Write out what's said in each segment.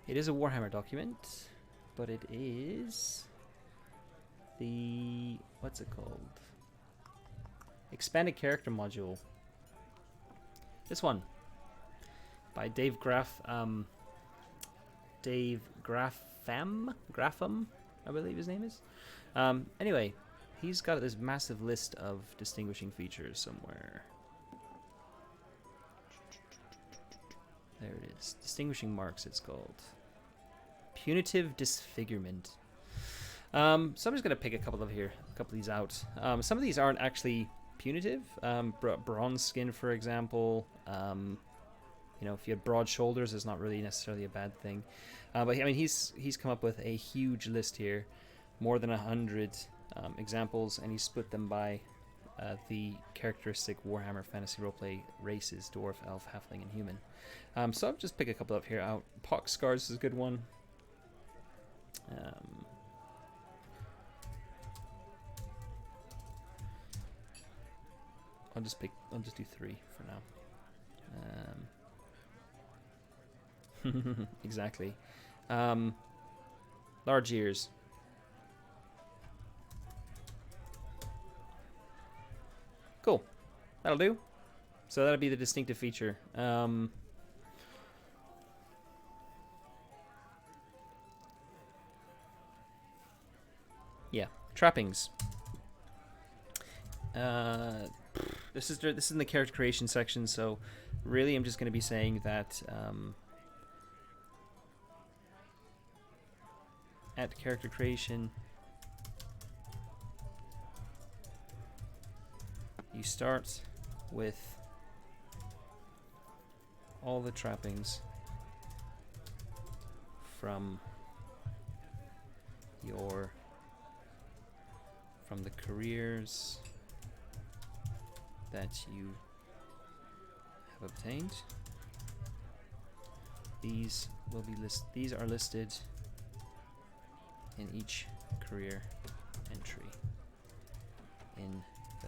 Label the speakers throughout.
Speaker 1: It is a Warhammer document, but it is the... what's it called? Expanded Character Module. This one. By Dave Graffam, I believe his name is. Anyway, he's got this massive list of distinguishing features somewhere. There it is. Distinguishing marks, it's called. Punitive Disfigurement. So I'm just going to pick a couple of these out. Some of these aren't actually punitive. Bronze skin, for example. You know, if you had broad shoulders, it's not really necessarily a bad thing. But I mean, he's come up with a huge list here, more than 100 examples, and he split them by the characteristic Warhammer Fantasy Roleplay races: Dwarf, Elf, Halfling, and Human. So I'll just pick a couple up here out. Pox Scars is a good one. I'll just do 3 for now. Exactly. Large ears. Cool. That'll do. So that'll be the distinctive feature. Yeah, trappings. This is in the character creation section, so really I'm just going to be saying that at character creation, you start with all the trappings from the careers that you have obtained. These are listed in each career entry in the...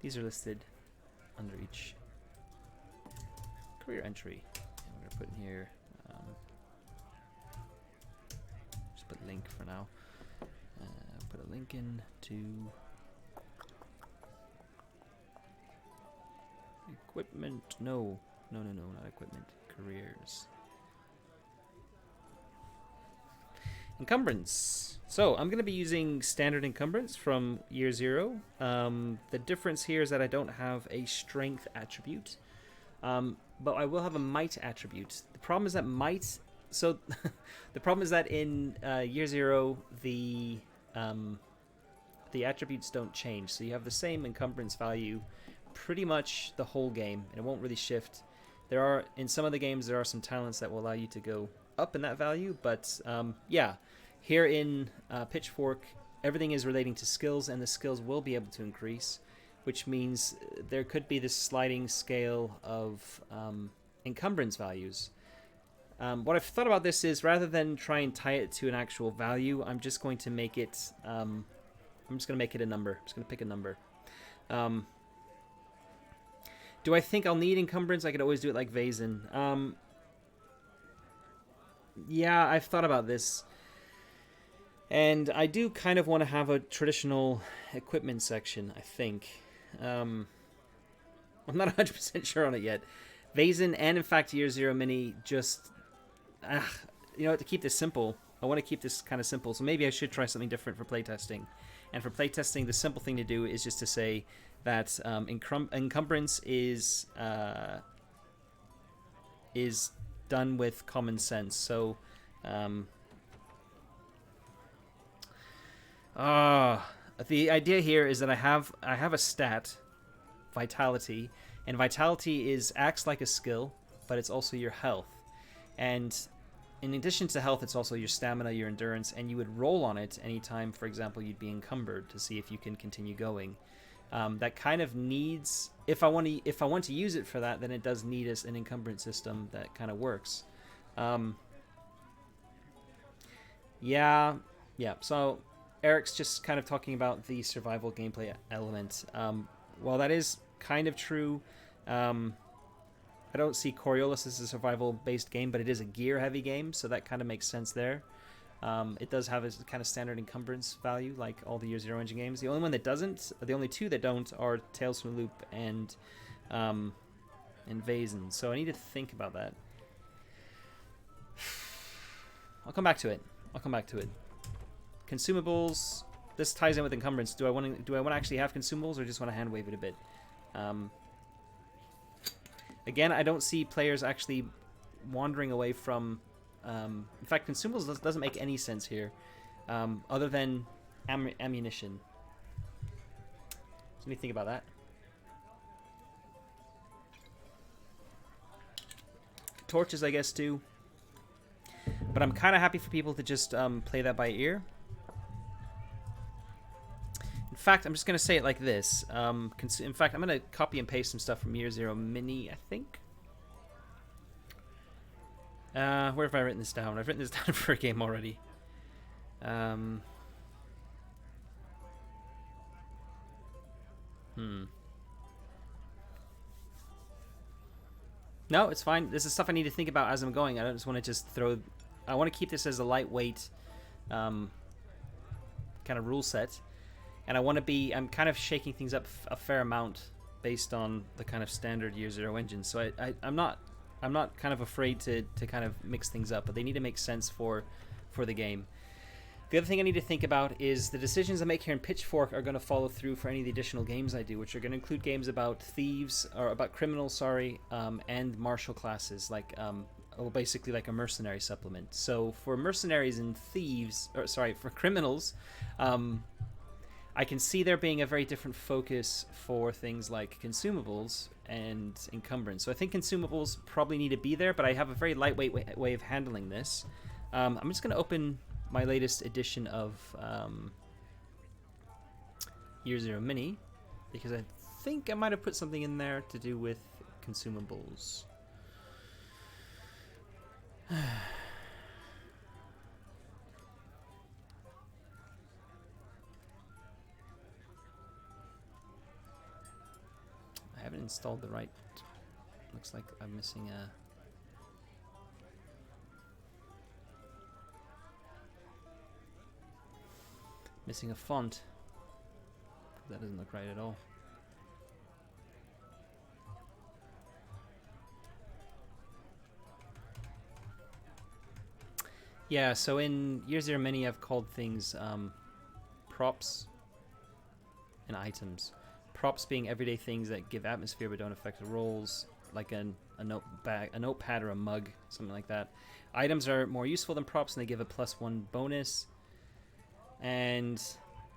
Speaker 1: These are listed under each career entry. And we're going to put in here, just put link for now. Put a link in to equipment. No, not equipment. Careers. Encumbrance. So I'm going to be using standard encumbrance from year 0. The difference here is that I don't have a strength attribute, but I will have a might attribute. The problem is that might. So the problem is that in year 0 the attributes don't change, so you have the same encumbrance value pretty much the whole game, and it won't really shift. In some of the games there are some talents that will allow you to go up in that value, but yeah, here in Pitchfork everything is relating to skills, and the skills will be able to increase, which means there could be this sliding scale of encumbrance values. What I've thought about this is, rather than try and tie it to an actual value, I'm just going to make it a number. I'm just going to pick a number. Do I think I'll need encumbrance? I could always do it like Vazen. Yeah, I've thought about this. And I do kind of want to have a traditional equipment section, I think. I'm not 100% sure on it yet. Vazen and, in fact, Year Zero Mini just... you know, to keep this simple, I want to keep this kind of simple, so maybe I should try something different for playtesting. And for playtesting, the simple thing to do is just to say that encumbrance is done with common sense. So, the idea here is that I have a stat, vitality, and vitality acts like a skill, but it's also your health. And in addition to health, it's also your stamina, your endurance, and you would roll on it anytime, for example, you'd be encumbered to see if you can continue going. That kind of needs, if I want to use it for that, then it does need an encumbrance system that kind of works. Yeah. So Eric's just kind of talking about the survival gameplay element. While that is kind of true, I don't see Coriolis as a survival-based game, but it is a gear-heavy game, so that kind of makes sense there. It does have a kind of standard encumbrance value, like all the Year Zero engine games. The only one that doesn't, the only two that don't, are Tales from the Loop and Vaesen. So I need to think about that. I'll come back to it. Consumables. This ties in with encumbrance. Do I want to actually have consumables, or just want to hand wave it a bit? Again, I don't see players actually wandering away from. In fact, consumables doesn't make any sense here, other than ammunition. So let me think about that. Torches, I guess, too. But I'm kind of happy for people to just play that by ear. In fact, I'm just going to say it like this. In fact, I'm going to copy and paste some stuff from Year Zero Mini, I think. Where have I written this down? I've written this down for a game already. No, it's fine. This is stuff I need to think about as I'm going. I don't just want to just throw... I want to keep this as a lightweight kind of rule set. And I want to be... I'm kind of shaking things up a fair amount based on the kind of standard Year Zero engine. So I'm not kind of afraid to kind of mix things up, but they need to make sense for the game. The other thing I need to think about is the decisions I make here in Pitchfork are going to follow through for any of the additional games I do, which are going to include games about thieves, or about criminals, and martial classes, like basically like a mercenary supplement. So for mercenaries and thieves, for criminals, I can see there being a very different focus for things like consumables and encumbrance. So I think consumables probably need to be there, but I have a very lightweight way of handling this. I'm just going to open my latest edition of Year Zero Mini, because I think I might have put something in there to do with consumables. I haven't installed the right... Looks like I'm missing a... font. That doesn't look right at all. Yeah, so in Year Zero Mini I've called things props and items. Props being everyday things that give atmosphere but don't affect the rolls, like a notepad or a mug, something like that. Items are more useful than props, and they give a +1 bonus. And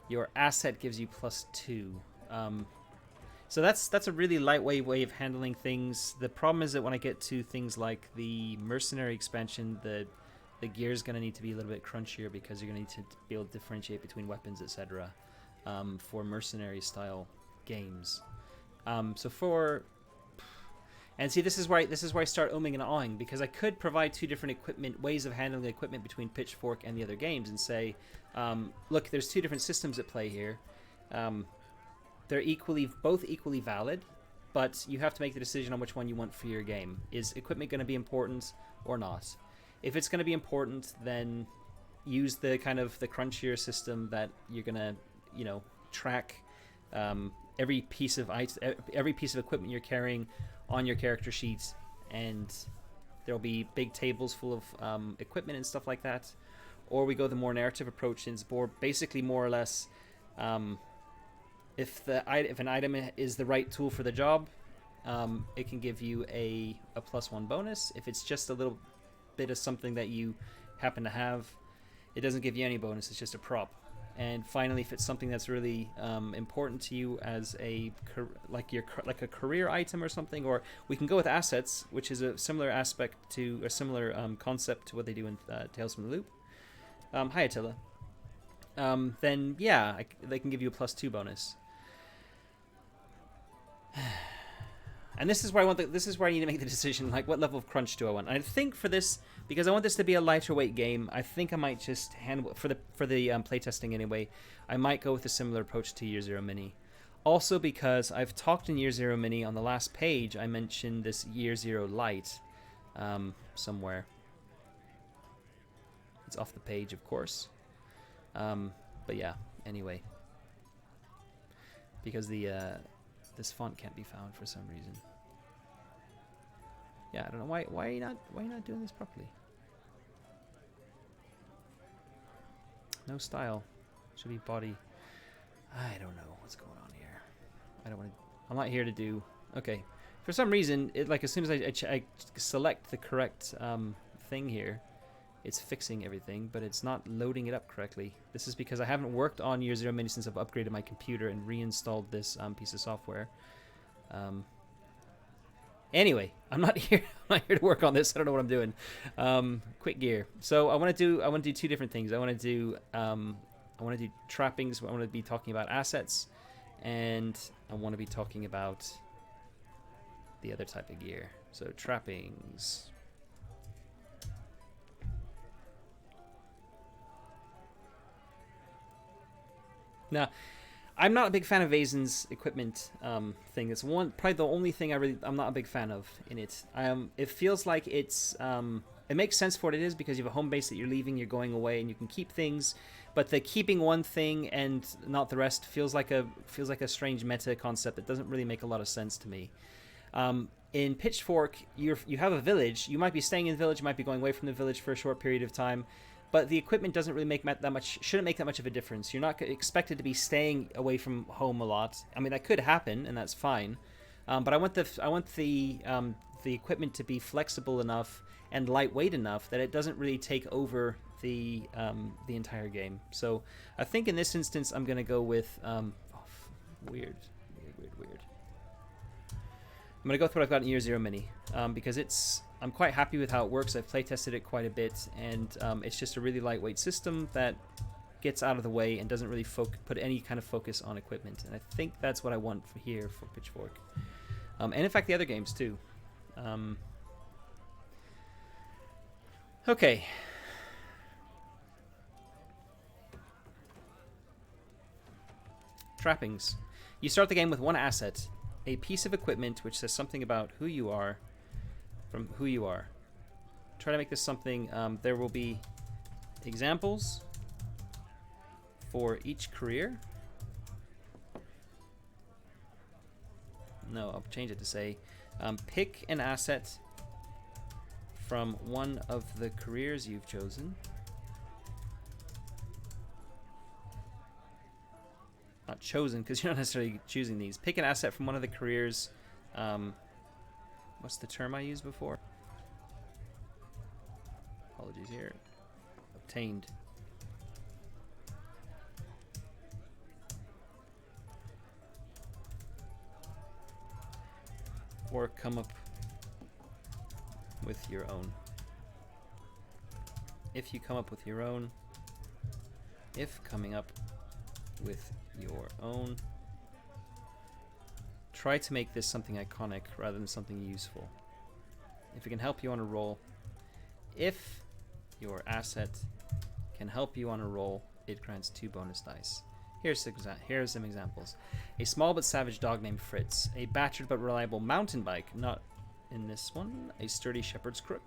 Speaker 1: your asset gives you +2. So that's a really lightweight way of handling things. The problem is that when I get to things like the mercenary expansion, the gear is going to need to be a little bit crunchier, because you're going to need to be able to differentiate between weapons, etc. For mercenary style games. And see, this is where I start umming and ahhing, because I could provide two different ways of handling equipment between Pitchfork and the other games, and say, look, there's two different systems at play here. They're both equally valid, but you have to make the decision on which one you want for your game. Is equipment going to be important or not? If it's going to be important, then use the kind of the crunchier system that you're going to, track every piece of equipment you're carrying on your character sheet, and there'll be big tables full of equipment and stuff like that. Or we go the more narrative approach, and it's basically more or less, if an item is the right tool for the job, it can give you a +1 bonus. If it's just a little bit of something that you happen to have, it doesn't give you any bonus. It's just a prop. And finally, if it's something that's really important to you as like a career item or something, or we can go with assets, which is a similar concept to what they do in Tales from the Loop. Hi, Attila. Then yeah, they can give you a +2 bonus. And this is where I need to make the decision, like, what level of crunch do I want? And I think for this, because I want this to be a lighter weight game, I think I might just for the playtesting anyway, I might go with a similar approach to Year Zero Mini. Also because I've talked in Year Zero Mini on the last page, I mentioned this Year Zero Light somewhere. It's off the page, of course. But yeah, anyway. Because the this font can't be found for some reason. Yeah, I don't know why are you not doing this properly? No style. Should be body. I don't know what's going on here. I don't want to. I'm not here to do. Okay. For some reason, it like as soon as I select the correct thing here, it's fixing everything, but it's not loading it up correctly. This is because I haven't worked on Year Zero Mini since I've upgraded my computer and reinstalled this piece of software. Anyway, I'm not here to work on this. I don't know what I'm doing. Quick gear. So I want to do two different things. I want to do trappings. I want to be talking about assets, and I want to be talking about the other type of gear. So trappings. Now, I'm not a big fan of Vazen's equipment thing. It's probably the only thing I'm not a big fan of in it. It feels like it's it makes sense for what it is because you have a home base that you're leaving, you're going away, and you can keep things. But the keeping one thing and not the rest feels like a strange meta concept that doesn't really make a lot of sense to me. In Pitchfork, you have a village. You might be staying in the village, you might be going away from the village for a short period of time. But the equipment doesn't really shouldn't make that much of a difference. You're not expected to be staying away from home a lot. I mean, that could happen, and that's fine. But I want the equipment to be flexible enough and lightweight enough that it doesn't really take over the entire game. So I think in this instance, I'm going to go with weird. I'm going to go with what I've got in Year Zero Mini because I'm quite happy with how it works. I've playtested it quite a bit, and it's just a really lightweight system that gets out of the way and doesn't really put any kind of focus on equipment. And I think that's what I want here for Pitchfork. And in fact, the other games too. Okay. Trappings. You start the game with one asset, a piece of equipment which says something about who you are, from who you are. Try to make this something. There will be examples for each career. No, I'll change it to say pick an asset from one of the careers you've chosen. Not chosen, because you're not necessarily choosing these. Pick an asset from one of the careers. What's the term I used before? Apologies here. Obtained. Or come up with your own. If you come up with your own. If coming up with your own. Try to make this something iconic rather than something useful. If it can help you on a roll. If your asset can help you on a roll, it grants 2 bonus dice. Here's some examples. A small but savage dog named Fritz. A battered but reliable mountain bike. Not in this one. A sturdy shepherd's crook.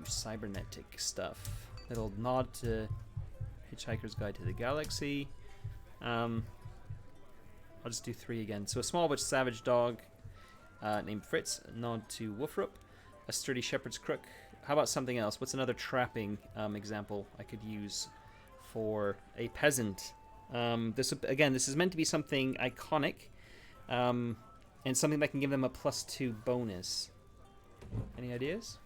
Speaker 1: Cybernetic stuff. Little nod to Hitchhiker's Guide to the Galaxy. I'll just do 3 again. So a small but savage dog named Fritz. A nod to Woofrup. A sturdy shepherd's crook. How about something else? What's another trapping example I could use for a peasant? This is meant to be something iconic and something that can give them a +2 bonus. Any ideas?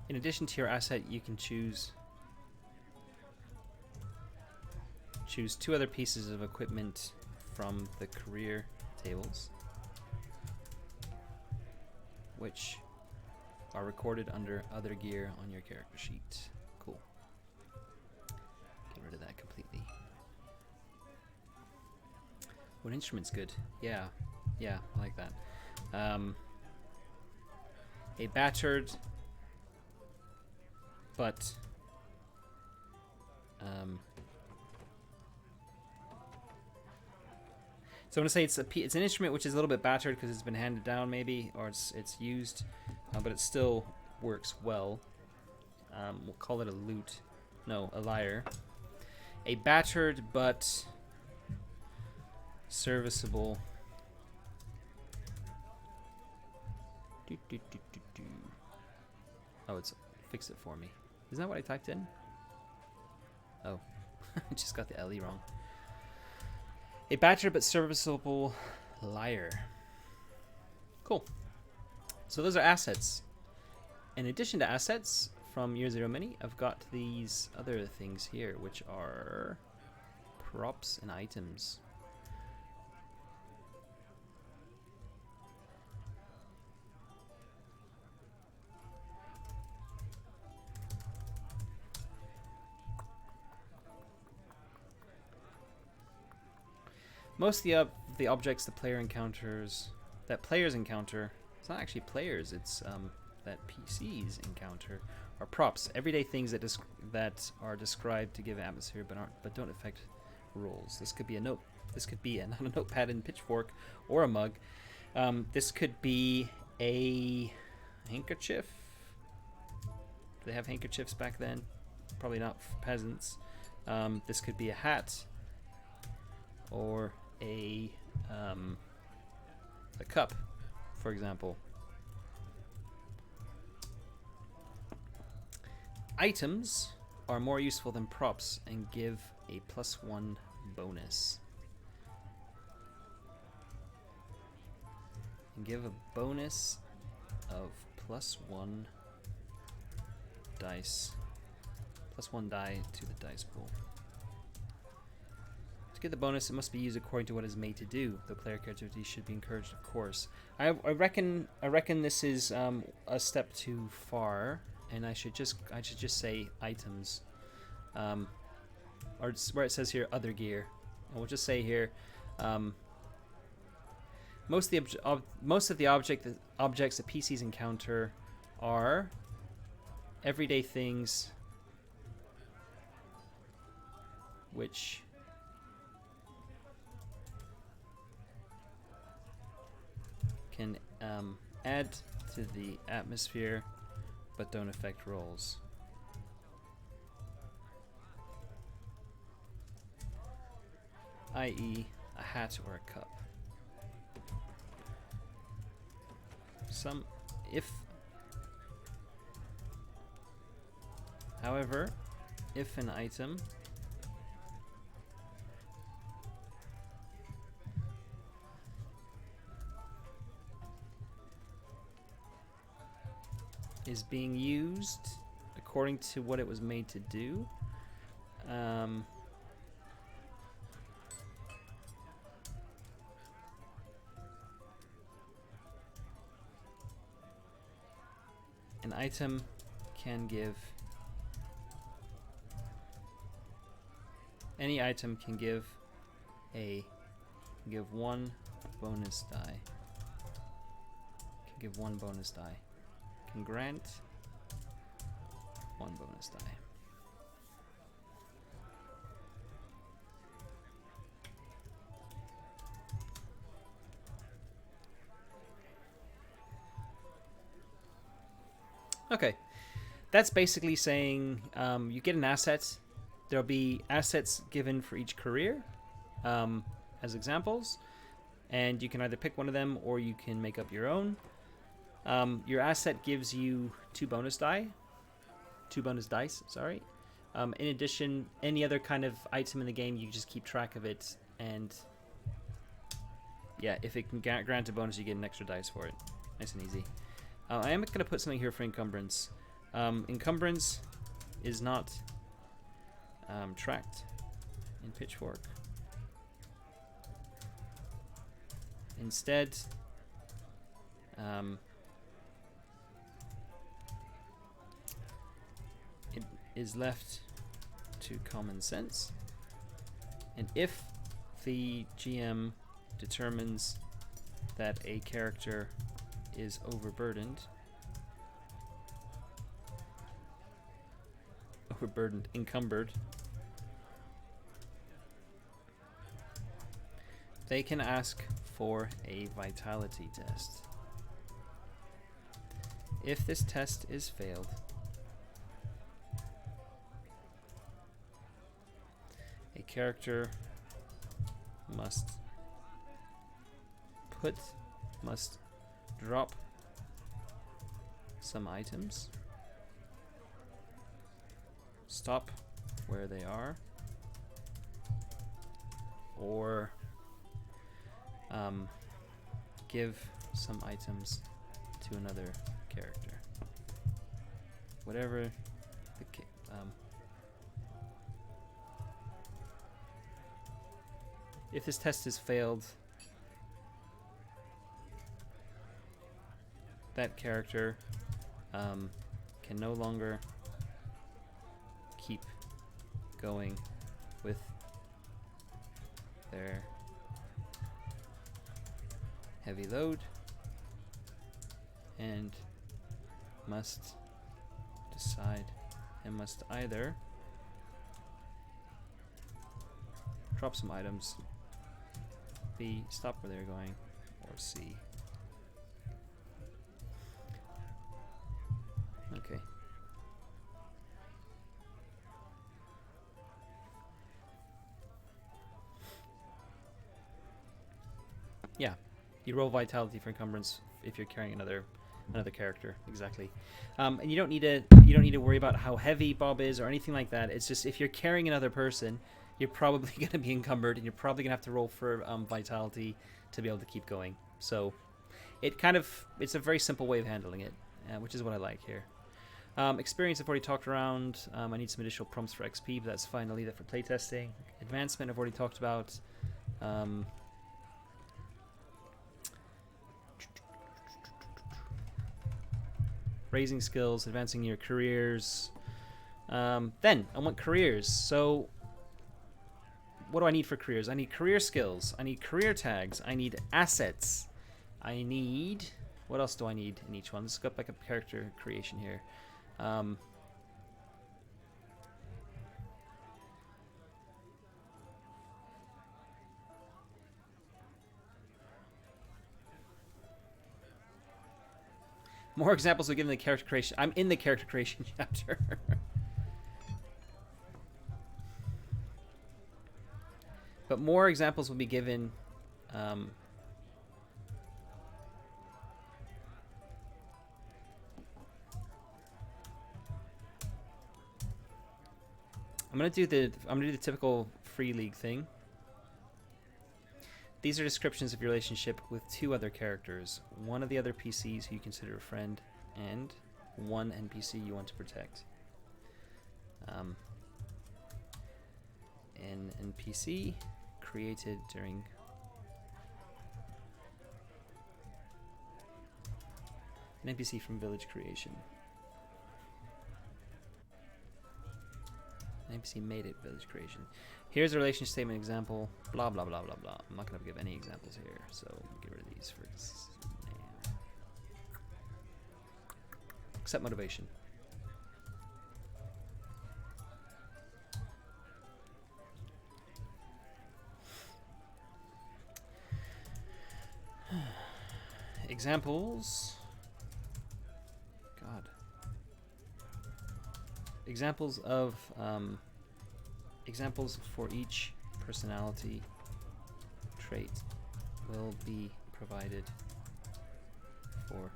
Speaker 1: In addition to your asset, you can choose Choose 2 other pieces of equipment from the career tables, which are recorded under other gear on your character sheet. Cool. Get rid of that completely. What instrument's good? Yeah, I like that. A battered, but so I'm gonna say it's an instrument which is a little bit battered because it's been handed down, maybe, or it's used, but it still works well. We'll call it a lute. No, a lyre. A battered but serviceable. Oh, it's fixed it for me. Isn't that what I typed in? Oh, I just got the LE wrong. A battered but serviceable lyre. Cool. So those are assets. In addition to assets from Year Zero Mini, I've got these other things here, which are props and items. Most of the objects that players encounter, it's not actually players, it's that PCs encounter, are props, everyday things that are described to give atmosphere but don't affect rolls. This could be a note. This could be not a notepad in Pitchfork or a mug. This could be a handkerchief. Do they have handkerchiefs back then? Probably not for peasants. This could be a hat or a cup, for example. Items are more useful than props and give a +1 bonus. And give a bonus of +1 dice, +1 die to the dice pool. To get the bonus, it must be used according to what it's made to do. The player creativity should be encouraged, of course. I reckon this is a step too far, and I should just say items, or where it says here other gear, and we'll just say here most of the objects that PCs encounter are everyday things which can add to the atmosphere but don't affect rolls. I.e. a hat or a cup. However, if an item is being used according to what it was made to do, an item can give, any item can give one bonus die. Can give one bonus die. Can grant one bonus die. Okay, that's basically saying you get an asset. There'll be assets given for each career as examples, and you can either pick one of them or you can make up your own. Your asset gives you 2 bonus dice. Sorry. In addition, any other kind of item in the game, you just keep track of it, and yeah, if it can grant a bonus, you get an extra dice for it. Nice and easy. I am going to put something here for encumbrance. Encumbrance is not tracked. in Pitchfork. Instead, it is left to common sense. And if the GM determines that a character is encumbered, they can ask for a vitality test. If this test is failed, a character must drop some items, stop where they are, or give some items to another character. Whatever the if this test is failed, that character can no longer keep going with their heavy load and must decide and must either drop some items, B, stop where they're going, or C. Okay. Yeah, you roll vitality for encumbrance if you're carrying another character. Exactly. And you don't need to worry about how heavy Bob is or anything like that. It's just if you're carrying another person, you're probably going to be encumbered, and you're probably going to have to roll for vitality to be able to keep going. So it's a very simple way of handling it, which is what I like here. Experience I've already talked around. I need some additional prompts for XP, but that's fine. I'll leave that for playtesting. Advancement I've already talked about. Raising skills, advancing your careers. Then I want careers. So what do I need for careers? I need career skills. I need career tags. I need assets. I need... What else do I need in each one? Let's go back up character creation here. More examples will give the character creation. I'm in the character creation chapter. But more examples will be given. I'm gonna do the typical free league thing. These are descriptions of your relationship with two other characters, one of the other PCs who you consider a friend, and one NPC you want to protect. An NPC created during an NPC from village creation. An NPC made it village creation. Here's a relationship statement example. Blah blah blah blah blah. I'm not going to give any examples here, so get rid of these for now. Accept motivation. Examples. God. Examples of examples for each personality trait will be provided for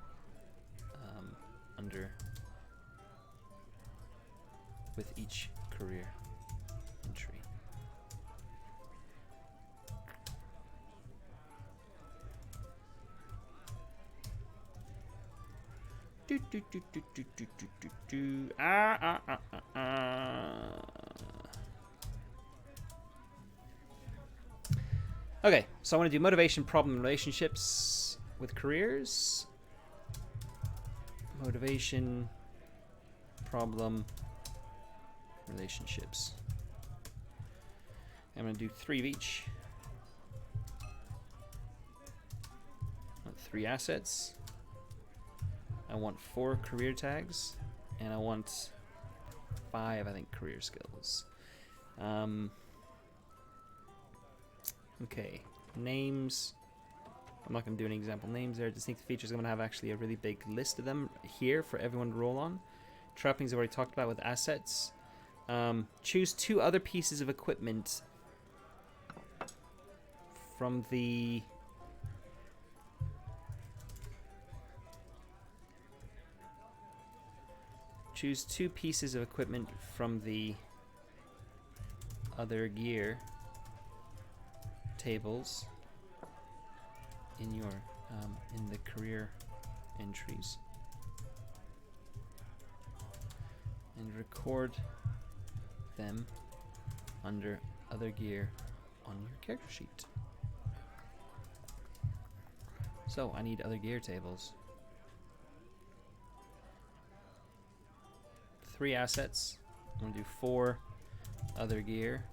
Speaker 1: under with each career entry. Do, do, do, do, do, do, do, do, do. Okay, so I want to do motivation, problem, relationships with careers. Motivation, problem, relationships. I'm going to do 3 of each. I want 3 assets. I want 4 career tags. And I want 5, I think, career skills. Okay, names. I'm not going to do any example names there. Distinct features, I'm going to have actually a really big list of them here for everyone to roll on. Trappings I've already talked about with assets. Choose 2 other pieces of equipment from the... Choose 2 pieces of equipment from the other gear tables in your in the career entries, and record them under other gear on your character sheet. So I need other gear tables. 3 assets. I'm going to do 4 other gear.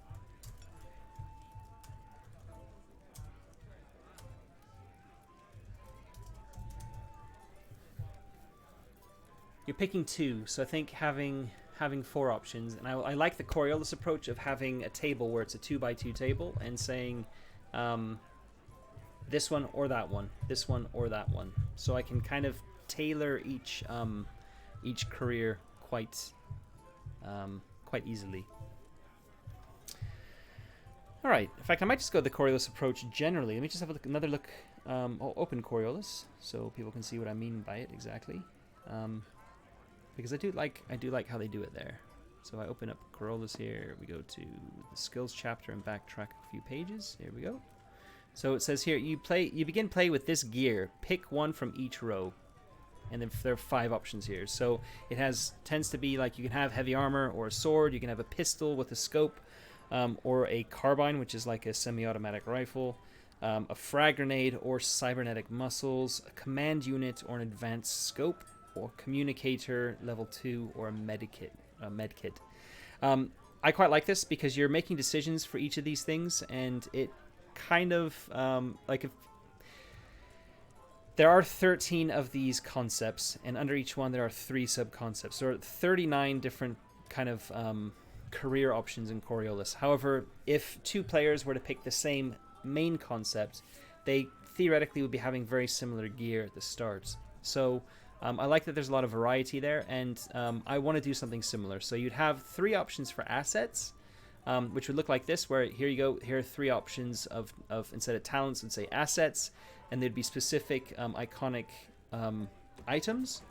Speaker 1: You're picking 2, so I think having 4 options, and I like the Coriolis approach of having a table where it's a 2x2 table and saying this one or that one, this one or that one, so I can kind of tailor each career quite easily. All right, in fact, I might just go the Coriolis approach generally. Let me just have another look. I'll open Coriolis so people can see what I mean by it exactly. Because I do like how they do it there. So I open up Coriolis here. We go to the skills chapter and backtrack a few pages. Here we go. So it says here you begin play with this gear. Pick one from each row, and then there are 5 options here. So it tends to be like you can have heavy armor or a sword. You can have a pistol with a scope, or a carbine, which is like a semi-automatic rifle. A frag grenade or cybernetic muscles, a command unit or an advanced scope, or communicator level 2, or a medkit. I quite like this because you're making decisions for each of these things, and it kind of like if there are 13 of these concepts, and under each one there are 3 sub-concepts. There are 39 different kind of career options in Coriolis. However, if 2 players were to pick the same main concept, they theoretically would be having very similar gear at the start. So I like that there's a lot of variety there, and I want to do something similar. So you'd have 3 options for assets, which would look like this, where here you go, here are 3 options of instead of talents, would say assets, and there'd be specific iconic items,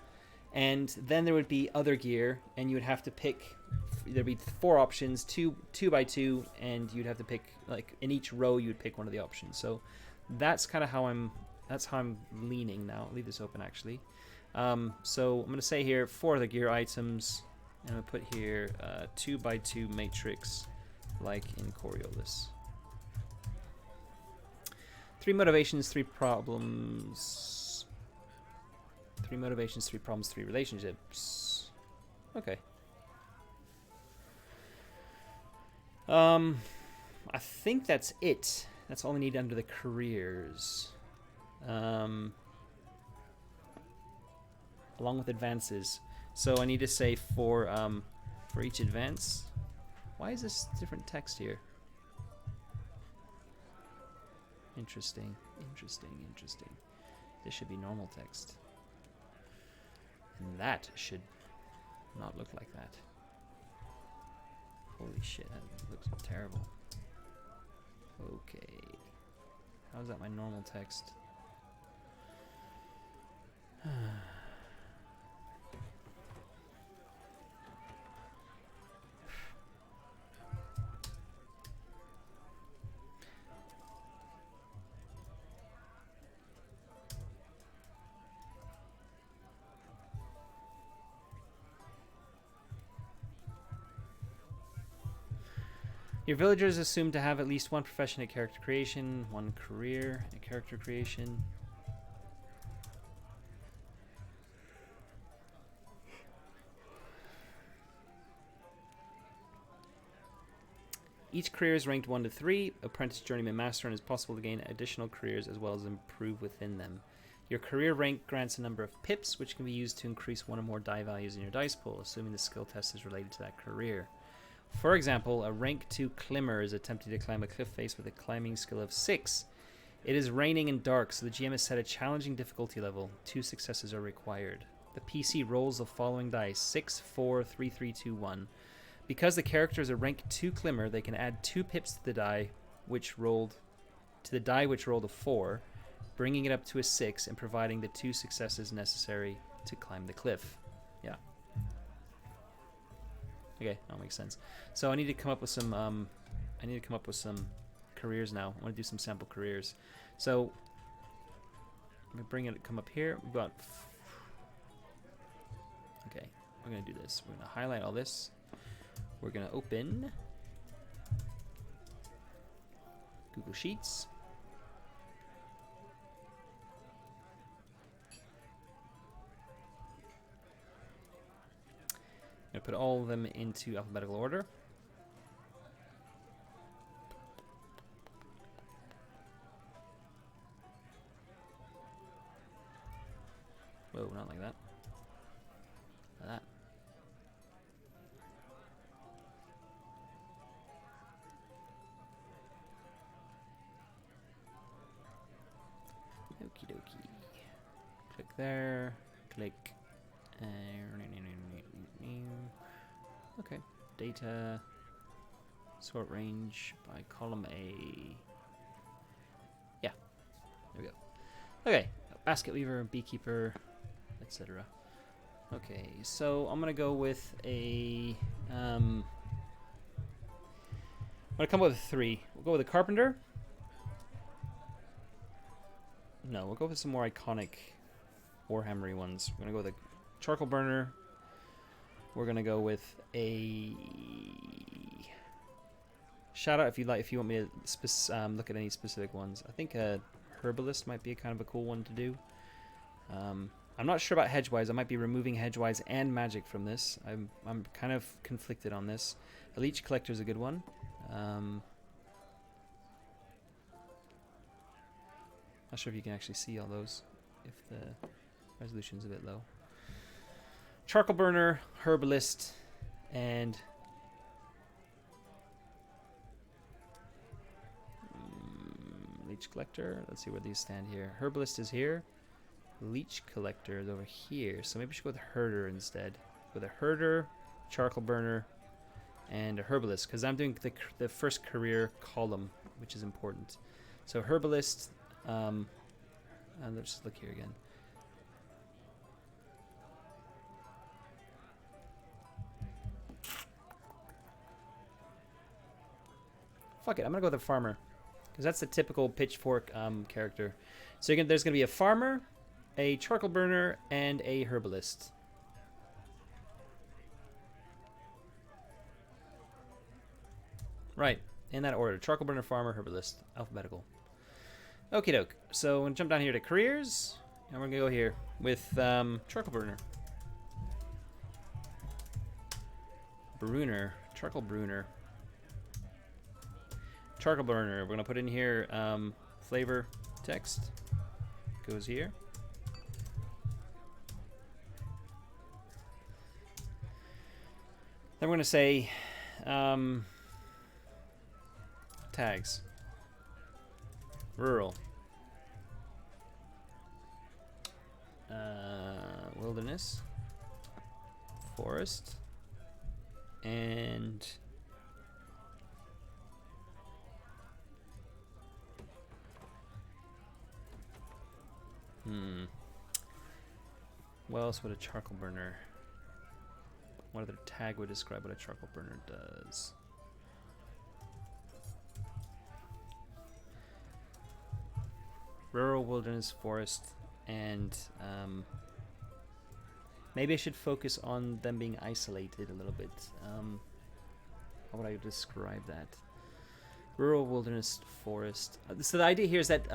Speaker 1: and then there would be other gear, and you would have to pick, there'd be 4 options, 2 by 2, and you'd have to pick, like in each row you would pick one of the options. So that's kind of how I'm leaning now. I'll leave this open actually. So I'm going to say here 4 other gear items, and I'm going to put here 2 by 2 matrix like in Coriolis. 3 motivations, 3 problems. 3 motivations, 3 problems, 3 relationships. Okay. I think that's it. That's all we need under the careers. Along with advances. So I need to say for each advance. Why is this different text here? Interesting. This should be normal text. And that should not look like that. Holy shit, that looks terrible. Okay. How is that my normal text? Your villagers assumed to have at least one profession at character creation, one career at character creation. Each career is ranked 1 to 3. Apprentice, journeyman, master, and it's possible to gain additional careers as well as improve within them. Your career rank grants a number of pips, which can be used to increase one or more die values in your dice pool, assuming the skill test is related to that career. For example, a rank 2 climber is attempting to climb a cliff face with a climbing skill of 6. It is raining and dark, so the GM has set a challenging difficulty level. 2 successes are required. The PC rolls the following dice: 6, 4, 3, 3, 2, 1. Because the character is a rank 2 climber, they can add 2 pips to the die which rolled a 4, bringing it up to a 6 and providing the 2 successes necessary to climb the cliff. Yeah. Okay, that makes sense. So I need to come up with some careers now. I want to do some sample careers. So I'm gonna come up here. We've got okay, we're gonna do this. We're gonna highlight all this. We're gonna open Google Sheets. I'm gonna put all of them into alphabetical order. Whoa, not like that. Like that. Okie dokie. Click there. Click. Okay. Data. Sort range by column A. Yeah. There we go. Okay. Basket weaver, beekeeper, etc. Okay. So I'm gonna go with a. I'm gonna come up with 3. We'll go with a carpenter. No, we'll go with some more iconic Warhammery ones. We're gonna go with a charcoal burner. We're gonna go with a shout out if you want me to look at any specific ones. I think a herbalist might be a kind of a cool one to do. I'm not sure about hedgewise. I might be removing hedgewise and magic from this. I'm kind of conflicted on this. A leech collector is a good one. Not sure if you can actually see all those if the resolution's a bit low. Charcoal burner, herbalist, and leech collector. Let's see where these stand here. Herbalist is here. Leech collector is over here. So maybe we should go with herder instead. With a herder, charcoal burner, and a herbalist, because I'm doing the first career column, which is important. So herbalist. And let's just look here again. Fuck it, I'm gonna go with the farmer, because that's the typical Pitchfork character. So there's gonna be a farmer, a charcoal burner, and a herbalist. Right, in that order: charcoal burner, farmer, herbalist, alphabetical. Okie doke. So I'm gonna jump down here to careers, and we're gonna go here with charcoal burner, bruner, charcoal bruner. Charcoal burner, we're gonna put in here flavor text, goes here. Then we're gonna say tags, rural, wilderness, forest, and what else would a charcoal burner? What other tag would describe what a charcoal burner does? Rural, wilderness, forest, and maybe I should focus on them being isolated a little bit. How would I describe that? Rural, wilderness, forest. So the idea here is that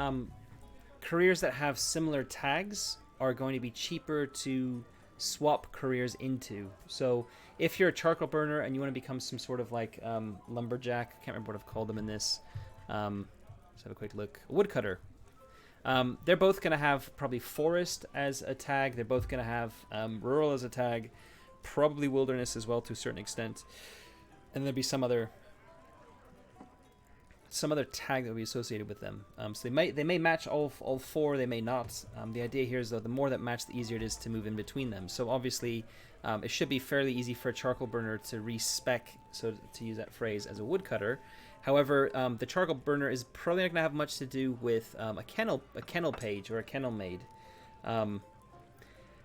Speaker 1: careers that have similar tags are going to be cheaper to swap careers into. So if you're a charcoal burner and you want to become some sort of like lumberjack, I can't remember what I've called them in this. Let's have a quick look. A woodcutter. They're both going to have probably forest as a tag. They're both going to have rural as a tag, probably wilderness as well to a certain extent, and there'll be some other tag that will be associated with them. So they may match all four, they may not. The idea here is though the more that match, the easier it is to move in between them. So obviously it should be fairly easy for a charcoal burner to respec, so to use that phrase, as a woodcutter. However, the charcoal burner is probably not going to have much to do with a kennel page or a kennel maid.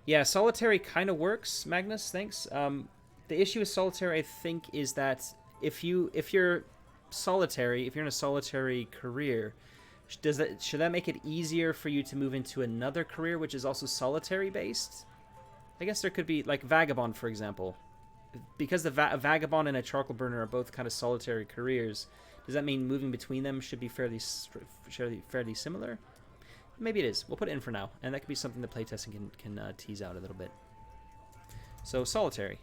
Speaker 1: Yeah, solitary kind of works, Magnus, thanks. The issue with solitary, I think, is that if you're solitary, if you're in a solitary career, should that make it easier for you to move into another career which is also solitary based? I guess there could be like vagabond, for example, because the vagabond and a charcoal burner are both kind of solitary careers. Does that mean moving between them should be fairly similar? Maybe it is. We'll put it in for now, and that could be something the playtesting can tease out a little bit. So solitary.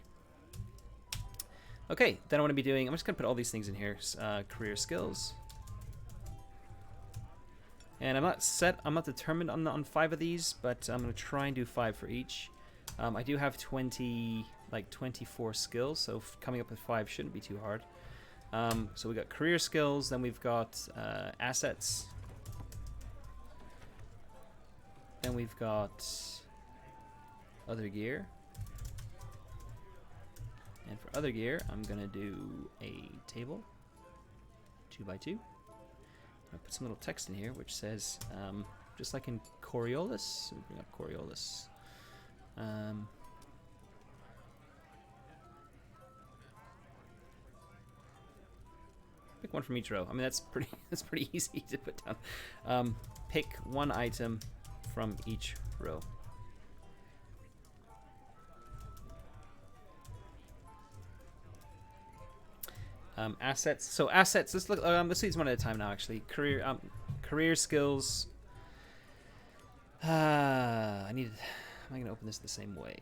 Speaker 1: Okay, then I want to be doing, I'm just going to put all these things in here. Career skills. And I'm not determined on 5 of these, but I'm going to try and do 5 for each. I do have 24 skills, so coming up with 5 shouldn't be too hard. So we got career skills, then we've got assets. Then we've got other gear. And for other gear, I'm going to do a table, 2x2. I'll put some little text in here which says, just like in Coriolis, so we bring up Coriolis. Pick one from each row. I mean, that's pretty easy to put down. Pick one item from each row. Assets. So assets. Let's look. Let's do these one at a time now. Actually, career skills. I need. Am I going to open this the same way?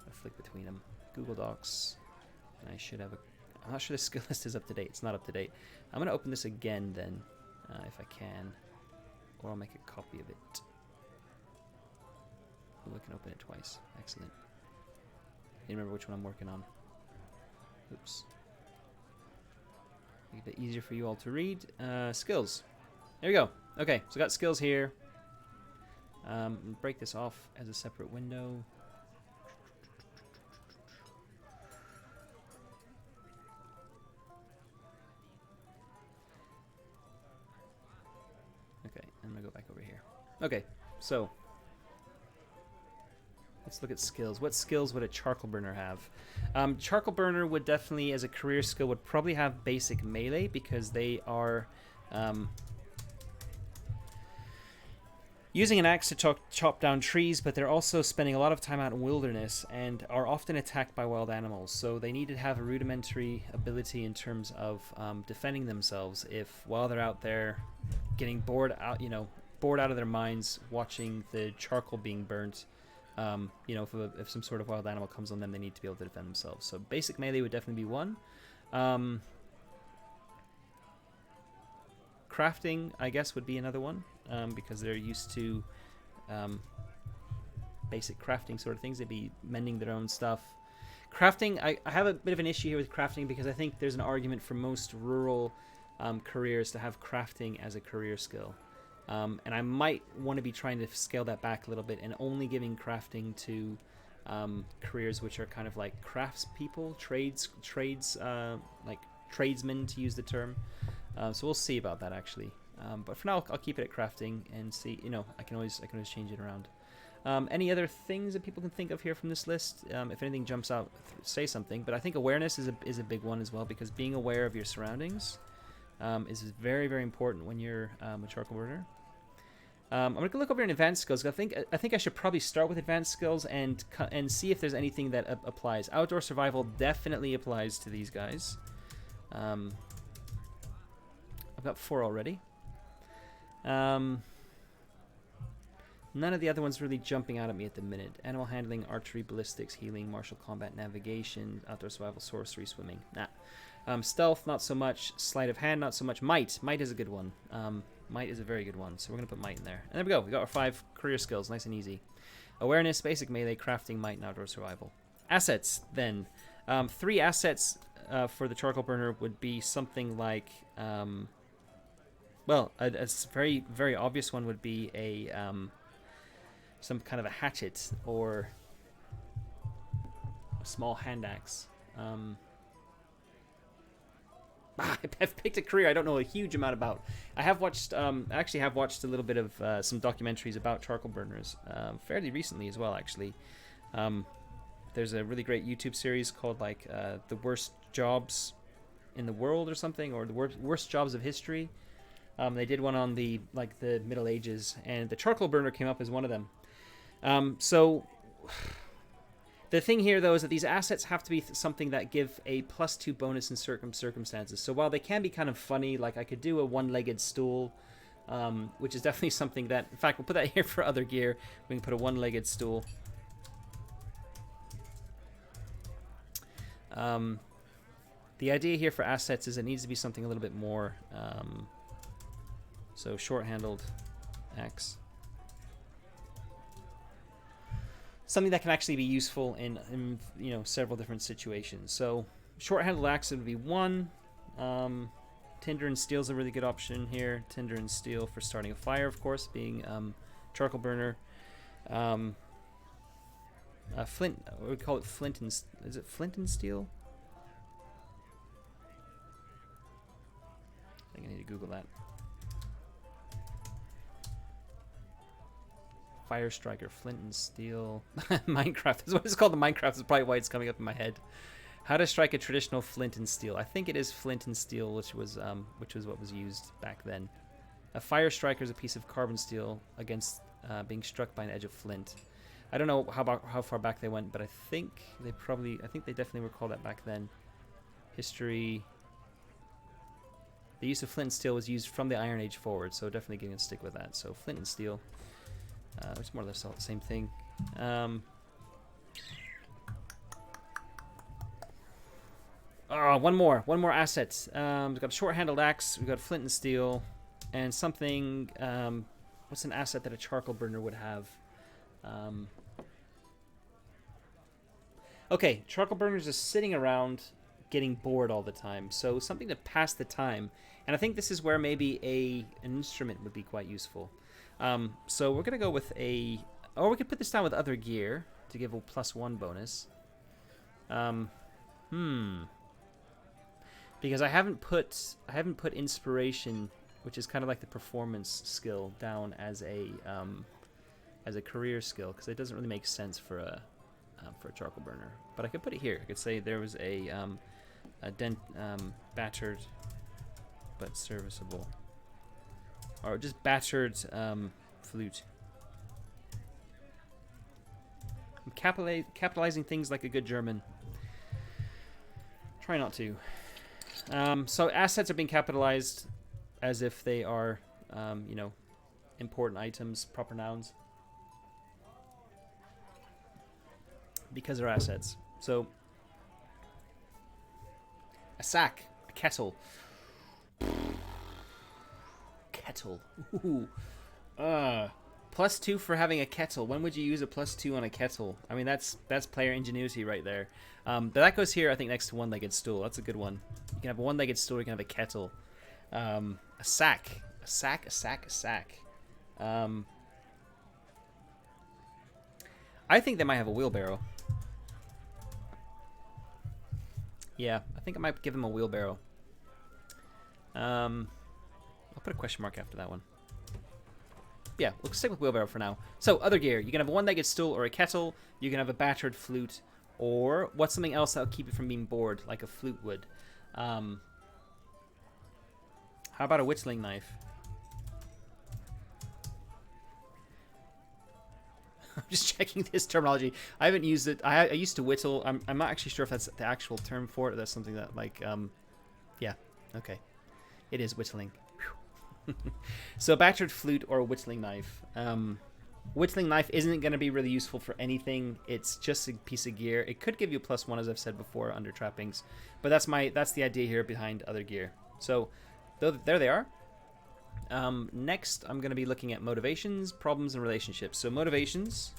Speaker 1: I flick between them. Google Docs. And I should have a. I'm not sure the skill list is up to date. It's not up to date. I'm going to open this again then, if I can, or I'll make a copy of it. Oh, I can open it twice. Excellent. I can't remember which one I'm working on. Oops. Make it a bit easier for you all to read. Skills. There we go. Okay, so I got skills here. Break this off as a separate window. Okay, I'm gonna go back over here. Okay, so let's look at skills. What skills would a charcoal burner have? Charcoal burner would definitely, as a career skill, would probably have basic melee because they are using an axe to chop down trees, but they're also spending a lot of time out in wilderness and are often attacked by wild animals. So they need to have a rudimentary ability in terms of defending themselves if, while they're out there, getting bored out of their minds, watching the charcoal being burnt. If some sort of wild animal comes on them, they need to be able to defend themselves. So basic melee would definitely be one. Crafting, I guess, would be another one, because they're used to basic crafting sort of things. They'd be mending their own stuff. Crafting, I have a bit of an issue here with crafting because I think there's an argument for most rural careers to have crafting as a career skill. And I might want to be trying to scale that back a little bit and only giving crafting to careers which are kind of like craftspeople, trades, like tradesmen, to use the term. So we'll see about that actually. But for now, I'll keep it at crafting and see. I can always change it around. Any other things that people can think of here from this list? If anything jumps out, say something. But I think awareness is a big one as well, because being aware of your surroundings is very, very important when you're a charcoal burner. I'm gonna look over in advanced skills. I think I should probably start with advanced skills and see if there's anything that applies. Outdoor survival definitely applies to these guys. I've got 4 already. None of the other ones really jumping out at me at the minute. Animal handling, archery, ballistics, healing, martial combat, navigation, outdoor survival, sorcery, swimming. Nah. Stealth, not so much. Sleight of hand, not so much. Might. Might is a good one. Might is a very good one. So we're going to put might in there. And there we go. We got our 5 career skills. Nice and easy. Awareness, basic melee, crafting, might, and outdoor survival. Assets, then. 3 assets for the charcoal burner would be something like... well, a very, very obvious one would be a... some kind of a hatchet or a small hand axe. I've picked a career I don't know a huge amount about. I have watched, actually have watched a little bit of some documentaries about charcoal burners fairly recently as well, actually. There's a really great YouTube series called like the worst jobs in the world or something, or the worst jobs of history. They did one on the the Middle Ages, and the charcoal burner came up as one of them. So the thing here, though, is that these assets have to be something that give a +2 bonus in circumstances. So while they can be kind of funny, like I could do a one-legged stool, which is definitely something that, in fact, we'll put that here for other gear. We can put a one-legged stool. The idea here for assets is it needs to be something a little bit more. So short-handled axe. Something that can actually be useful in you know, several different situations. So short-handled axe would be 1. Tinder and steel is a really good option here. Tinder and steel for starting a fire, of course, being charcoal burner. Flint, we call it flint and is it flint and steel? I think I need to Google that. Fire striker, flint and steel. Minecraft is what it's called. The Minecraft is probably why it's coming up in my head. How to strike a traditional flint and steel. I think it is flint and steel, which was what was used back then. A fire striker is a piece of carbon steel against being struck by an edge of flint. I don't know how far back they went, but I think they definitely were called that back then. History. The use of flint and steel was used from the Iron Age forward, so definitely going to stick with that. So flint and steel. It's more or less all the same thing. One more asset. We've got a short-handled axe. We've got flint and steel, and something. What's an asset that a charcoal burner would have? Okay, charcoal burners are sitting around, getting bored all the time. So something to pass the time, and I think this is where maybe an instrument would be quite useful. So we're gonna go with or we could put this down with other gear to give a +1 bonus. Because I haven't put inspiration, which is kind of like the performance skill, down as a career skill, because it doesn't really make sense for a charcoal burner. But I could put it here. I could say there was a battered but serviceable. Or just battered flute. I'm capitalizing things like a good German. Try not to. So assets are being capitalized as if they are, you know, important items, proper nouns. Because they're assets. So, a sack, a kettle. Kettle. Ooh. +2 for having a kettle. When would you use a +2 on a kettle? I mean, that's player ingenuity right there. But that goes here, I think, next to one-legged stool. That's a good one. You can have a one-legged stool. You can have a kettle. A sack. A sack. I think they might have a wheelbarrow. Yeah, I think I might give them a wheelbarrow. I'll put a question mark after that one. Yeah, we'll stick with wheelbarrow for now. So, other gear. You can have a one-legged stool or a kettle. You can have a battered flute. Or, what's something else that'll keep you from being bored, like a flute would? How about a whittling knife? I'm just checking this terminology. I haven't used it. I used to whittle. I'm not actually sure if that's the actual term for it. Or that's something that, like, Yeah, okay. It is whittling. So battered flute or whittling knife. Whittling knife isn't going to be really useful for anything. It's just a piece of gear. It could give you +1, as I've said before, under trappings. But that's the idea here behind other gear. So there they are. Next, I'm going to be looking at motivations, problems, and relationships. So motivations,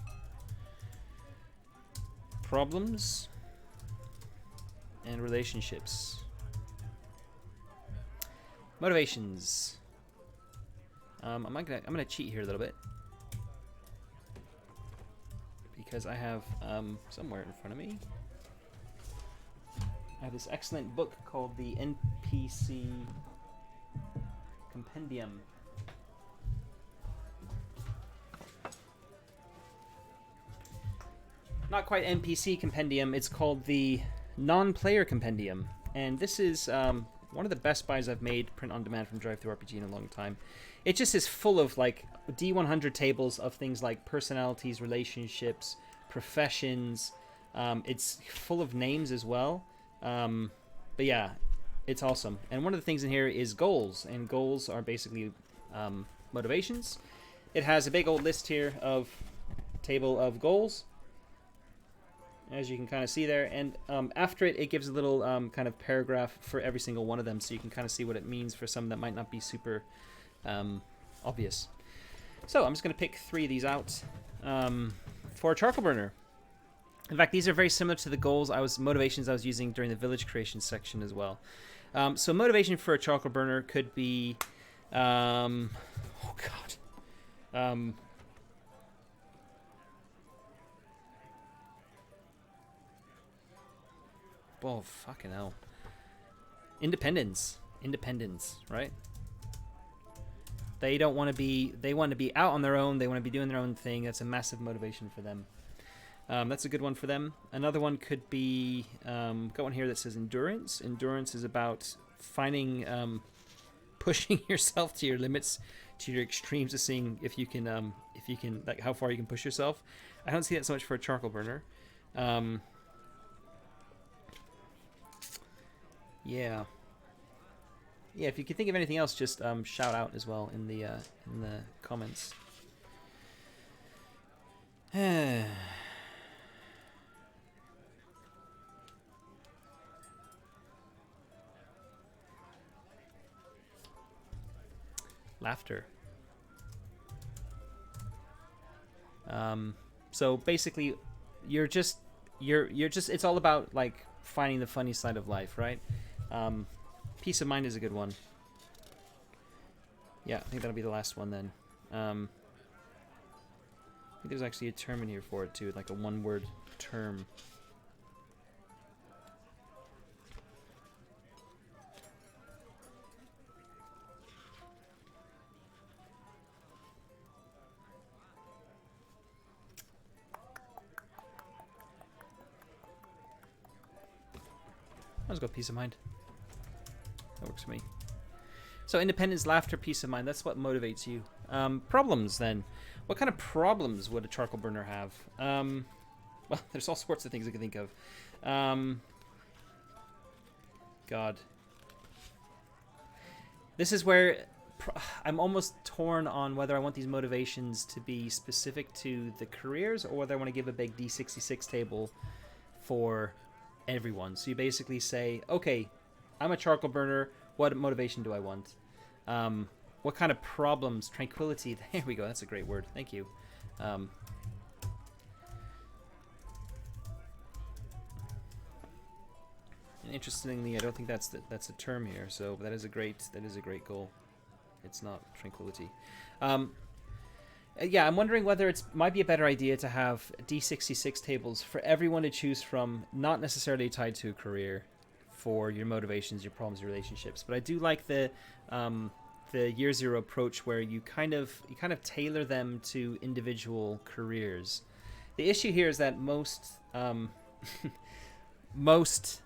Speaker 1: problems, and relationships. Motivations. I'm gonna cheat here a little bit because I have somewhere in front of me. I have this excellent book called the NPC Compendium. Not quite NPC Compendium. It's called the Non-Player Compendium, and this is one of the best buys I've made print on demand from Drive-Thru-RPG in a long time. It just is full of like D100 tables of things like personalities, relationships, professions. It's full of names as well. But yeah, it's awesome. And one of the things in here is goals, and goals are basically motivations. It has a big old list here of table of goals, as you can kind of see there, and after it gives a little kind of paragraph for every single one of them, so you can kind of see what it means for some that might not be super obvious. So I'm just going to pick 3 of these out for a charcoal burner. In fact, these are very similar to the motivations I was using during the village creation section as well. So motivation for a charcoal burner could be, oh god, oh fucking hell, independence, right? They don't want to be. They want to be out on their own. They want to be doing their own thing. That's a massive motivation for them. That's a good one for them. Another one could be got one here that says endurance. Endurance is about finding, pushing yourself to your limits, to your extremes, of seeing if you can like how far you can push yourself. I don't see that so much for a charcoal burner. Yeah. Yeah, if you can think of anything else, just shout out as well in the comments. Laughter. So basically, you're just it's all about like finding the funny side of life, right? Peace of mind is a good one. Yeah, I think that'll be the last one then. I think there's actually a term in here for it too, like a one-word term. Let's go peace of mind. That works for me. So independence, laughter, peace of mind. That's what motivates you. Problems then. What kind of problems would a charcoal burner have? Well, there's all sorts of things I can think of. God. This is where I'm almost torn on whether I want these motivations to be specific to the careers or whether I want to give a big D66 table for everyone. So you basically say, okay, I'm a charcoal burner. What motivation do I want? What kind of problems? Tranquility. There we go. That's a great word. Thank you. And interestingly, I don't think that's a term here. So that is a great goal. It's not tranquility. Yeah, I'm wondering whether it might be a better idea to have D66 tables for everyone to choose from, not necessarily tied to a career, for your motivations, your problems, your relationships. But I do like the year zero approach where you kind of tailor them to individual careers. The issue here is that most most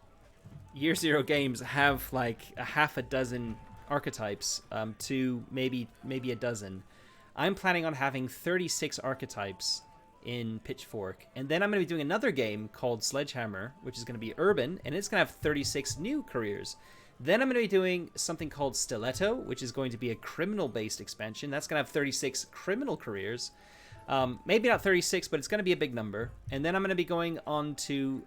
Speaker 1: year zero games have like a half a dozen archetypes, to maybe a dozen. I'm planning on having 36 archetypes in Pitchfork, and then I'm going to be doing another game called Sledgehammer, which is going to be urban, and it's going to have 36 new careers. Then I'm going to be doing something called Stiletto, which is going to be a criminal-based expansion. That's going to have 36 criminal careers. Maybe not 36, but it's going to be a big number. And then I'm going to be going on to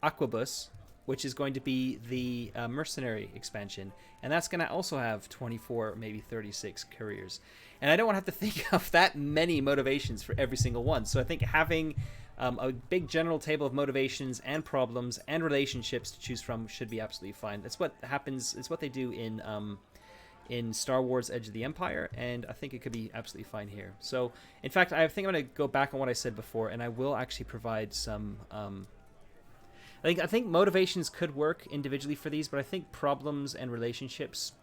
Speaker 1: Aquabus, which is going to be the mercenary expansion. And that's going to also have 24, maybe 36 careers. And I don't want to have to think of that many motivations for every single one. So I think having a big general table of motivations and problems and relationships to choose from should be absolutely fine. That's what happens. It's what they do in Star Wars Edge of the Empire, and I think it could be absolutely fine here. So, in fact, I think I'm going to go back on what I said before, and I will actually provide some... I think motivations could work individually for these, but I think problems and relationships,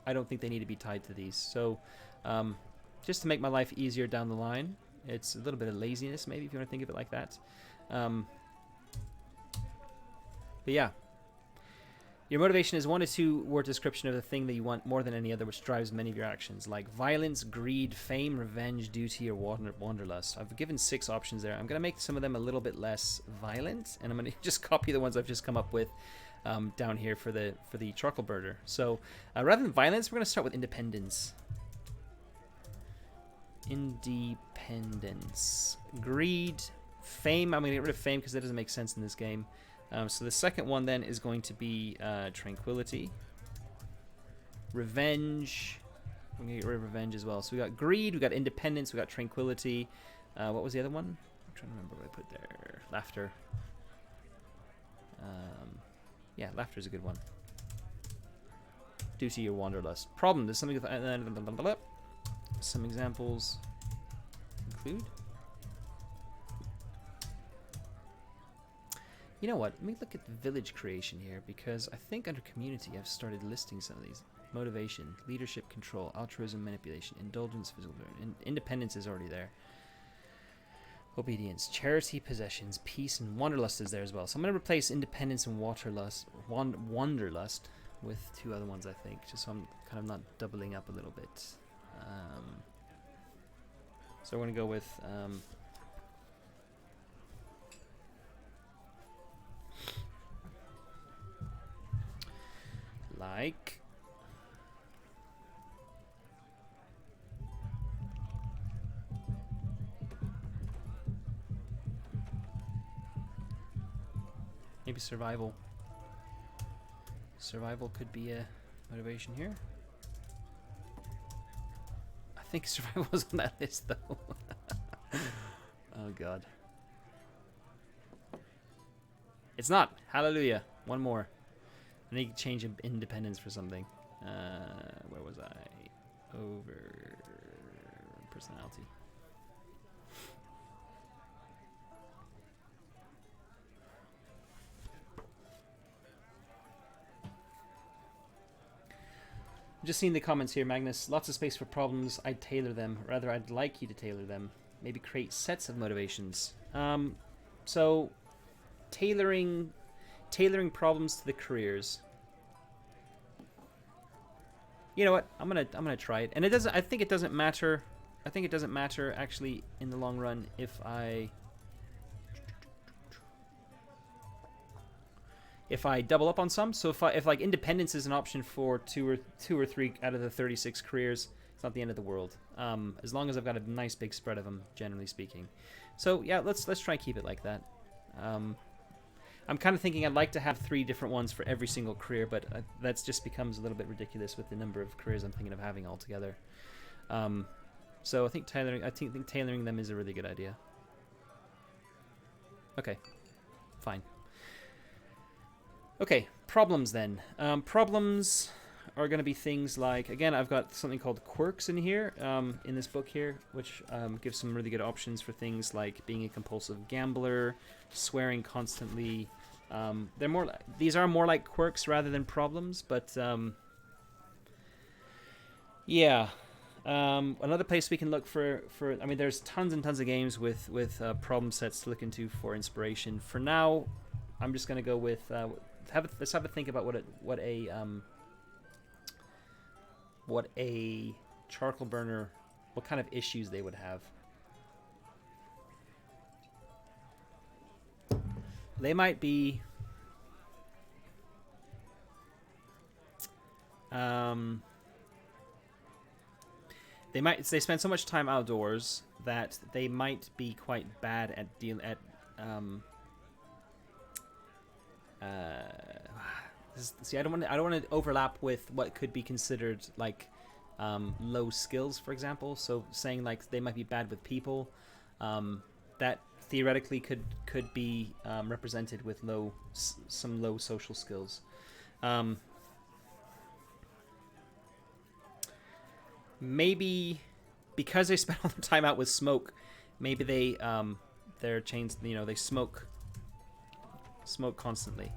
Speaker 1: I don't think they need to be tied to these. So, just to make my life easier down the line, it's a little bit of laziness, maybe, if you want to think of it like that. But yeah. Your motivation is 1 to 2 word description of the thing that you want more than any other, which drives many of your actions, like violence, greed, fame, revenge, duty, or wanderlust. I've given 6 options there. I'm going to make some of them a little bit less violent, and I'm going to just copy the ones I've just come up with down here for the charcoal burner. So rather than violence, we're going to start with independence. Independence. Greed, fame. I'm going to get rid of fame because that doesn't make sense in this game. So the second one then is going to be tranquility. Revenge. I'm going to get rid of revenge as well. So we got greed, we got independence, we got tranquility. What was the other one? I'm trying to remember what I put there. Laughter. Yeah, laughter is a good one. Duty or wanderlust. Problem. There's something with... some examples include... You know what? Let me look at the village creation here, because I think under community I've started listing some of these. Motivation, leadership, control, altruism, manipulation, indulgence, physical, independence is already there. Obedience, charity, possessions, peace, and wanderlust is there as well. So I'm going to replace independence and wanderlust with 2 other ones, I think, just so I'm kind of not doubling up a little bit. So we're going to go with... like maybe survival. Survival could be a motivation here. I think survival was on that list though. Oh god. It's not. Hallelujah. One more. I need to change independence for something. Where was I? Over personality. Just seeing the comments here, Magnus. Lots of space for problems. I'd tailor them. Rather, I'd like you to tailor them. Maybe create sets of motivations. So tailoring problems to the careers. You know what? I'm gonna try it, and it doesn't. I think it doesn't matter. I think it doesn't matter actually in the long run if I double up on some. So if like independence is an option for two or three out of the 36 careers, it's not the end of the world. As long as I've got a nice big spread of them, generally speaking. So yeah, let's try and keep it like that. I'm kind of thinking I'd like to have 3 different ones for every single career, but that just becomes a little bit ridiculous with the number of careers I'm thinking of having altogether. So I think tailoring them is a really good idea. Okay, fine. Okay, problems then. Problems are going to be things like, again, I've got something called quirks in here, in this book here, which gives some really good options for things like being a compulsive gambler, swearing constantly. These are more like quirks rather than problems, but yeah. Another place we can look for I mean, there's tons and tons of games with problem sets to look into for inspiration. For now, I'm just going to go with let's have a think about what a charcoal burner, what kind of issues they would have. They might be They spend so much time outdoors that they might be quite bad at see, I don't want to overlap with what could be considered like low skills, for example. So saying like they might be bad with people, that theoretically could be represented with some low social skills. Maybe because they spend all their time out with smoke, maybe their chains, they smoke constantly.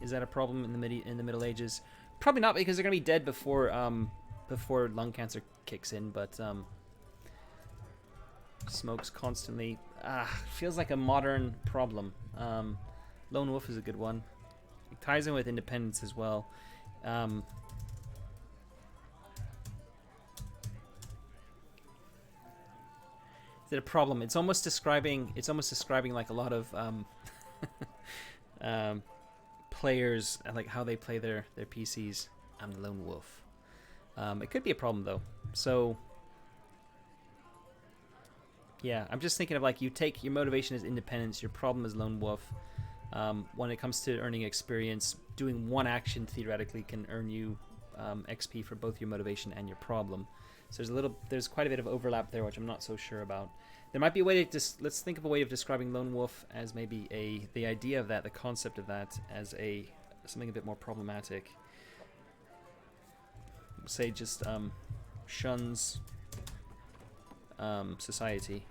Speaker 1: Is that a problem in the Middle Ages? Probably not, because they're gonna be dead before lung cancer kicks in. But smokes constantly. Feels like a modern problem. Lone wolf is a good one. It ties in with independence as well. Is it a problem? It's almost describing like a lot of players and like how they play their PCs. I'm the lone wolf. It could be a problem though. So yeah, I'm just thinking of like, you take your motivation as independence, your problem is lone wolf. When it comes to earning experience, doing one action theoretically can earn you XP for both your motivation and your problem. So there's quite a bit of overlap there, which I'm not so sure about. There might be a way to let's think of a way of describing lone wolf as maybe the idea of that, the concept of that, as something a bit more problematic. Say just shuns society.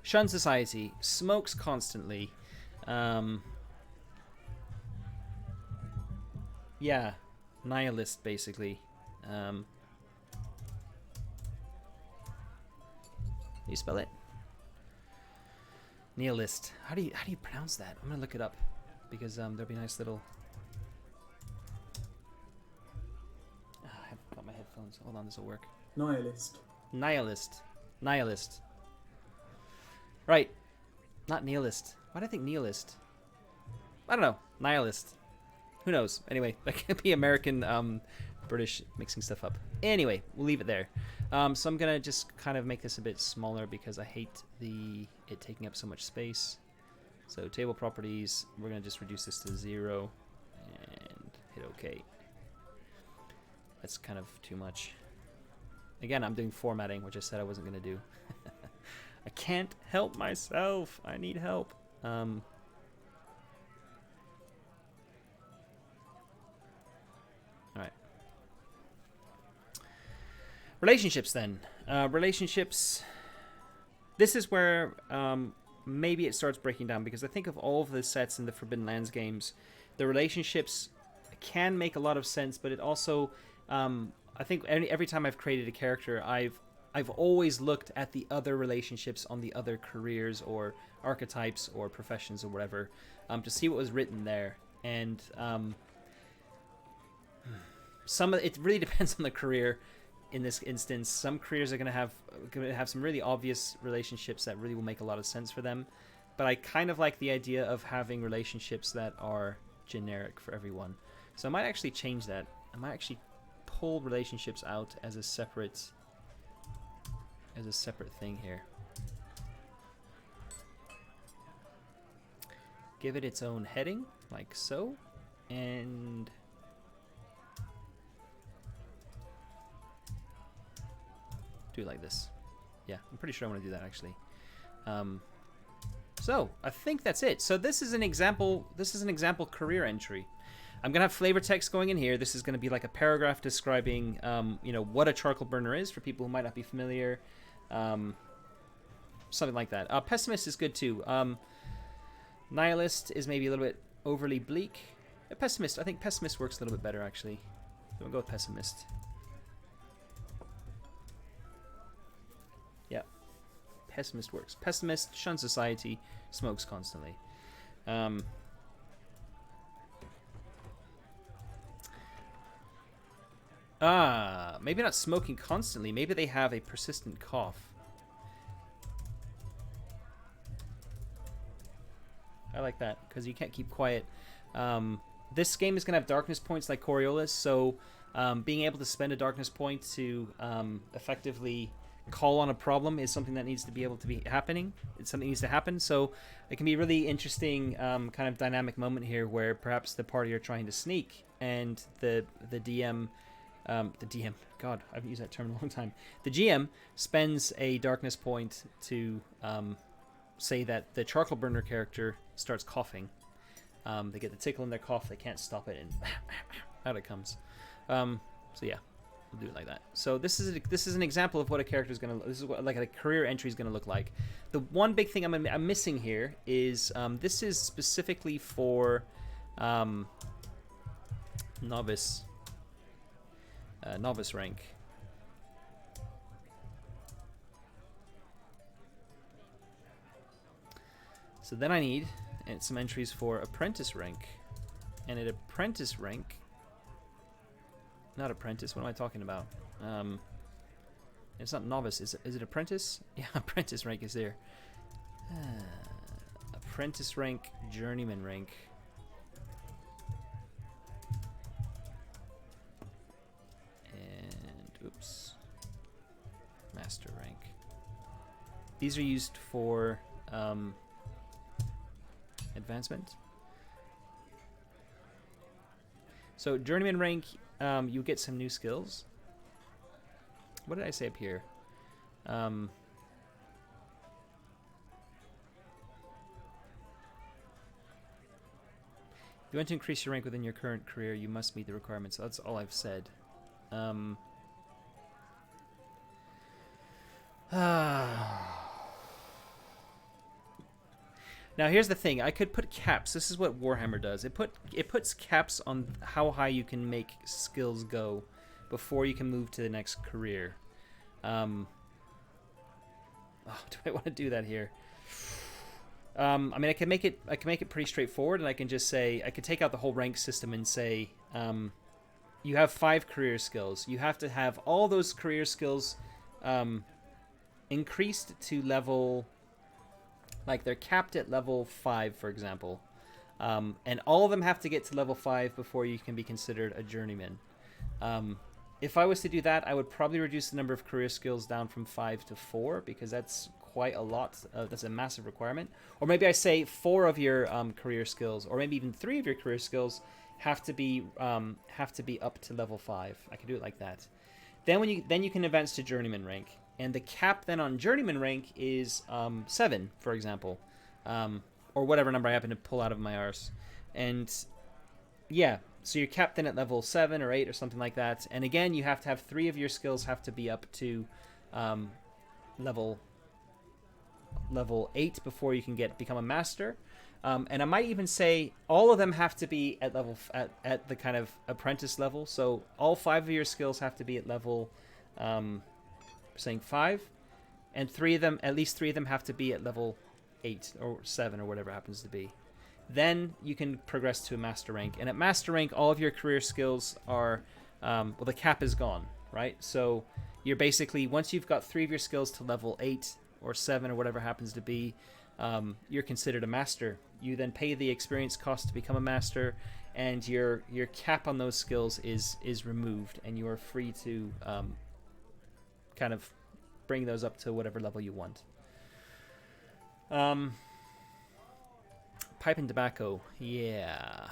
Speaker 1: Shuns society, smokes constantly. Yeah, nihilist basically. You spell it? Nihilist. How do you pronounce that? I'm gonna look it up because there'll be a nice little. I haven't got my headphones. Hold on, this will work.
Speaker 2: Nihilist.
Speaker 1: Nihilist. Right. Not nihilist. Why do I think nihilist? I don't know. Nihilist. Who knows? Anyway, that could be American, British, mixing stuff up. Anyway, we'll leave it there. So I'm gonna just kind of make this a bit smaller because I hate it taking up so much space. So table properties, we're gonna just reduce this to 0 and hit OK. That's kind of too much. Again, I'm doing formatting, which I said I wasn't gonna do. I can't help myself. I need help. All right. Relationships then. Relationships. This is where maybe it starts breaking down, because I think of all of the sets in the Forbidden Lands games, the relationships can make a lot of sense, but it also, I think every time I've created a character, I've always looked at the other relationships on the other careers or archetypes or professions or whatever, to see what was written there. And it really depends on the career. In this instance, some careers are going to have some really obvious relationships that really will make a lot of sense for them. But I kind of like the idea of having relationships that are generic for everyone. So I might actually change that. I might actually pull relationships out as a separate thing here. Give it its own heading, like so, and do it like this. Yeah, I'm pretty sure I want to do that actually. So I think that's it. So this is an example. This is an example career entry. I'm gonna have flavor text going in here. This is gonna be like a paragraph describing, what a charcoal burner is for people who might not be familiar. Something like that. Pessimist is good too. Nihilist is maybe a little bit overly bleak. Pessimist. I think pessimist works a little bit better actually. So we'll go with pessimist. Yeah, pessimist works. Pessimist, shuns society, smokes constantly. Maybe not smoking constantly. Maybe they have a persistent cough. I like that, because you can't keep quiet. this game is going to have darkness points like Coriolis, so being able to spend a darkness point to effectively call on a problem is something that needs to be able to be happening. It's something that needs to happen, so it can be a really interesting kind of dynamic moment here where perhaps the party are trying to sneak and the DM, God, I haven't used that term in a long time. The GM spends a darkness point to say that the charcoal burner character starts coughing. They get the tickle in their cough, they can't stop it, and out it comes. So yeah, we'll do it like that. So this is an example of what a character is going to. This is what like a career entry is going to look like. The one big thing I'm missing here is this is specifically for novice rank. So then I need some entries for apprentice rank, and at apprentice rank. Not apprentice. What am I talking about? It's not novice. Is it apprentice? Yeah, apprentice rank is there. Apprentice rank, journeyman rank. And oops, master rank. These are used for advancement. So journeyman rank. You get some new skills. What did I say up here? If you want to increase your rank within your current career, you must meet the requirements. So that's all I've said. Now here's the thing. I could put caps. This is what Warhammer does. It puts caps on how high you can make skills go before you can move to the next career. Do I want to do that here? I mean, I can make it pretty straightforward, and I can just say I could take out the whole rank system and say you have 5 career skills. You have to have all those career skills increased to level. Like they're capped at level 5, for example. And all of them have to get to level 5 before you can be considered a journeyman. If I was to do that, I would probably reduce the number of career skills down from 5 to 4, because that's quite a lot. That's a massive requirement. Or maybe I say 4 of your career skills, or maybe even 3 of your career skills have to be up to level 5. I can do it like that. Then you can advance to journeyman rank. And the cap then on journeyman rank is 7, for example, or whatever number I happen to pull out of my arse. And yeah, so you're capped then at level 7 or 8 or something like that. And again, you have to have 3 of your skills have to be up to level 8 before you can become a master. And I might even say all of them have to be at level at the kind of apprentice level. So all 5 of your skills have to be at level. Saying 5, and at least 3 of them have to be at level 8 or 7 or whatever it happens to be. Then you can progress to a master rank, and at master rank all of your career skills are the cap is gone, right? So you're basically, once you've got 3 of your skills to level 8 or 7 or whatever happens to be, you're considered a master. You then pay the experience cost to become a master, and your cap on those skills is removed, and you are free to kind of bring those up to whatever level you want. Pipe and tobacco, yeah.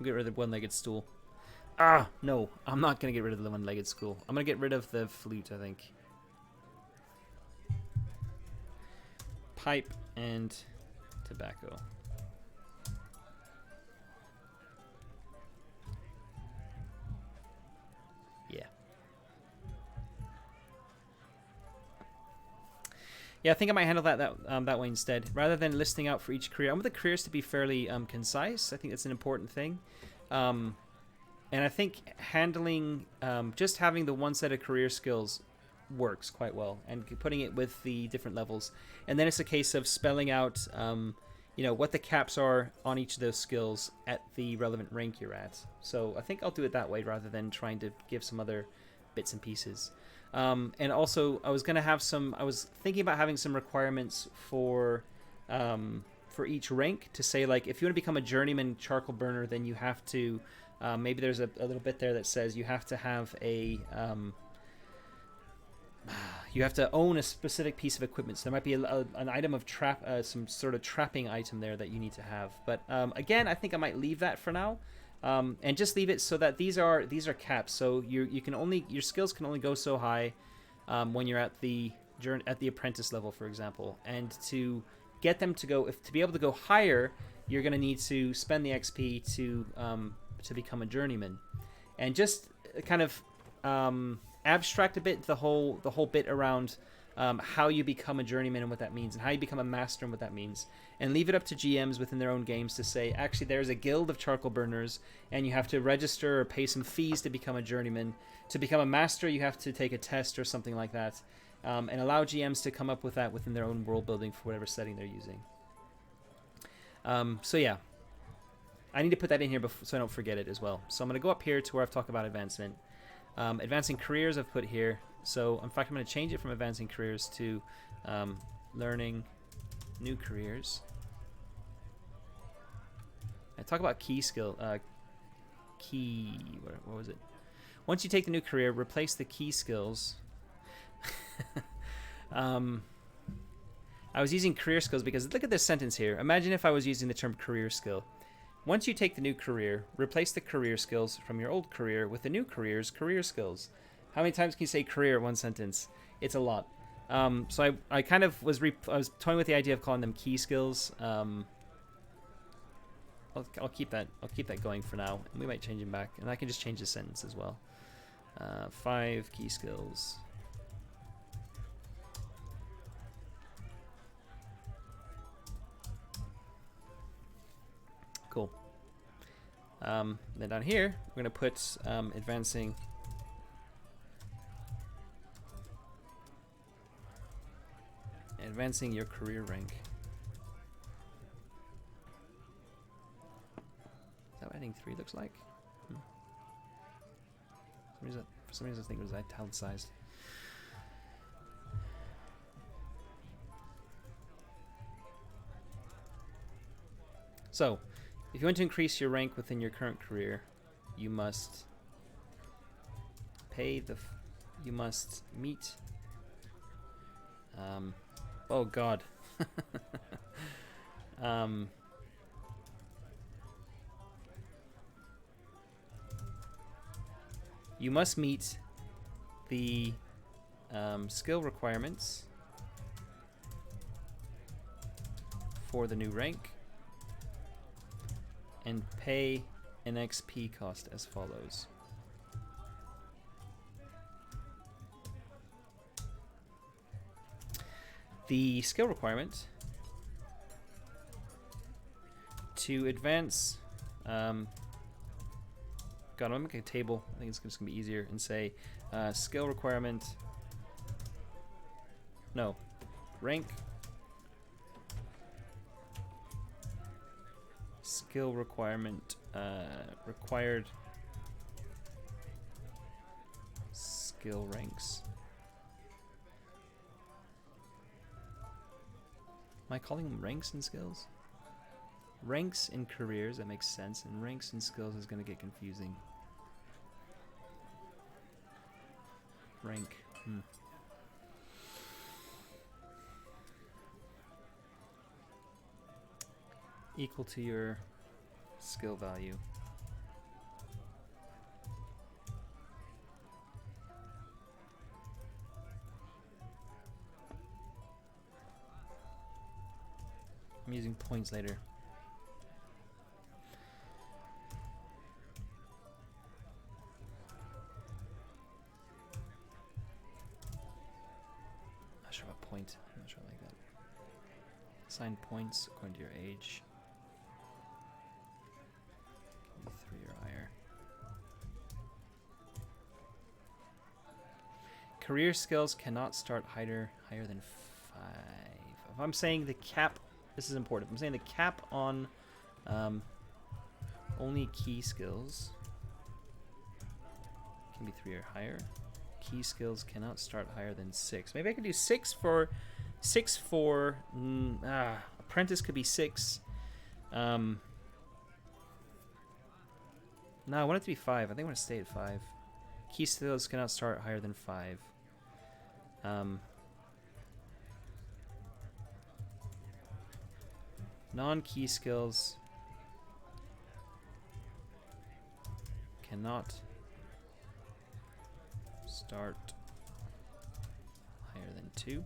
Speaker 1: Get rid of the one-legged stool. No, I'm not gonna get rid of the one-legged stool. I'm gonna get rid of the flute, I think. Pipe and tobacco. Yeah, I think I might handle that way instead. Rather than listing out for each career, I want the careers to be fairly concise. I think that's an important thing. And I think handling, just having the one set of career skills works quite well, and putting it with the different levels. And then it's a case of spelling out, what the caps are on each of those skills at the relevant rank you're at. So I think I'll do it that way rather than trying to give some other bits and pieces. And also, I was thinking about having some requirements for each rank to say, like, if you want to become a journeyman charcoal burner, then you have to, maybe there's a little bit there that says you have to have you have to own a specific piece of equipment. So there might be an item of some sort of trapping item there that you need to have. But again, I think I might leave that for now, and just leave it so that these are caps. So your skills can only go so high when you're at the apprentice level, for example. And to get them to be able to go higher, you're going to need to spend the XP to become a journeyman, and just kind of abstract a bit the whole bit around how you become a journeyman and what that means, and how you become a master and what that means, and leave it up to GMs within their own games to say, actually, there's a guild of charcoal burners, and you have to register or pay some fees to become a journeyman. To become a master, you have to take a test or something like that, and allow GMs to come up with that within their own world building for whatever setting they're using. So yeah, I need to put that in here so I don't forget it as well. So I'm going to go up here to where I've talked about advancement. Advancing careers I've put here. So in fact, I'm going to change it from advancing careers to learning new careers. I talk about key skill. What was it? Once you take the new career, replace the key skills. I was using career skills because look at this sentence here. Imagine if I was using the term career skill. Once you take the new career, replace the career skills from your old career with the new career's career skills. How many times can you say career in one sentence? It's a lot. So I kind of was toying with the idea of calling them key skills. I'll keep that going for now, and we might change them back, and I can just change the sentence as well. 5 key skills. Cool. Then down here, we're going to put advancing your career rank. Is that what adding 3 looks like? For some reason I think it was italicized. So, if you want to increase your rank within your current career, you must you must meet. Oh God. You must meet the skill requirements for the new rank and pay an XP cost as follows. The skill requirement to advance. God, I'm gonna make a table. I think it's just gonna be easier and say skill requirement. No, rank. Skill requirement required skill ranks. Am I calling them ranks and skills? Ranks in careers, that makes sense, and ranks and skills is going to get confusing. Rank. Equal to your skill value. I'm using points later. Not sure what point. I'm not sure I like that. Assign points according to your age. Can be 3 or higher. Career skills cannot start higher than 5. If I'm saying the cap. This is important. I'm saying the cap on only key skills can be 3 or higher. key skills cannot start higher than 6. Maybe I could do 6 for apprentice could be 6. No, I want it to be 5. I think I want to stay at 5. Key skills cannot start higher than 5. Non-key skills cannot start higher than 2.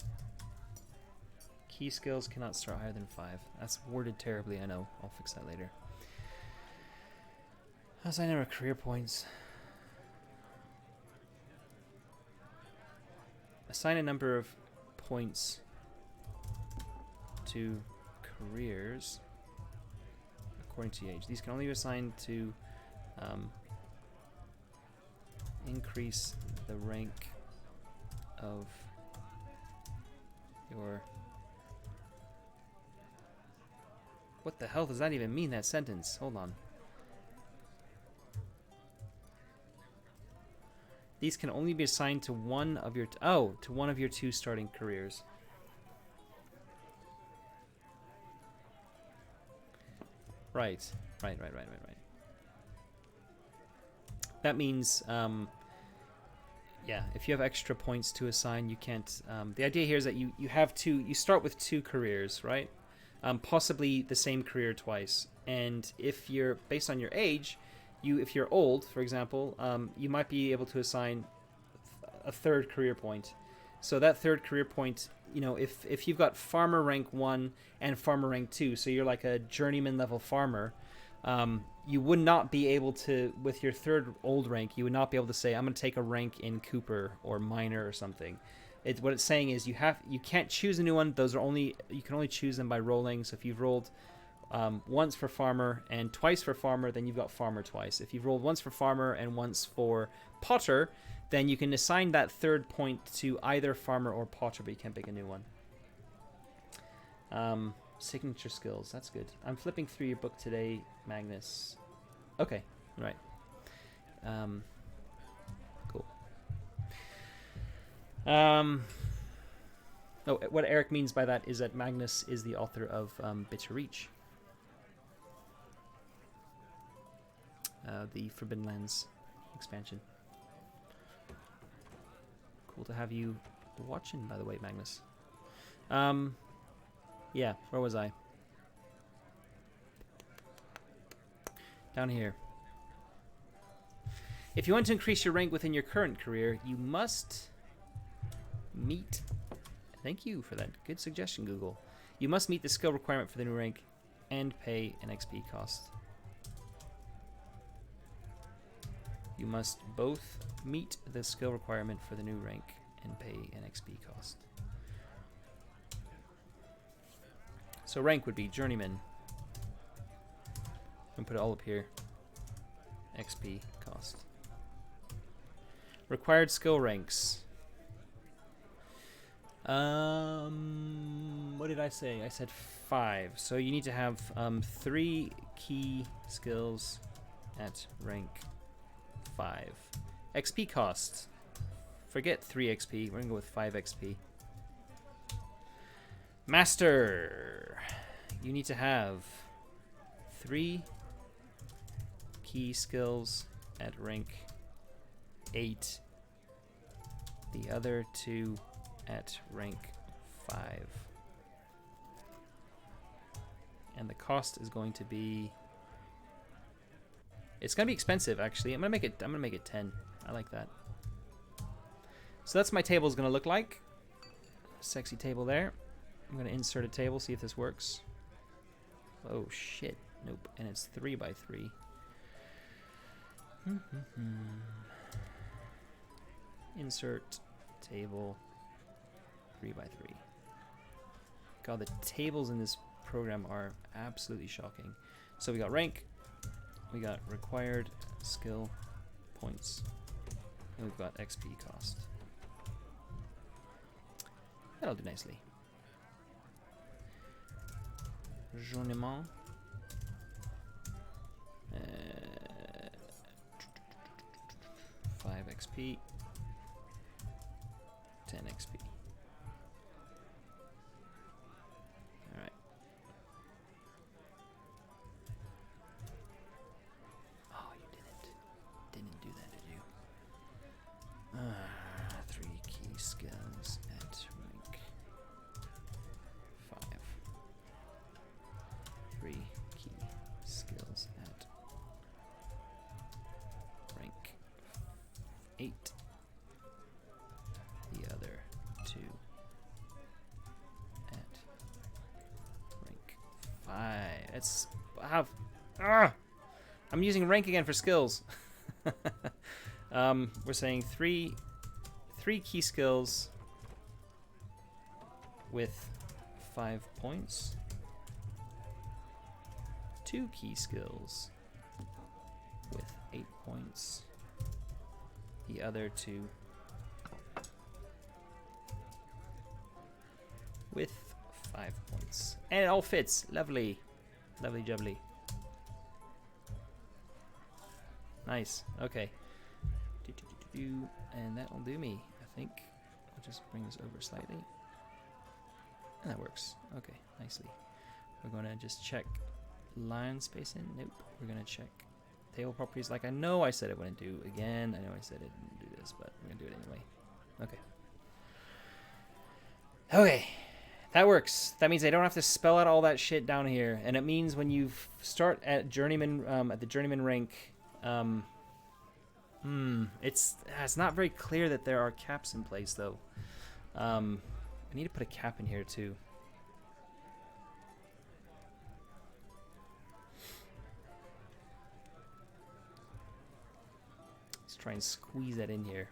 Speaker 1: Key skills cannot start higher than 5. That's worded terribly, I know. I'll fix that later. Assign number of career points. Assign a number of points to careers according to age. These can only be assigned to increase the rank of your... What the hell does that even mean, that sentence? Hold on. These can only be assigned to one of your... to one of your 2 starting careers. Right. That means, yeah, if you have extra points to assign, you can't... the idea here is that you have you start with 2 careers, right? Possibly the same career twice. And if you're, based on your age, if you're old, for example, you might be able to assign a 3rd career point. So that 3rd career point, you know, if you've got farmer rank 1 and farmer rank 2, so you're like a journeyman level farmer, you would not be able to, with your 3rd old rank, you would not be able to say, I'm going to take a rank in Cooper or Miner or something. What it's saying is you can't choose a new one. Those are you can only choose them by rolling. So if you've rolled once for farmer and twice for farmer, then you've got farmer twice. If you've rolled once for farmer and once for potter, then you can assign that 3rd point to either farmer or potter, but you can't pick a new one. Signature skills, that's good. I'm flipping through your book today, Magnus. Okay, right. Cool. What Eric means by that is that Magnus is the author of Bitter Reach. The Forbidden Lands expansion. Cool to have you watching, by the way, Magnus. Yeah, where was I? Down here. If you want to increase your rank within your current career, you must meet... Thank you for that. Good suggestion, Google. You must meet the skill requirement for the new rank and pay an XP cost. You must both meet the skill requirement for the new rank and pay an XP cost. So rank would be journeyman. And put it all up here. XP cost. Required skill ranks. What did I say? I said 5. So you need to have 3 key skills at rank 5. XP cost. Forget 3 XP. We're going to go with 5 XP. Master. You need to have 3 key skills at rank 8. The other 2 at rank 5. And the cost is going to be... It's going to be expensive, actually. I'm going to make it 10. I like that. So that's my table is going to look like. Sexy table there. I'm going to insert a table, see if this works. Oh, shit. Nope. And it's 3 by 3. Insert table 3 by 3. God, the tables in this program are absolutely shocking. So we got rank, we got required skill points, and we've got XP cost. That'll do nicely. Journeyman. 5 XP. 10 XP. Alright. Oh, you didn't do that, did you? 3 key skills at rank 5. 3 key skills at rank 8. The other 2 at rank 5. It's I'm using rank again for skills. We're saying three key skills with 5 points. 2 key skills with 8 points. The other 2 with 5 points. And it all fits. Lovely. Lovely jubbly. Nice. Okay. And that will do me, I think. I'll just bring this over slightly. And that works. Okay, nicely. We're going to just check line spacing. Nope. We're going to check table properties like I know I said it wouldn't do. Again, I know I said it didn't do this, but we're going to do it anyway. Okay. Okay. That works. That means I don't have to spell out all that shit down here. And it means when you start at journeyman, at the journeyman rank, it's not very clear that there are caps in place though. I need to put a cap in here too. Let's try and squeeze that in here.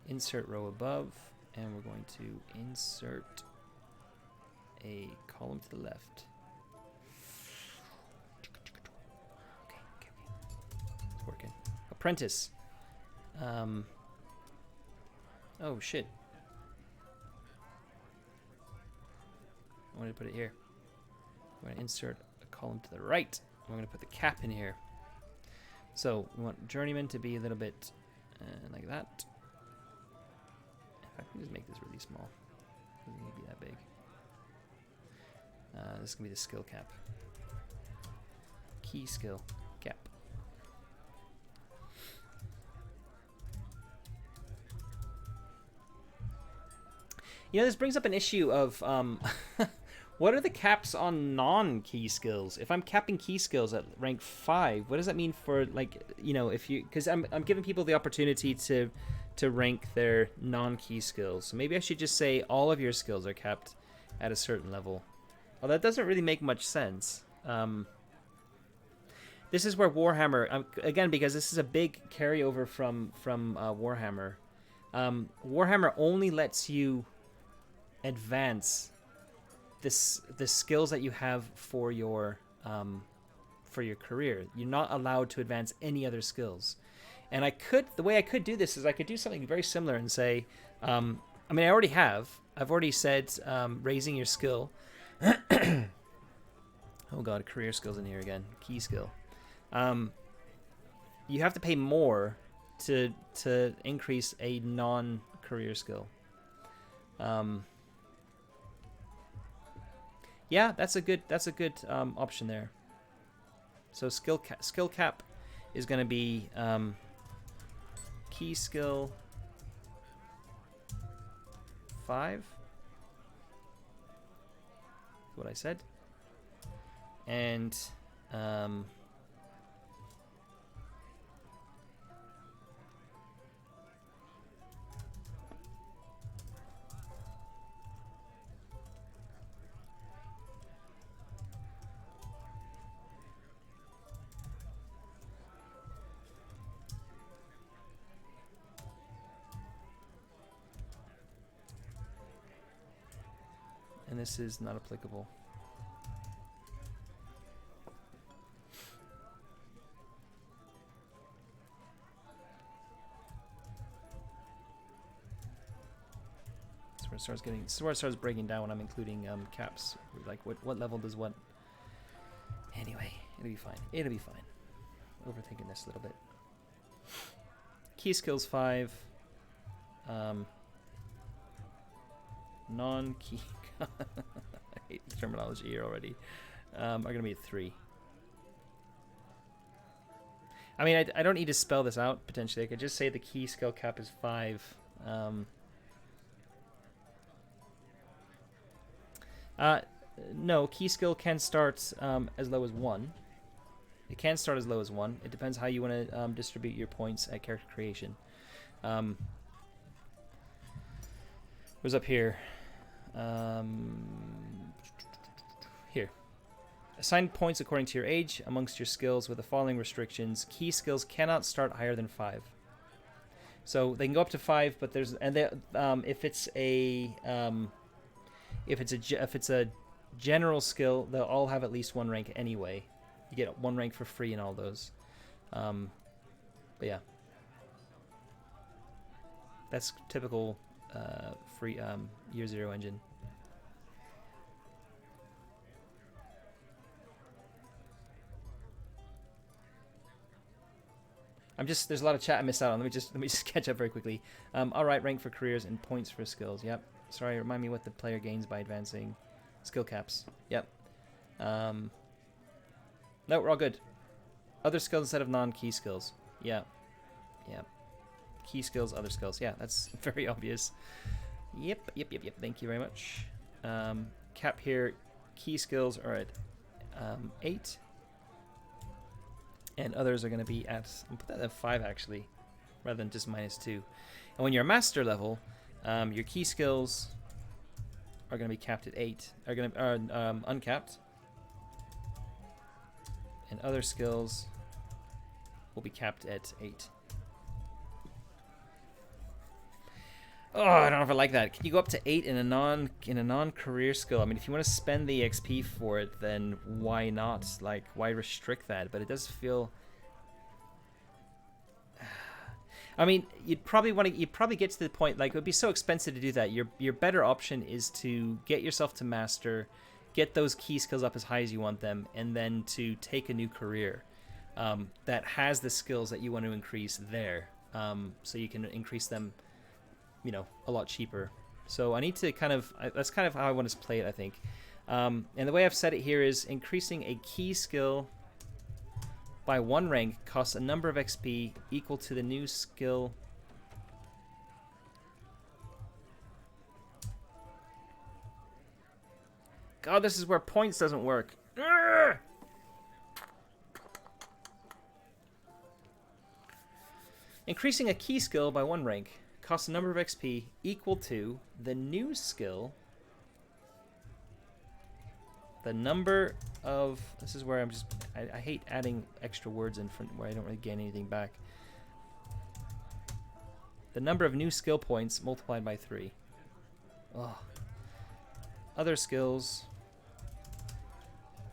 Speaker 1: Insert row above, and we're going to insert a column to the left. Okay. It's working. Apprentice. Oh shit. I wanted to put it here. I'm going to insert a column to the right. I'm going to put the cap in here. So we want journeyman to be a little bit like that. I can just make this really small. It doesn't need to be that big. This is going to be the skill cap. Key skill cap. You know, this brings up an issue of what are the caps on non-key skills? If I'm capping key skills at rank 5, what does that mean for, like, you know, if you, because I'm giving people the opportunity to rank their non-key skills. So maybe I should just say all of your skills are capped at a certain level. Well, that doesn't really make much sense. This is where Warhammer, again, because this is a big carryover from Warhammer. Warhammer only lets you advance the skills that you have for your career. You're not allowed to advance any other skills. And the way I could do this is I could do something very similar and say, I mean, I already have. I've already said raising your skill. Oh god, career skills in here again. Key skill. You have to pay more to increase a non-career skill. Yeah, that's a good option there. So skill cap is going to be key skill 5. That's what I said. And this is not applicable. This is where it starts breaking down when I'm including caps. Like what level does what? Anyway, it'll be fine. It'll be fine. overthinking this a little bit. Key skills 5. Non-key... I hate the terminology here already. Are going to be at 3. I mean, I don't need to spell this out, potentially. I could just say the key skill cap is 5. No, key skill can start as low as 1. It can start as low as 1. It depends how you want to distribute your points at character creation. What's up here? Here. Assign points according to your age amongst your skills with the following restrictions. Key skills cannot start higher than 5. So they can go up to 5, but there's if it's a general skill, they'll all have at least 1 rank anyway. You get 1 rank for free in all those. But yeah, that's typical free Year Zero engine. There's a lot of chat I missed out on. Let me just catch up very quickly. All right, rank for careers and points for skills. Yep. Sorry, remind me what the player gains by advancing. Skill caps. Yep. No, we're all good. Other skills instead of non-key skills. Yeah. Yeah. Key skills, other skills. Yeah, that's very obvious. Yep. Thank you very much. Cap here. Key skills are at 8. And others are going to be at, I'll put that at 5 actually, rather than just -2. And when you're master level, your key skills are going to be capped at 8. Are going to uncapped, and other skills will be capped at 8. Oh, I don't know if I like that. Can you go up to 8 in a non-career skill? I mean, if you want to spend the XP for it, then why not? Like, why restrict that? But it does feel. I mean, you'd probably get to the point, like, it would be so expensive to do that. Your better option is to get yourself to master, get those key skills up as high as you want them, and then to take a new career that has the skills that you want to increase there, so you can increase them, you know, a lot cheaper. So I need to that's kind of how I want to play it, I think. And the way I've set it here is increasing a key skill by 1 rank costs a number of XP equal to the new skill. God, this is where points doesn't work. Urgh! Increasing a key skill by 1 rank costs a number of XP equal to the new skill. The number of... This is where I'm just... I hate adding extra words in front where I don't really gain anything back. The number of new skill points multiplied by 3. Ugh. Other skills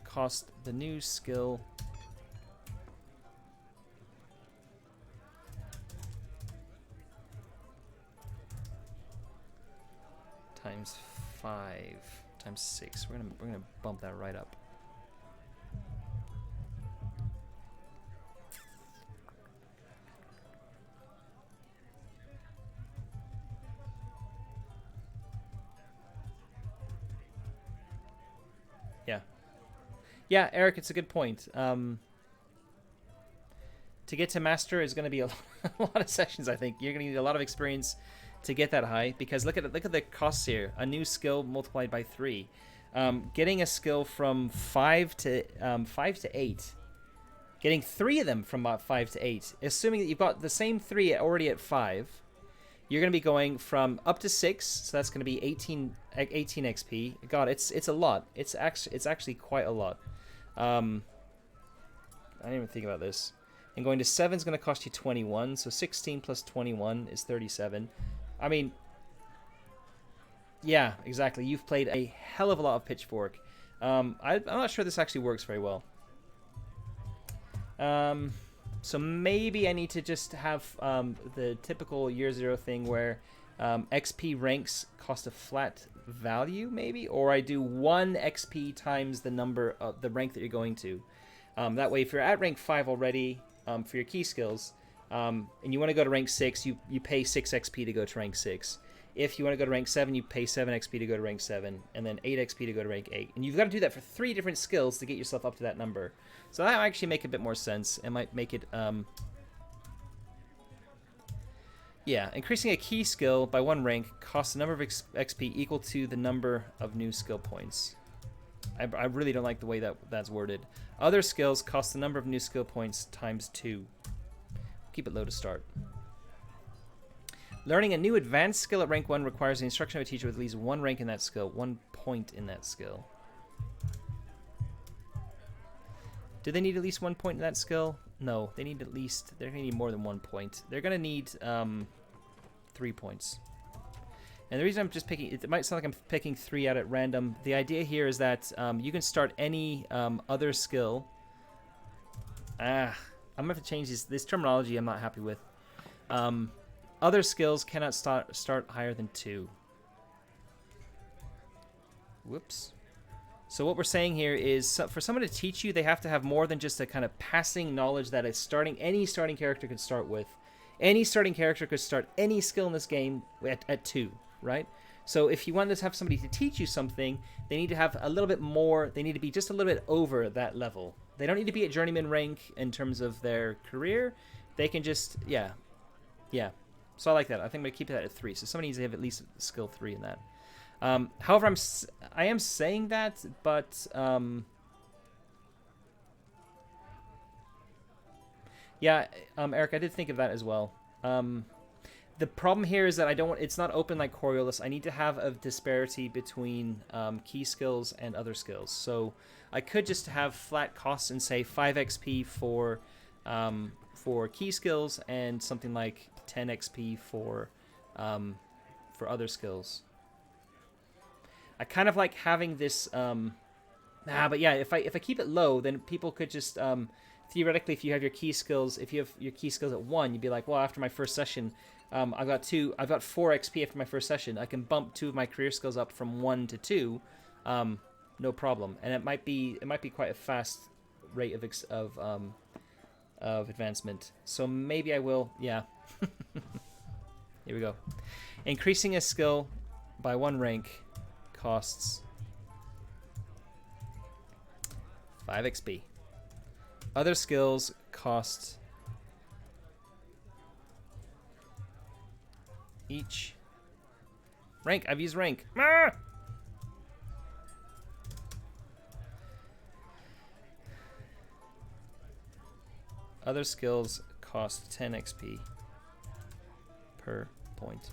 Speaker 1: cost the new skill... times 5 times 6. We're gonna bump that right up. Yeah, Eric, it's a good point. To get to master is going to be a lot of sessions. I think you're going to need a lot of experience to get that high, because look at the costs here. A new skill multiplied by 3. Getting a skill from 5 to 8. Getting 3 of them from 5 to 8. Assuming that you've got the same 3 already at 5, you're going to be going from up to 6. So that's going to be 18 XP. God, it's a lot. It's actually quite a lot. I didn't even think about this. And going to 7 is going to cost you 21. So 16 plus 21 is 37. I mean, yeah, exactly. You've played a hell of a lot of Pitchfork. I'm not sure this actually works very well. So maybe I need to just have the typical Year Zero thing where XP ranks cost a flat value, maybe? Or I do 1 XP times the number of the rank that you're going to. That way, if you're at rank 5 already, for your key skills, and you want to go to rank 6, you pay 6 XP to go to rank 6. If you want to go to rank 7, you pay 7 XP to go to rank 7, and then 8 XP to go to rank 8. And you've got to do that for 3 different skills to get yourself up to that number. So that might actually make a bit more sense. It might make it... yeah, increasing a key skill by 1 rank costs the number of XP equal to the number of new skill points. I really don't like the way that's worded. Other skills cost the number of new skill points times 2. Keep it low to start. Learning a new advanced skill at rank 1 requires the instruction of a teacher with at least 1 rank in that skill, 1 point in that skill. Do they need at least 1 point in that skill? No, they need at least, they're going to need more than 1 point. They're going to need 3 points. And the reason I'm just picking, it might sound like I'm picking 3 out at random. The idea here is that you can start any other skill. I'm going to have to change this terminology I'm not happy with. Other skills cannot start higher than 2. Whoops. So what we're saying here is for someone to teach you, they have to have more than just a kind of passing knowledge that any starting character could start with. Any starting character could start any skill in this game at 2, right? So if you want to have somebody to teach you something, they need to have a little bit more, they need to be just a little bit over that level. They don't need to be at journeyman rank in terms of their career. They can just, yeah. So I like that. I think I'm going to keep that at 3. So somebody needs to have at least skill 3 in that. However, I am saying that, but yeah, Eric, I did think of that as well. The problem here is that it's not open like Coriolis. I need to have a disparity between key skills and other skills. So I could just have flat costs and say 5 XP for key skills and something like 10 XP for other skills. I kind of like having this. But yeah, if I keep it low, then people could just theoretically, if you have your key skills, if you have your key skills at 1, you'd be like, well, after my first session, I've got 4 XP after my first session. I can bump 2 of my career skills up from 1 to 2, no problem. And it might be quite a fast rate of advancement. So maybe I will. Yeah. Here we go. Increasing a skill by 1 rank costs 5 XP. Other skills cost each rank. I've used rank. Ah! Other skills cost 10 XP per point.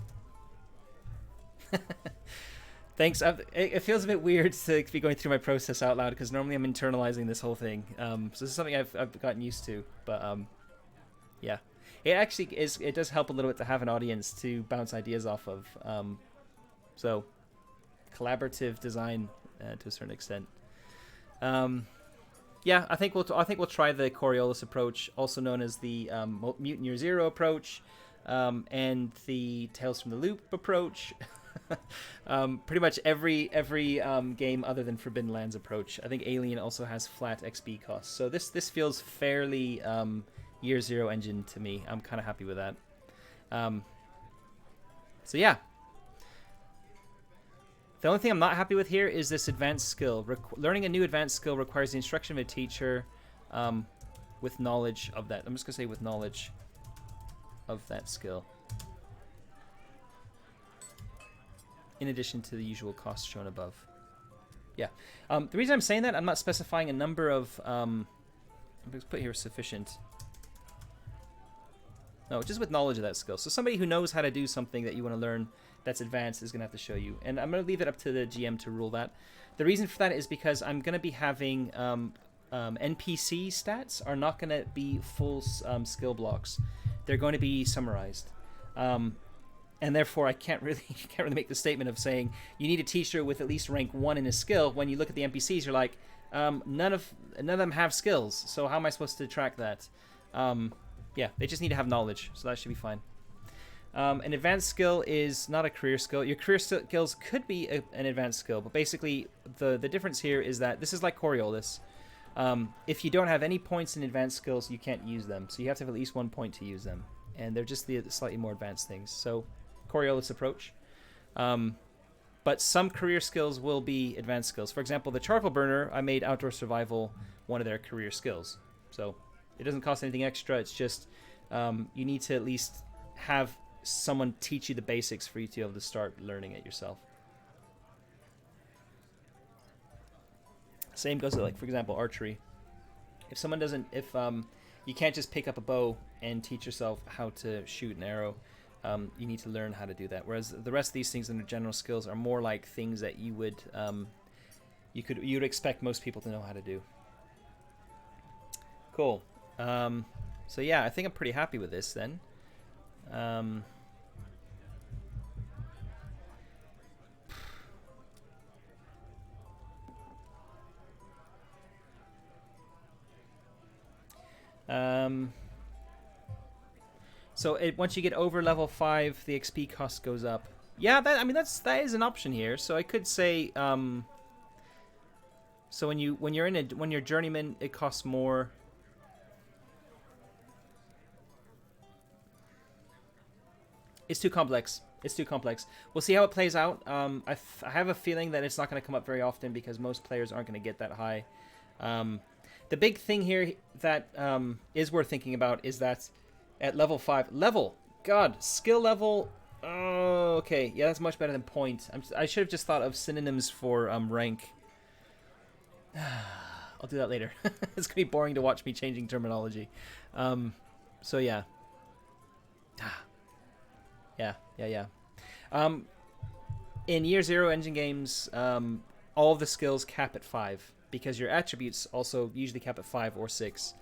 Speaker 1: Thanks. It feels a bit weird to be going through my process out loud because normally I'm internalizing this whole thing. So this is something I've gotten used to. But yeah, it actually is. It does help a little bit to have an audience to bounce ideas off of. So collaborative design to a certain extent. Yeah, I think we'll try the Coriolis approach, also known as the Mutant Year Zero approach, and the Tales from the Loop approach. Pretty much every game other than Forbidden Lands approach. I think Alien also has flat XP costs. So this feels fairly Year Zero engine to me. I'm kind of happy with that. So yeah. The only thing I'm not happy with here is this advanced skill. Learning a new advanced skill requires the instruction of a teacher with knowledge of that. I'm just going to say with knowledge of that skill. In addition to the usual costs shown above. Yeah. The reason I'm saying that, I'm not specifying a number of... let's put here sufficient. No, just with knowledge of that skill. So somebody who knows how to do something that you want to learn that's advanced is going to have to show you. And I'm going to leave it up to the GM to rule that. The reason for that is because I'm going to be having... NPC stats are not going to be full skill blocks. They're going to be summarized. And therefore, I can't really make the statement of saying you need a teacher with at least rank 1 in a skill. When you look at the NPCs, you're like, none of them have skills. So how am I supposed to track that? Yeah, they just need to have knowledge, so that should be fine. An advanced skill is not a career skill. Your career skills could be an advanced skill, but basically the difference here is that this is like Coriolis. If you don't have any points in advanced skills, you can't use them. So you have to have at least 1 point to use them. And they're just the slightly more advanced things. So Coriolis approach. But some career skills will be advanced skills. For example, the charcoal burner, I made outdoor survival one of their career skills. So it doesn't cost anything extra. It's just you need to at least have someone teach you the basics for you to be able to start learning it yourself. Same goes to, like, for example, archery. If someone doesn't, you can't just pick up a bow and teach yourself how to shoot an arrow. You need to learn how to do that. Whereas the rest of these things under general skills are more like things that you would you'd expect most people to know how to do. Cool. So yeah, I think I'm pretty happy with this then. So once you get over level 5, the XP cost goes up. Yeah, that is an option here. So I could say, so when you're journeyman, it costs more. It's too complex. It's too complex. We'll see how it plays out. I have a feeling that it's not going to come up very often because most players aren't going to get that high. The big thing here that is worth thinking about is that at level 5, skill level. Oh, okay, yeah, that's much better than point. I should have just thought of synonyms for rank. I'll do that later. It's gonna be boring to watch me changing terminology. So yeah. Yeah. In Year Zero engine games, all of the skills cap at 5 because your attributes also usually cap at 5 or 6.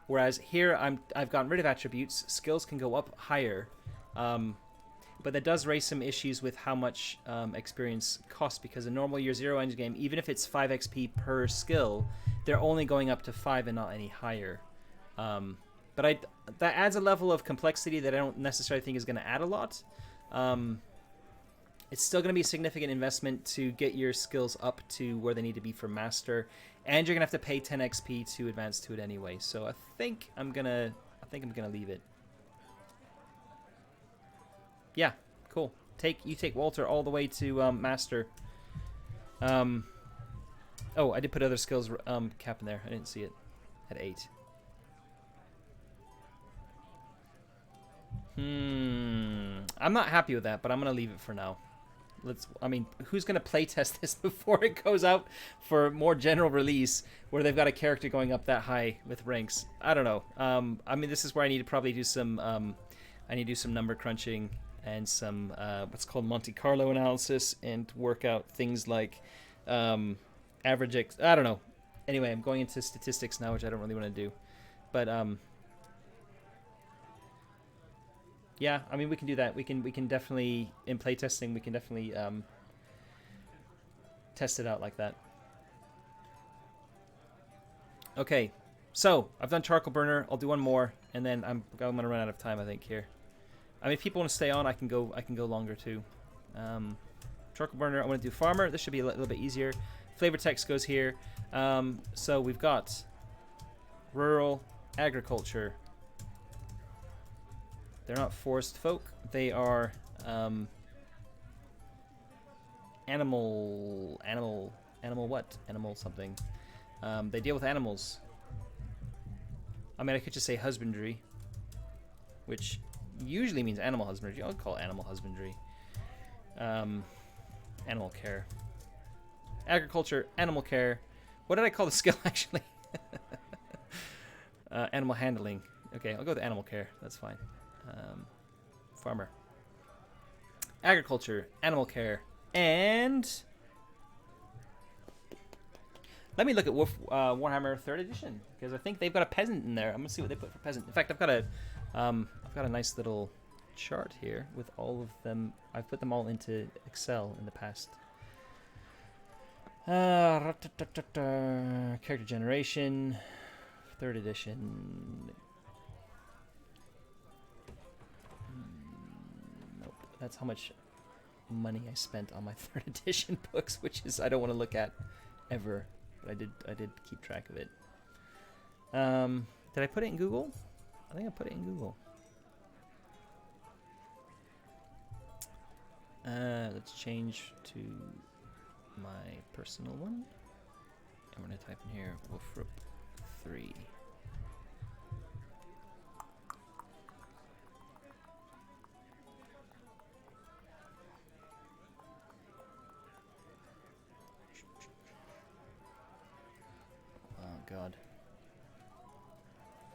Speaker 1: Whereas here, I've gotten rid of attributes. Skills can go up higher, but that does raise some issues with how much experience costs, because a normal Year Zero engine game, even if it's 5 XP per skill, they're only going up to 5 and not any higher. But that adds a level of complexity that I don't necessarily think is going to add a lot. It's still going to be a significant investment to get your skills up to where they need to be for master, and you're going to have to pay 10 XP to advance to it anyway. So I think I'm gonna leave it. Yeah, cool. You take Walter all the way to master. Oh, I did put other skills cap in there. I didn't see it at 8. I'm not happy with that, but I'm gonna leave it for now. Who's gonna playtest this before it goes out for more general release, where they've got a character going up that high with ranks? I don't know. This is where I need to probably do some. I need to do some number crunching and some what's called Monte Carlo analysis, and work out things like average. I don't know. Anyway, I'm going into statistics now, which I don't really want to do, but yeah, we can do that. We can definitely, in playtesting, we can definitely test it out like that. Okay, so I've done charcoal burner. I'll do one more, and then I'm gonna run out of time, I think, here. If people want to stay on, I can go longer too. Charcoal burner. I want to do farmer. This should be a little bit easier. Flavor text goes here. So we've got rural agriculture. They're not forest folk. They are animal what? Animal something. They deal with animals. I could just say husbandry, which usually means animal husbandry. I'll call it animal husbandry. Animal care. Agriculture, animal care. What did I call the skill, actually? Animal handling. Okay, I'll go with animal care. That's fine. Farmer, agriculture, animal care, and let me look at Warhammer 3rd edition, because I think they've got a peasant in there. I'm gonna see what they put for peasant. In fact, I've got a nice little chart here with all of them. I've put them all into Excel in the past. Character generation, 3rd edition. That's how much money I spent on my 3rd edition books, which is I don't want to look at ever. but I did keep track of it. Did I put it in Google? I think I put it in Google. Let's change to my personal one. I'm gonna type in here Wolfrup 3. Oh god.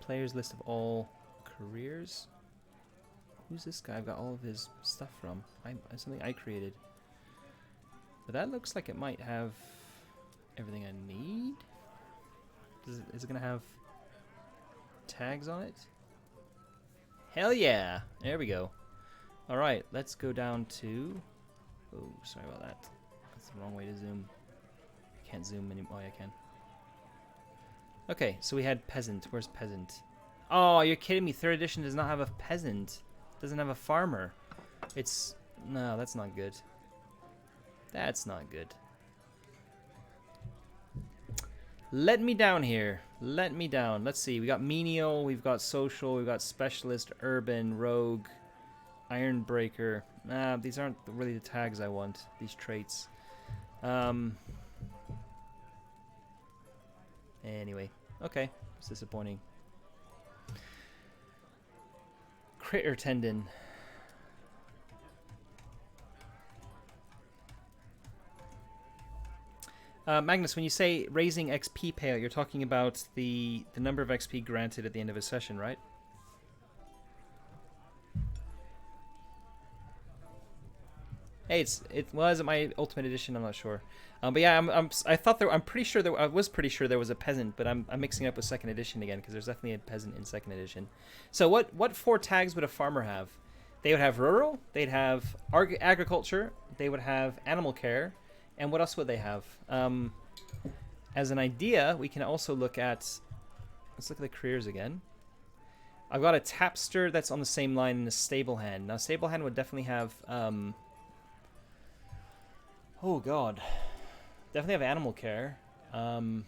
Speaker 1: Players list of all careers. Who's this guy? I've got all of his stuff from. Something I created. But that looks like it might have everything I need. Is it gonna have tags on it? Hell yeah! There we go. All right, let's go down to. Oh, sorry about that. That's the wrong way to zoom. I can't zoom anymore. Oh, yeah, I can. Okay, so we had peasant. Where's peasant? Oh, you're kidding me! 3rd edition does not have a peasant. Doesn't have a farmer. No, that's not good. That's not good. Let me down here. Let me down. Let's see. We got menial, we've got social, we've got specialist, urban, rogue, ironbreaker. These aren't really the tags I want, these traits. Anyway. Okay. It's disappointing. Critter tendon. Magnus, when you say raising XP payout, you're talking about the number of XP granted at the end of a session, right? Hey, it was my Ultimate Edition. I'm not sure, but yeah, I'm pretty sure I was pretty sure there was a peasant, but I'm mixing up with 2nd edition again because there's definitely a peasant in 2nd edition. So what 4 tags would a farmer have? They would have rural. They'd have agriculture. They would have animal care. And what else would they have? As an idea, we can also look at... Let's look at the careers again. I've got a tapster that's on the same line and a stable hand. Now, stable hand would definitely have... oh, God. Definitely have animal care. I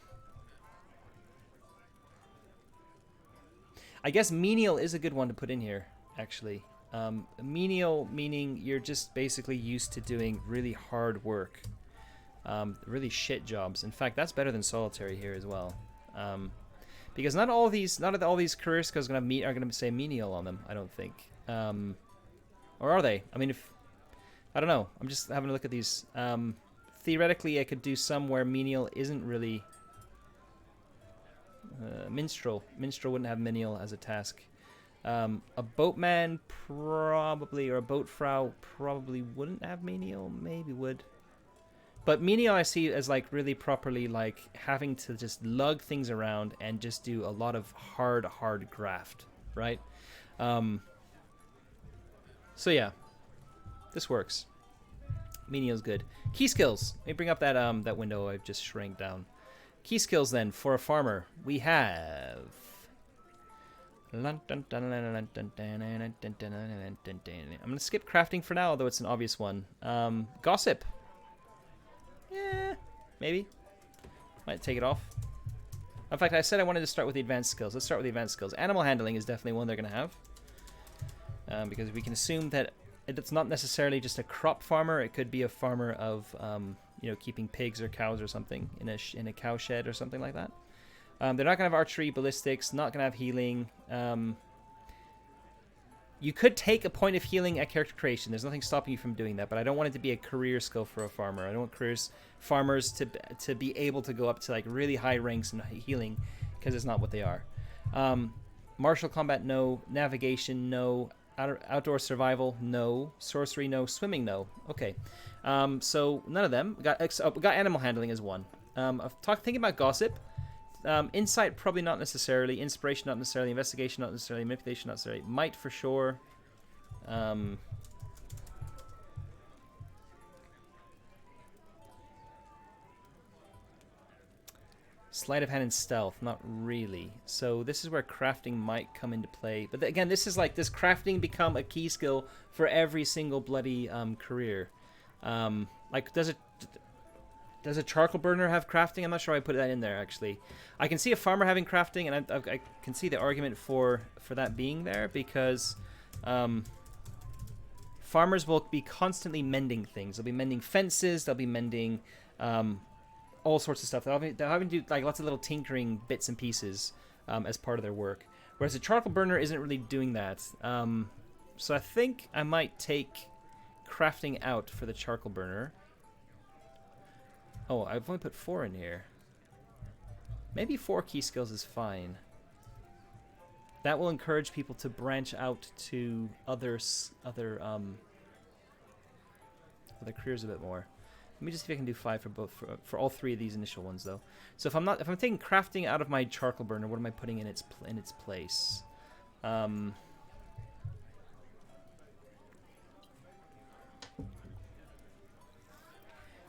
Speaker 1: guess menial is a good one to put in here, actually. Menial meaning you're just basically used to doing really hard work. Really shit jobs. In fact, that's better than solitary here as well, because not all these career skills are going to say menial on them. I don't think, or are they? I mean, I don't know. I'm just having a look at these. Theoretically, I could do some where menial isn't really. Minstrel wouldn't have menial as a task. A boatman probably, or a boatfrau probably wouldn't have menial. Maybe would. But menial I see as like really properly like having to just lug things around and just do a lot of hard graft, right? So yeah, this works. Menial's good. Key skills. Let me bring up that that window I've just shrank down. Key skills then for a farmer. We have... I'm going to skip crafting for now, although it's an obvious one. Gossip. Yeah, maybe. Might take it off. In fact, I said I wanted to start with the advanced skills. Let's start with the advanced skills. Animal handling is definitely one they're going to have. Because we can assume that it's not necessarily just a crop farmer. It could be a farmer of, you know, keeping pigs or cows or something in a cow shed or something like that. They're not going to have archery, ballistics, not going to have healing. You could take a point of healing at character creation. There's nothing stopping you from doing that, but I don't want it to be a career skill for a farmer. I don't want farmers to be able to go up to like really high ranks in healing, because it's not what they are. Martial combat, no. Navigation, no. Outdoor survival, no. Sorcery, no. Swimming, no. Okay. So none of them. We got animal handling as one. Thinking about gossip. Insight, probably not necessarily. Inspiration, not necessarily. Investigation, not necessarily. Manipulation, not necessarily. Might, for sure. Sleight of hand and stealth, not really. So this is where crafting might come into play. But again, this is like, does crafting become a key skill for every single bloody career? Like, does Does a charcoal burner have crafting? I'm not sure I put that in there, actually. I can see a farmer having crafting, and I can see the argument for that being there, because farmers will be constantly mending things. They'll be mending fences, they'll be mending all sorts of stuff. They'll having to do like lots of little tinkering bits and pieces as part of their work. Whereas a charcoal burner isn't really doing that. So I think I might take crafting out for the charcoal burner. Oh, I've only put 4 in here. Maybe 4 key skills is fine. That will encourage people to branch out to other careers a bit more. Let me just see if I can do 5 for both for all 3 of these initial ones though. So if I'm taking crafting out of my charcoal burner, what am I putting in its place?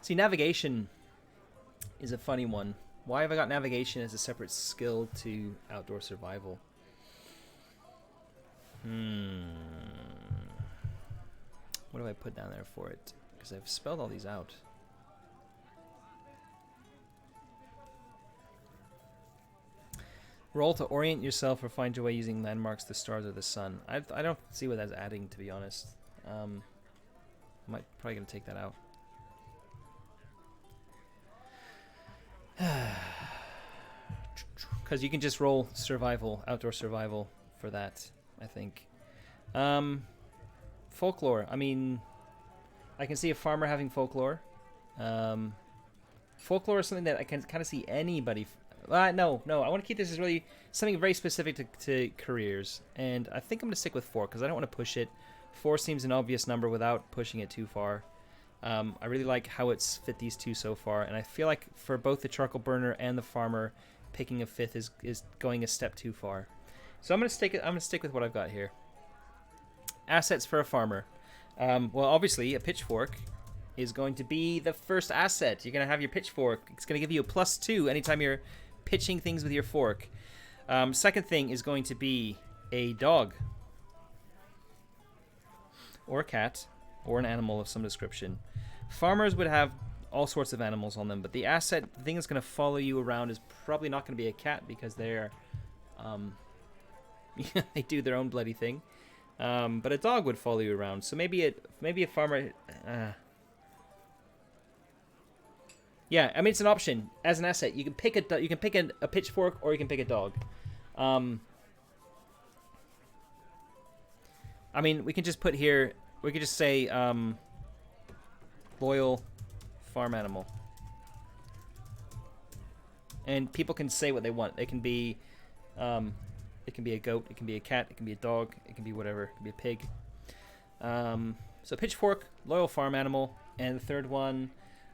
Speaker 1: See, navigation is a funny one. Why have I got navigation as a separate skill to outdoor survival? What do I put down there for it? Because I've spelled all these out. Roll to orient yourself or find your way using landmarks, the stars, or the sun. I don't see what that's adding, to be honest. I'm probably going to take that out. Because you can just roll survival, outdoor survival for that, I think. Folklore. I mean, I can see a farmer having folklore. Folklore is something that I can kind of see anybody... no. I want to keep this as really something very specific to careers. And I think I'm going to stick with 4 because I don't want to push it. 4 seems an obvious number without pushing it too far. I really like how it's fit these 2 so far, and I feel like for both the charcoal burner and the farmer, picking a 5th is going a step too far. So I'm gonna stick with what I've got here. Assets for a farmer. Well, obviously a pitchfork is going to be the first asset. You're gonna have your pitchfork. It's gonna give you a +2 anytime you're pitching things with your fork. Second thing is going to be a dog, or a cat, or an animal of some description. Farmers would have all sorts of animals on them, but the thing that's going to follow you around is probably not going to be a cat because they're, they do their own bloody thing. But a dog would follow you around. So maybe a farmer. Yeah, I mean it's an option as an asset. You can pick a pitchfork or you can pick a dog. I mean we can just put here. We could just say loyal farm animal. And people can say what they want. It can be a goat, it can be a cat, it can be a dog, it can be whatever, it can be a pig. So pitchfork, loyal farm animal, and the third one,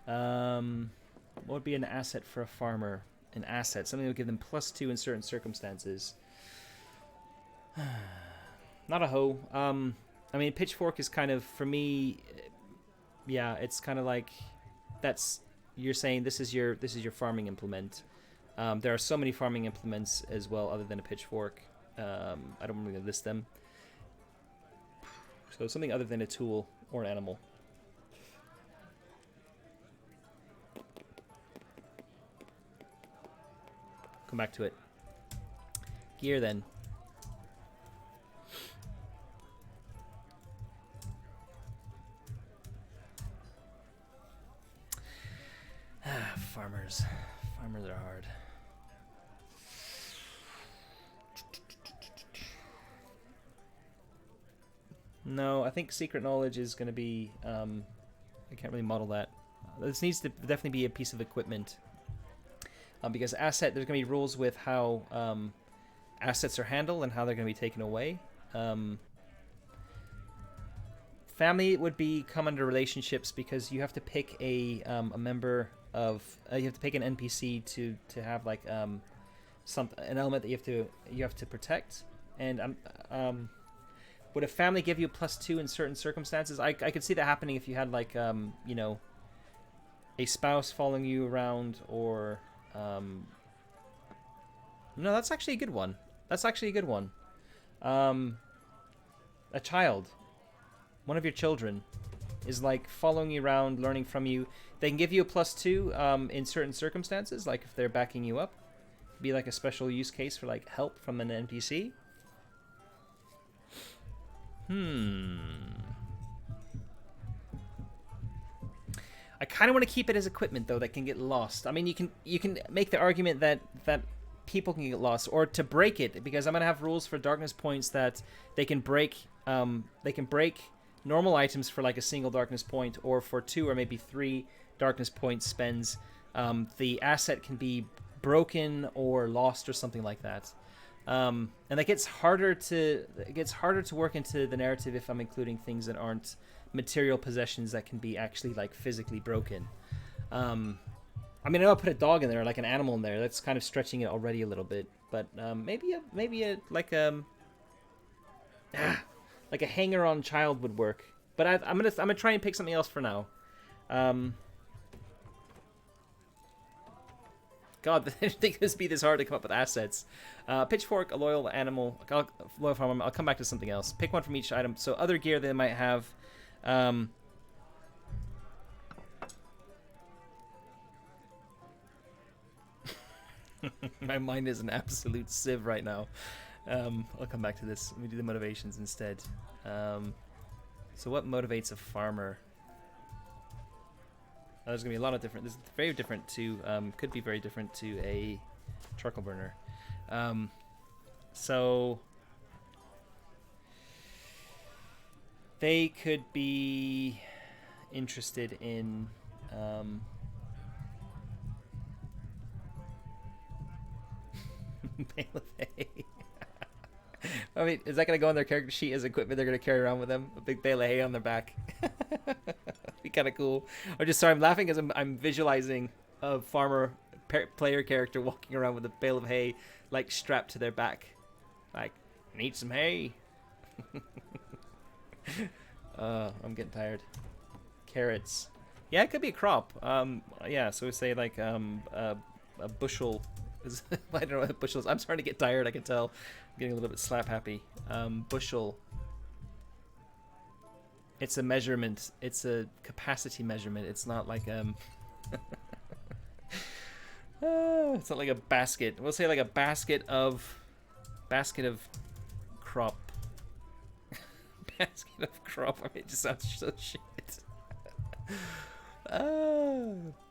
Speaker 1: what would be an asset for a farmer? An asset, something that would give them +2 in certain circumstances. Not a hoe. I mean, pitchfork is kind of, for me, yeah, it's kind of like, you're saying this is your farming implement. There are so many farming implements as well other than a pitchfork. I don't really list them. So something other than a tool or an animal. Come back to it. Gear then. Farmers are hard. No, I think secret knowledge is going to be, I can't really model that. This needs to definitely be a piece of equipment. Because asset, there's going to be rules with how assets are handled and how they're going to be taken away. Family would come under relationships because you have to pick a member of you have to pick an NPC to have like an element that you have to protect. And would a family give you a +2 in certain circumstances? I could see that happening if you had like you know, a spouse following you around, or no, that's actually a good one. A child, one of your children. is like following you around, learning from you. They can give you a +2 in certain circumstances, like if they're backing you up. Be like a special use case for like help from an NPC. I kind of want to keep it as equipment though that can get lost. I mean, you can make the argument that people can get lost, or to break it, because I'm gonna have rules for darkness points that they can break. They can break normal items for like a single darkness point, or for 2 or maybe 3 darkness point spends. The asset can be broken or lost or something like that. And that gets harder to work into the narrative if I'm including things that aren't material possessions that can be actually like physically broken. I mean, I'll put a dog in there, like an animal in there. That's kind of stretching it already a little bit. But maybe a like a hanger-on child would work. But I'm gonna try and pick something else for now. God, I didn't think this would be this hard to come up with assets. Pitchfork, a loyal animal, loyal farmer. I'll come back to something else. Pick one from each item. So other gear they might have. My mind is an absolute sieve right now. I'll come back to this. Let me do the motivations instead. So what motivates a farmer? There's gonna be a lot of different. This is very different to could be very different to a charcoal burner. So they could be interested in bale of hay. I mean, is that gonna go on their character sheet as equipment they're gonna carry around with them? A big bale of hay on their back. Be kind of cool. I'm just sorry, I'm laughing as I'm visualizing a farmer player character walking around with a bale of hay like strapped to their back, like, need some hay. I'm getting tired. Carrots. Yeah, it could be a crop. Yeah, so we say like a bushel. I don't know what bushel is. I'm starting to get tired. I can tell. I'm getting a little bit slap happy. Bushel. It's a measurement. It's a capacity measurement. It's not like it's not like a basket. We'll say like a basket of crop. Basket of crop. I mean, it just sounds so shit.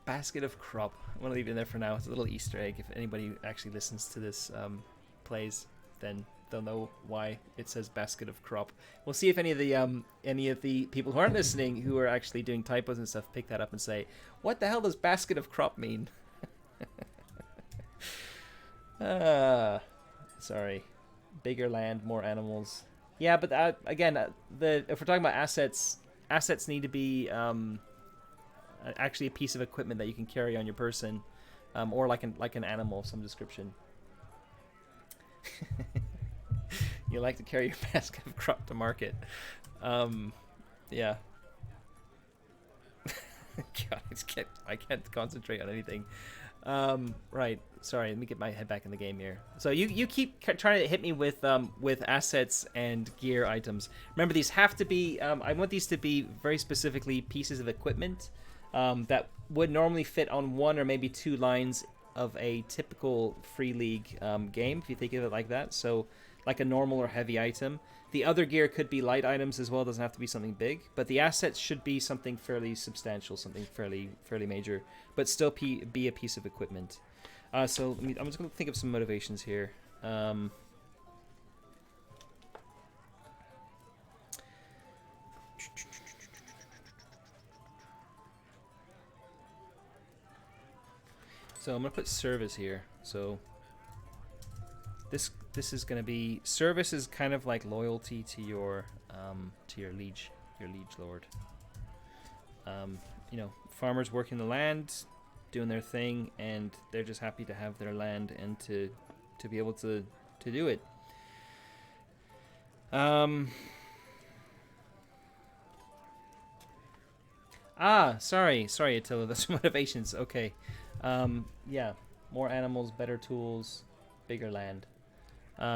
Speaker 1: Basket of crop. I'm gonna leave it in there for now. It's a little Easter egg. If anybody actually listens to this plays, then they'll know why it says basket of crop. We'll see if any of the people who aren't listening, who are actually doing typos and stuff, pick that up and say, "What the hell does basket of crop mean?" Sorry. Bigger land, more animals. Yeah, but again, if we're talking about assets need to be actually a piece of equipment that you can carry on your person, or like an animal of some description. You like to carry your basket of crop to market. Yeah. God, I can't concentrate on anything. Right. Sorry, let me get my head back in the game here. So you keep trying to hit me with assets and gear items. Remember, these have to be. I want these to be very specifically pieces of equipment that would normally fit on 1 or maybe 2 lines of a typical free league game, if you think of it like that. So like a normal or heavy item. The other gear could be light items as well. It doesn't have to be something big, but the assets should be something fairly substantial, something fairly major, but still be a piece of equipment. So I'm just going to think of some motivations here. So I'm going to put service here. So this is going to be, service is kind of like loyalty to your liege lord. You know, farmers working the land, doing their thing, and they're just happy to have their land and to be able to do it. Sorry Attila, that's motivations. Okay. Yeah, more animals, better tools, bigger land.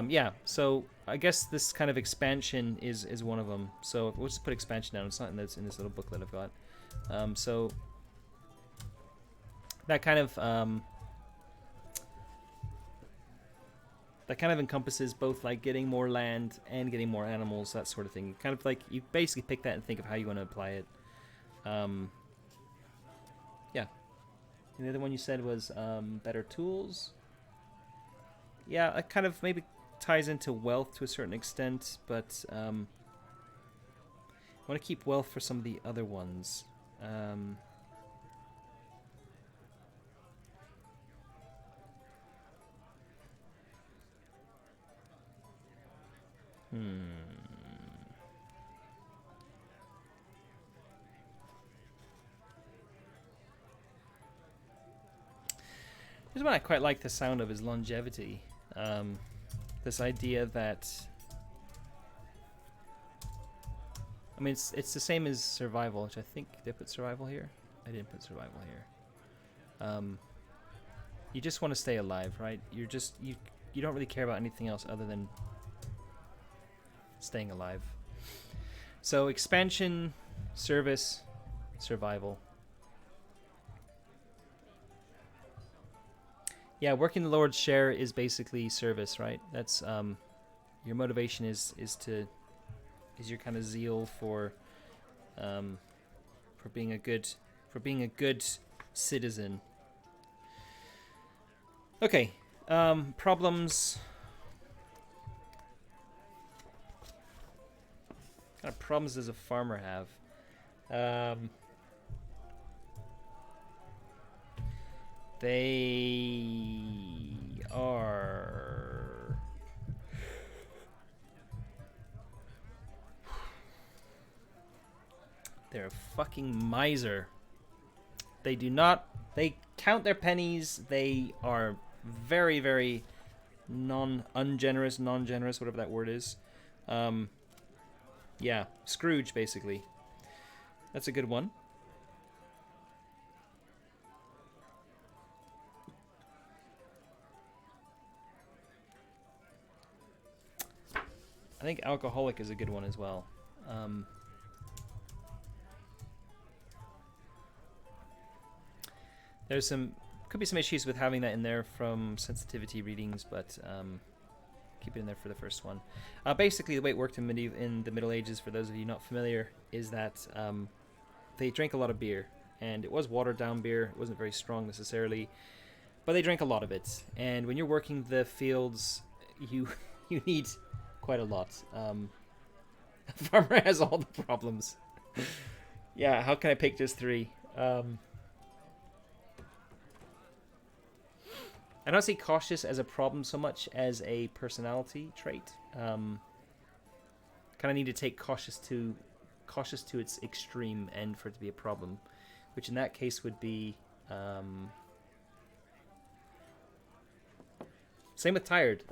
Speaker 1: Yeah, so I guess this kind of expansion is one of them. So we'll just put expansion down. It's not in this little booklet I've got. So that kind of encompasses both like getting more land and getting more animals, that sort of thing. Kind of like you basically pick that and think of how you want to apply it. Yeah. And the other one you said was better tools. Yeah, it kind of maybe ties into wealth to a certain extent, but I want to keep wealth for some of the other ones. Here's what I quite like the sound of is longevity. This idea that, I mean, it's the same as survival, which I think, did I put survival here? I didn't put survival here. You just want to stay alive, right? You don't really care about anything else other than staying alive. So expansion, service, survival. Yeah, working the Lord's share is basically service, right? That's your motivation is your kind of zeal for being a good citizen. Okay, problems. What kind of problems does a farmer have? They're a fucking miser. They count their pennies. They are very, very non-generous, whatever that word is. Yeah, Scrooge, basically. That's a good one. I think alcoholic is a good one as well. Could be some issues with having that in there from sensitivity readings, but keep it in there for the first one. Basically, the way it worked in the Middle Ages, for those of you not familiar, is that they drank a lot of beer, and it was watered down beer. It wasn't very strong necessarily, but they drank a lot of it. And when you're working the fields, you need quite a lot. A farmer has all the problems. Yeah, how can I pick just 3? I don't see cautious as a problem so much as a personality trait. Kind of need to take cautious to its extreme end for it to be a problem, which in that case would be same with tired.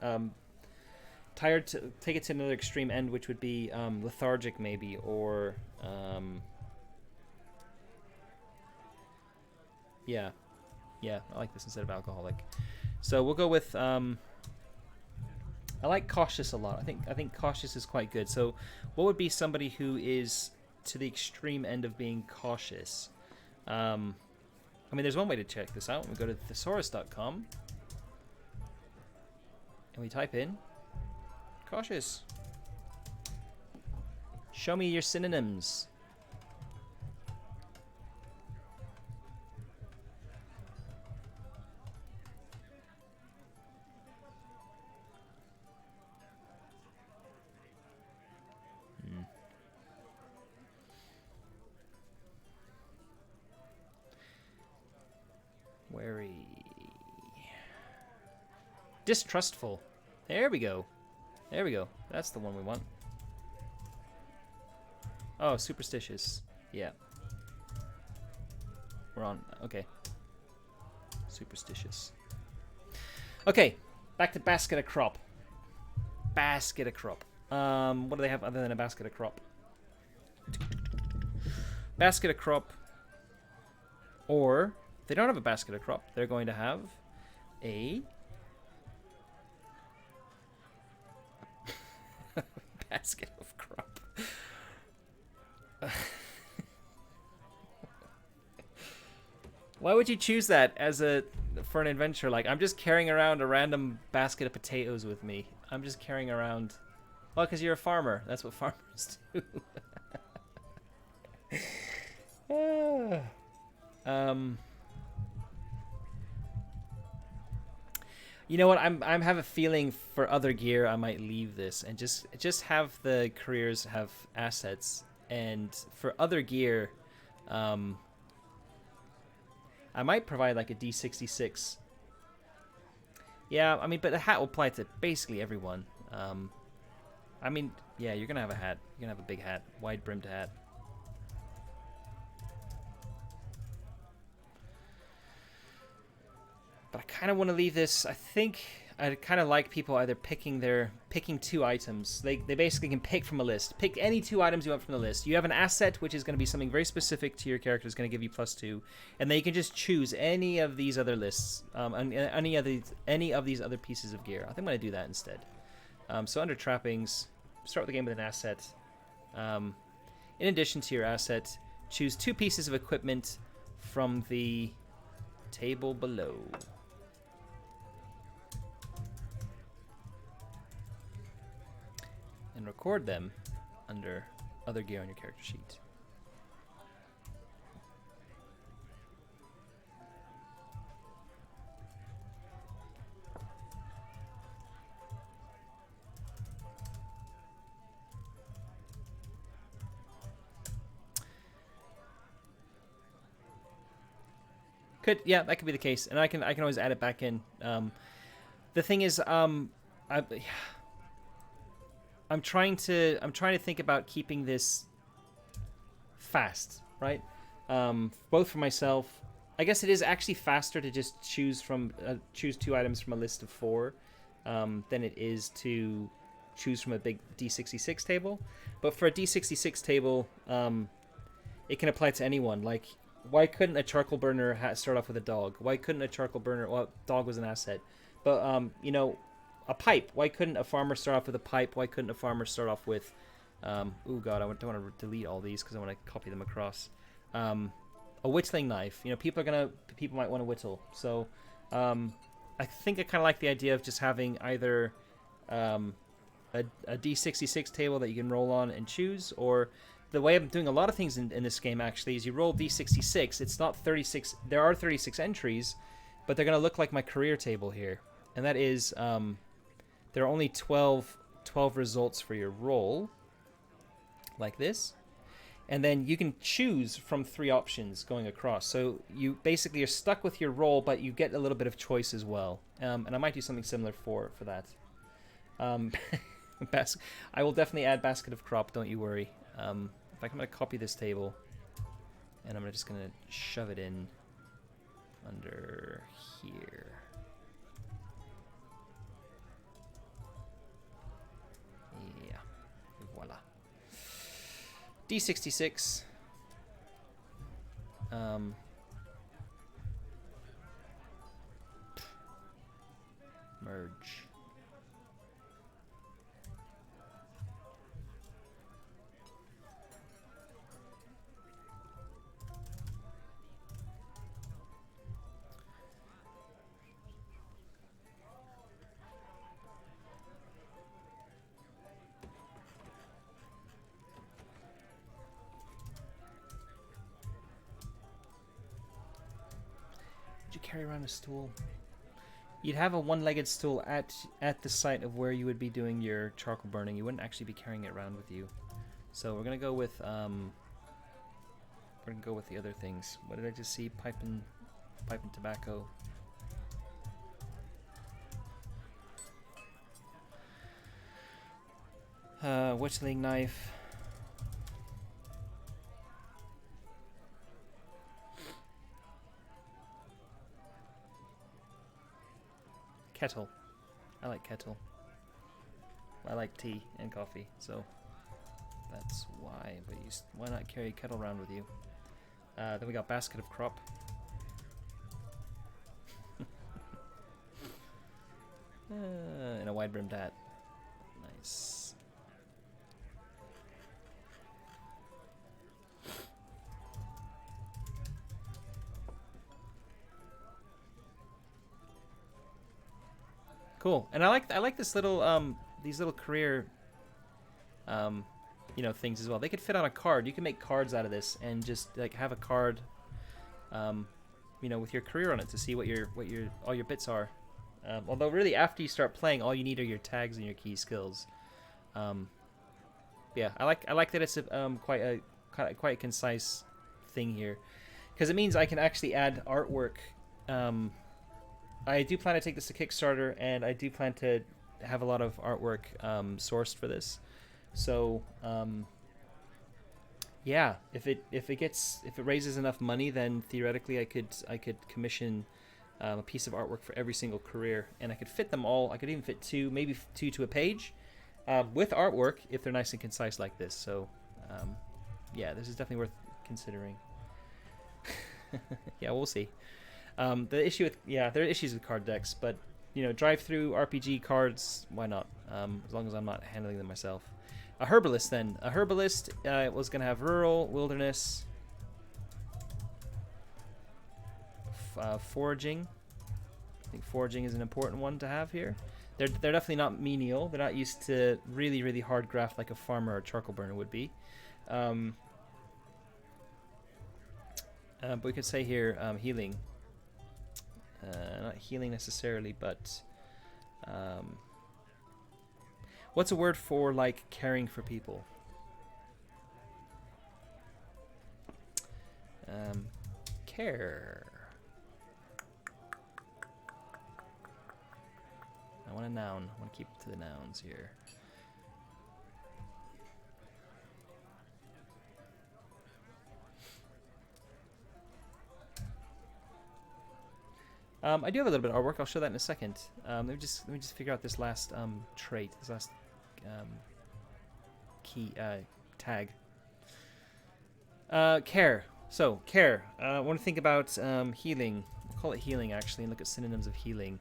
Speaker 1: Tired, to take it to another extreme end, which would be lethargic maybe, or yeah, I like this instead of alcoholic. So we'll go with I like cautious a lot. I think cautious is quite good. So what would be somebody who is to the extreme end of being cautious? I mean, there's one way to check this out. We go to thesaurus.com and we type in cautious. Show me your synonyms. Wary. Distrustful. There we go. That's the one we want. Oh, superstitious. Yeah. We're on. Okay. Superstitious. Okay. Back to basket of crop. Basket of crop. What do they have other than a basket of crop? Basket of crop. Or, if they don't have a basket of crop, they're going to have a basket of crop. Why would you choose that as for an adventure? Like, I'm just carrying around a random basket of potatoes with me. I'm just carrying around. Well, because you're a farmer. That's what farmers do. You know what? I'm have a feeling for other gear I might leave this and just have the careers have assets, and for other gear, I might provide like a D66. Yeah, I mean, but the hat will apply to basically everyone. I mean, yeah, you're gonna have a hat. You're gonna have a big hat, wide-brimmed hat. But I kind of want to leave this. I think I kind of like people either picking 2 items. They basically can pick from a list. Pick any 2 items you want from the list. You have an asset, which is going to be something very specific to your character. It's going to give you +2, and then you can just choose any of these other lists, any of these other pieces of gear. I think I'm going to do that instead. So under trappings, start the game with an asset. In addition to your asset, choose 2 pieces of equipment from the table below. And record them under other gear on your character sheet. Yeah, that could be the case, and I can always add it back in. The thing is, I'm trying to think about keeping this fast, right? Both for myself. I guess it is actually faster to just choose 2 items from a list of 4 than it is to choose from a big D66 table. But for a D66 table, it can apply to anyone. Like, why couldn't a charcoal burner start off with a dog? Why couldn't a charcoal burner? Well, dog was an asset, but you know, a pipe. Why couldn't a farmer start off with a pipe? Why couldn't a farmer start off with? Oh god, I don't want to delete all these because I want to copy them across. A whittling knife. You know, people might want to whittle. So, I think I kind of like the idea of just having either a D66 table that you can roll on and choose, or the way I'm doing a lot of things in this game actually is you roll D66. It's not 36. There are 36 entries, but they're going to look like my career table here. And that is, there are only 12 results for your roll, like this. And then you can choose from 3 options going across. So you basically are stuck with your roll, but you get a little bit of choice as well. And I might do something similar for that. I will definitely add basket of crop, don't you worry. In fact, I'm going to copy this table, and I'm just going to shove it in under here. Yeah, voila. D66. Merge. Carry around a stool. You'd have a one-legged stool at the site of where you would be doing your charcoal burning. You wouldn't actually be carrying it around with you. So we're gonna go with the other things. What did I just see? Pipe and tobacco. Whittling knife. Kettle. I like kettle. I like tea and coffee, so that's why. But why not carry a kettle around with you? Then we got basket of crop. And a wide-brimmed hat. Nice. Cool. And I like this little these little career you know, things as well. They could fit on a card. You can make cards out of this and just like have a card you know, with your career on it to see what your all your bits are. Although really after you start playing, all you need are your tags and your key skills. Yeah, I like that it's quite a concise thing here, because it means I can actually add artwork. I do plan to take this to Kickstarter, and I do plan to have a lot of artwork sourced for this. So yeah, if it raises enough money, then theoretically I could commission a piece of artwork for every single career, and I could fit them all. I could even fit maybe two to a page with artwork if they're nice and concise like this. So yeah, this is definitely worth considering. Yeah, we'll see. The issue with there are issues with card decks, but you know, drive-through RPG cards, why not? As long as I'm not handling them myself. A herbalist then. A herbalist was going to have rural, wilderness, foraging. I think foraging is an important one to have here. They're definitely not menial. They're not used to really, really hard graft like a farmer or charcoal burner would be. But we could say here healing. Not healing necessarily, but what's a word for like caring for people? Care. I want a noun. I want to keep it to the nouns here. I do have a little bit of artwork. I'll show that in a second. Let me just figure out this last trait, this last key tag. Care. So care. I want to think about healing. I'll call it healing actually, and look at synonyms of healing.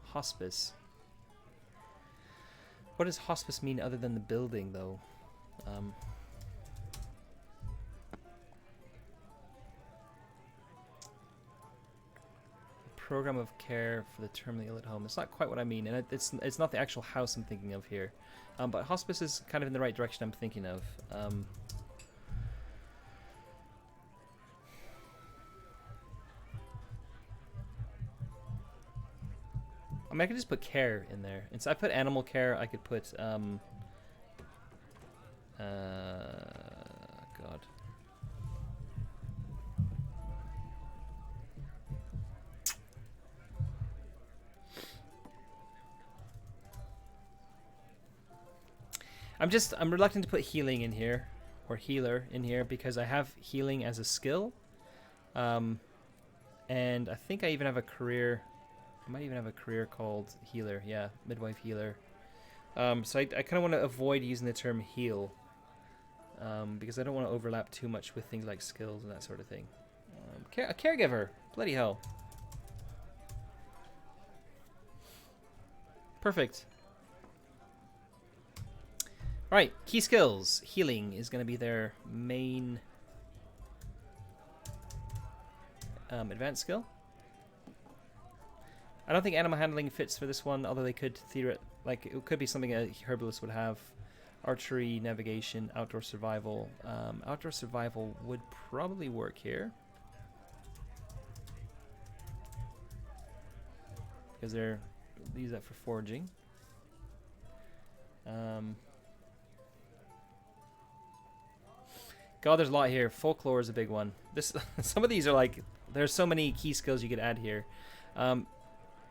Speaker 1: Hospice. What does hospice mean other than the building, though? Program of care for the terminally ill at home. It's not quite what I mean, and it's not the actual house I'm thinking of here. But hospice is kind of in the right direction I'm thinking of. I mean, I could just put care in there. And so I put animal care. I could put God. I'm reluctant to put healing in here, or healer in here, because I have healing as a skill. And I think I even have a career. I might even have a career called healer. Yeah, midwife healer. So I kind of want to avoid using the term heal, because I don't want to overlap too much with things like skills and that sort of thing. A caregiver. Bloody hell. Perfect. Alright, key skills. Healing is going to be their main advanced skill. I don't think animal handling fits for this one, although they could like it could be something a herbalist would have. Archery, navigation, outdoor survival. Outdoor survival would probably work here, because they use that for foraging. God, there's a lot here. Folklore is a big one. Some of these are like, there's so many key skills you could add here.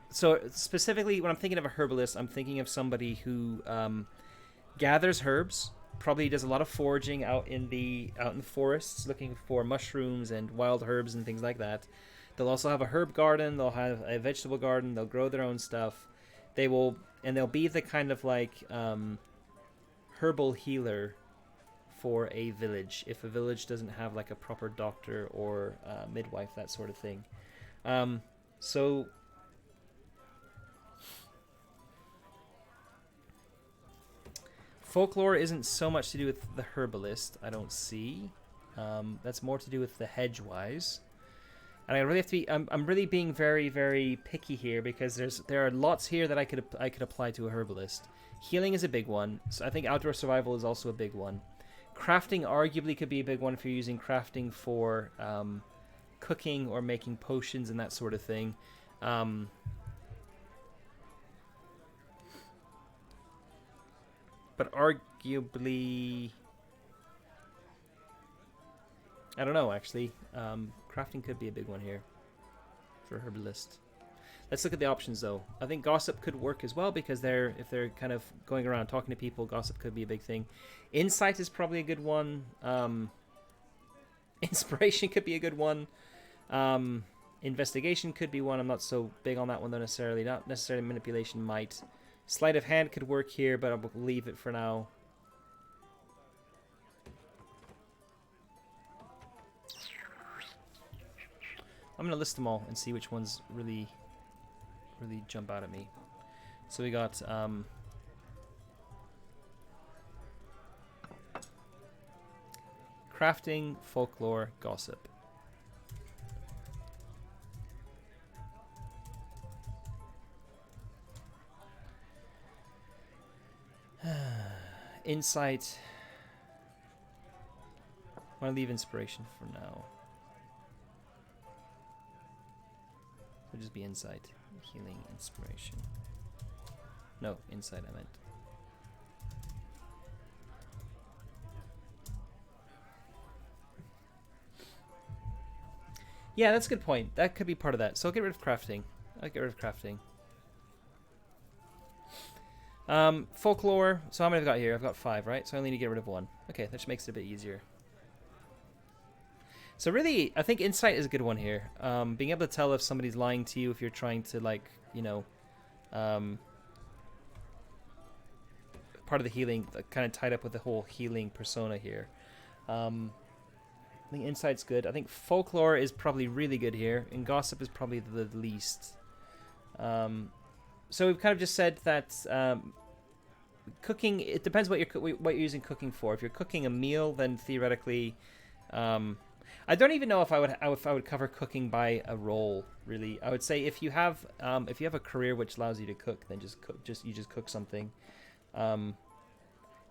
Speaker 1: So specifically, when I'm thinking of a herbalist, I'm thinking of somebody who gathers herbs. Probably does a lot of foraging out in the forests, looking for mushrooms and wild herbs and things like that. They'll also have a herb garden. They'll have a vegetable garden. They'll grow their own stuff. They'll be the kind of like herbal healer for a village, if a village doesn't have like a proper doctor or midwife, that sort of thing. So Folklore isn't so much to do with the herbalist, I don't see. That's more to do with the hedgewise. And I really have to be. I'm really being very, very picky here because there are lots here that I could apply to a herbalist. Healing is a big one. So I think outdoor survival is also a big one. Crafting arguably could be a big one if you're using crafting for cooking or making potions and that sort of thing. But arguably, I don't know, actually. Crafting could be a big one here for herbalist. Let's look at the options, though. I think gossip could work as well because if they're kind of going around talking to people, gossip could be a big thing. Insight is probably a good one. Inspiration could be a good one. Investigation could be one. I'm not so big on that one, though, necessarily. Not necessarily manipulation might. Sleight of hand could work here, but I'll leave it for now. I'm going to list them all and see which ones really jump out at me. So we got crafting, folklore, gossip. Insight. I want to leave inspiration for now. It'll just be insight, healing, inspiration. No, insight I meant. Yeah, that's a good point. That could be part of that. So I'll get rid of crafting. I'll get rid of crafting. Folklore. So how many have I got here? I've got 5, right? So I only need to get rid of 1. Okay, that just makes it a bit easier. So really, I think insight is a good one here. Being able to tell if somebody's lying to you, if you're trying to, like, you know, part of the healing, kind of tied up with the whole healing persona here. I think insight's good. I think folklore is probably really good here, and gossip is probably the least. So we've kind of just said that cooking, it depends what you're using cooking for. If you're cooking a meal, then theoretically, I don't even know if I would cover cooking by a role. Really, I would say if you have a career which allows you to cook, then just cook something. I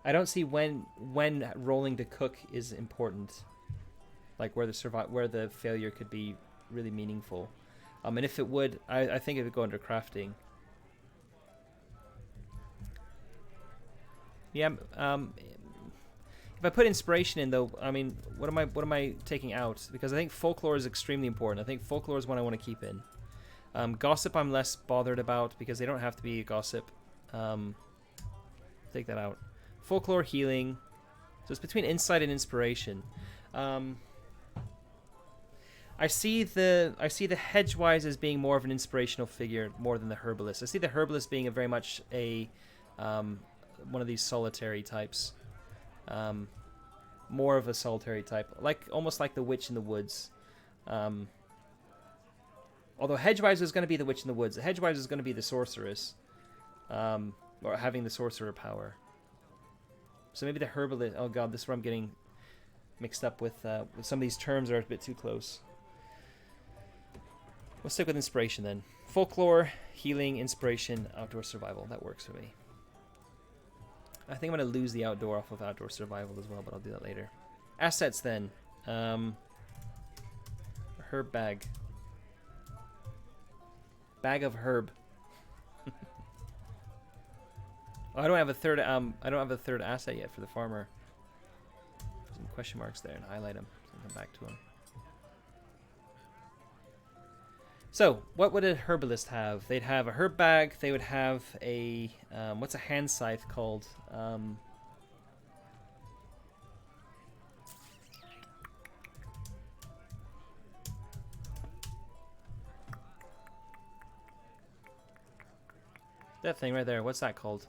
Speaker 1: don't see when rolling to cook is important, like where the failure could be really meaningful. And if it would, I think it would go under crafting. Yeah. If I put inspiration in, though, I mean, what am I taking out? Because I think folklore is extremely important. I think folklore is one I want to keep in. Gossip I'm less bothered about because they don't have to be gossip. Take that out. Folklore, healing. So it's between insight and inspiration. I see the hedgewise as being more of an inspirational figure more than the herbalist. I see the herbalist being very much a one of these solitary types. More of a solitary type, almost like the witch in the woods. Although hedgewise is going to be the witch in the woods, the hedgewise is going to be the sorceress, or having the sorcerer power. So maybe the herbalist. Oh god, this is where I'm getting mixed up with some of these terms are a bit too close. We'll stick with inspiration then. Folklore, healing, inspiration, outdoor survival. That works for me. I think I'm going to lose the outdoor off of outdoor survival as well, but I'll do that later. Assets then. Herb bag. Bag of herb. Oh, I don't have a third. I don't have a third asset yet for the farmer. Some question marks there and highlight them. So I'll come back to them. So, what would a herbalist have? They'd have a herb bag. They would have a what's a hand scythe called? That thing right there. What's that called?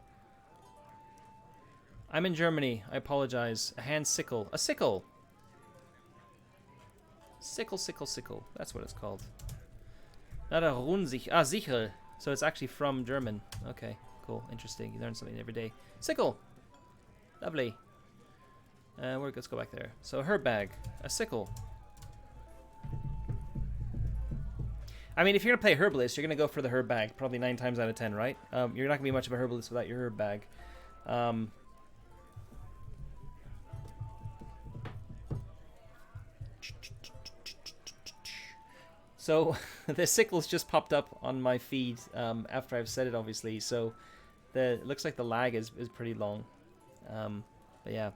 Speaker 1: I'm in Germany. I apologize. A hand sickle. A sickle. Sickle, sickle, sickle. That's what it's called. Not a Runsichel. Ah, Sichel. So it's actually from German. Okay, cool. Interesting. You learn something every day. Sickle. Lovely. Let's go back there. So herb bag, a sickle. I mean, if you're gonna play herbalist, you're gonna go for the herb bag, probably 9 times out of 10, right? You're not gonna be much of a herbalist without your herb bag. So the sickles just popped up on my feed after I've said it, obviously. So it looks like the lag is pretty long. But yeah.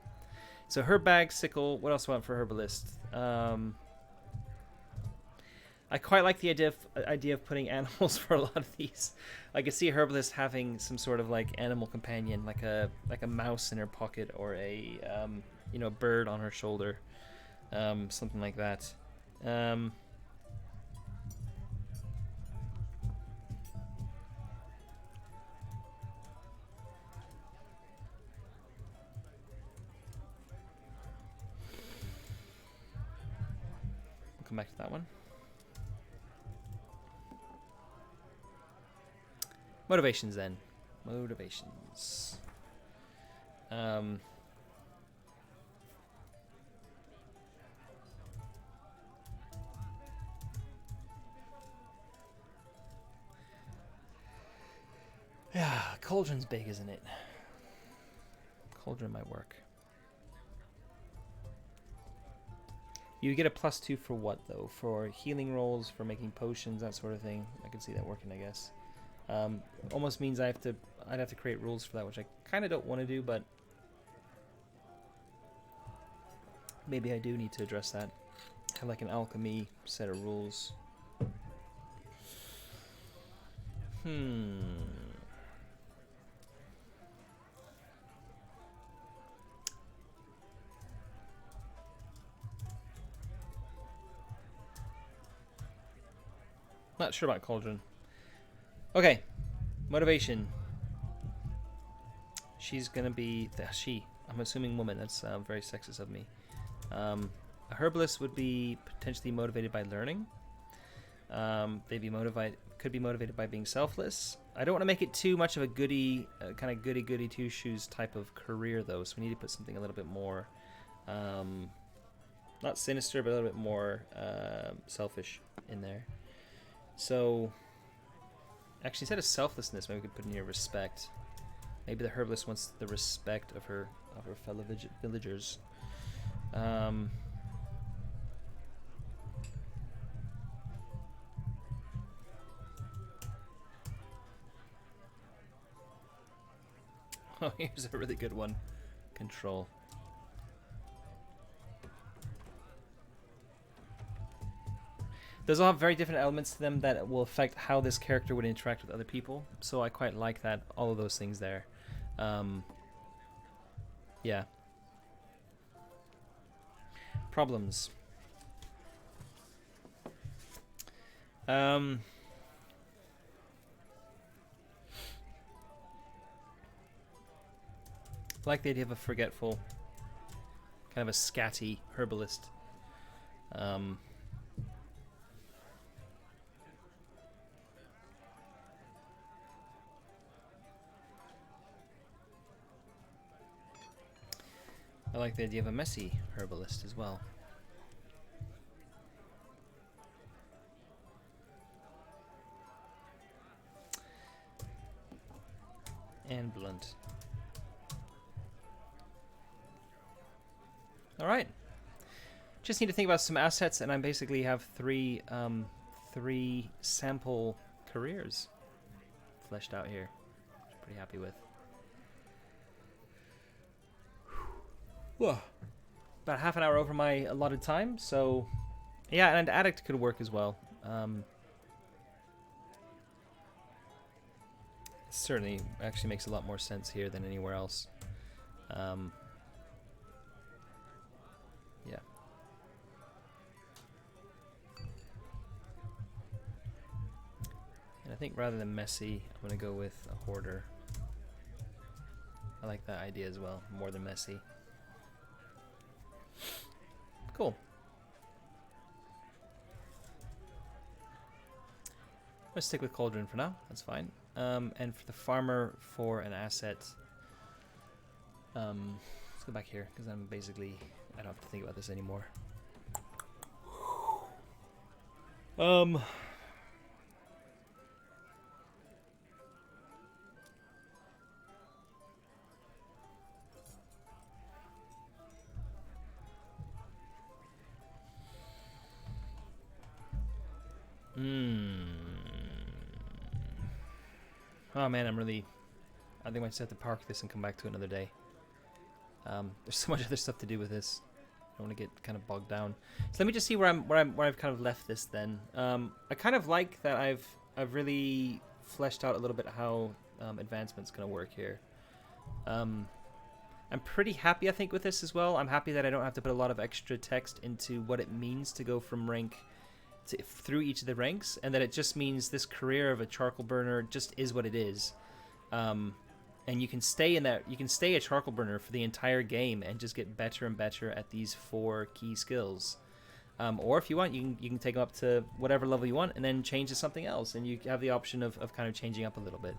Speaker 1: So herb bag, sickle. What else do I want for herbalist? I quite like the idea of putting animals for a lot of these. I could see a herbalist having some sort of like animal companion, like a mouse in her pocket, or a bird on her shoulder, something like that. We'll come back to that one. Motivations then. Motivations. Yeah, cauldron's big, isn't it? Cauldron might work. You get a +2 for what though? For healing rolls, for making potions, that sort of thing. I can see that working, I guess. Almost means I'd have to create rules for that, which I kind of don't want to do, but maybe I do need to address that. Have like an alchemy set of rules. Not sure about cauldron. Okay, motivation. She's gonna be I'm assuming woman. That's very sexist of me. A herbalist would be potentially motivated by learning. Could be motivated by being selfless. I don't want to make it too much of a goody two shoes type of career though. So we need to put something a little bit more, not sinister, but a little bit more selfish in there. So, actually, instead of selflessness, maybe we could put in here respect. Maybe the herbalist wants the respect of her fellow villagers. Oh, here's a really good one. Control. Those all have very different elements to them that will affect how this character would interact with other people. So I quite like that, all of those things there. Yeah. Problems. I like the idea of a forgetful, kind of a scatty herbalist. I like the idea of a messy herbalist as well. And blunt. All right. Just need to think about some assets, and I basically have three sample careers fleshed out here, which I'm pretty happy with. Whoa. About half an hour over my allotted time, so yeah, and addict could work as well. Certainly actually makes a lot more sense here than anywhere else. Yeah. And I think rather than messy, I'm going to go with a hoarder. I like that idea as well, more than messy. Cool. Let's stick with cauldron for now. That's fine. And for the farmer, for an asset, Let's go back here because I'm basically I don't have to think about this anymore. Oh man, I think I might just have to park this and come back to it another day. There's so much other stuff to do with this. I don't want to get kind of bogged down. So let me just see where I've kind of left this then. I kind of like that I've really fleshed out a little bit how advancement's going to work here. I'm pretty happy, I think, with this as well. I'm happy that I don't have to put a lot of extra text into what it means to go from rank through each of the ranks, and that it just means this career of a charcoal burner just is what it is. And you can stay in that. You can stay a charcoal burner for the entire game and just get better and better at these 4 key skills. Or if you want, you can take them up to whatever level you want, and then change to something else, and you have the option of kind of changing up a little bit.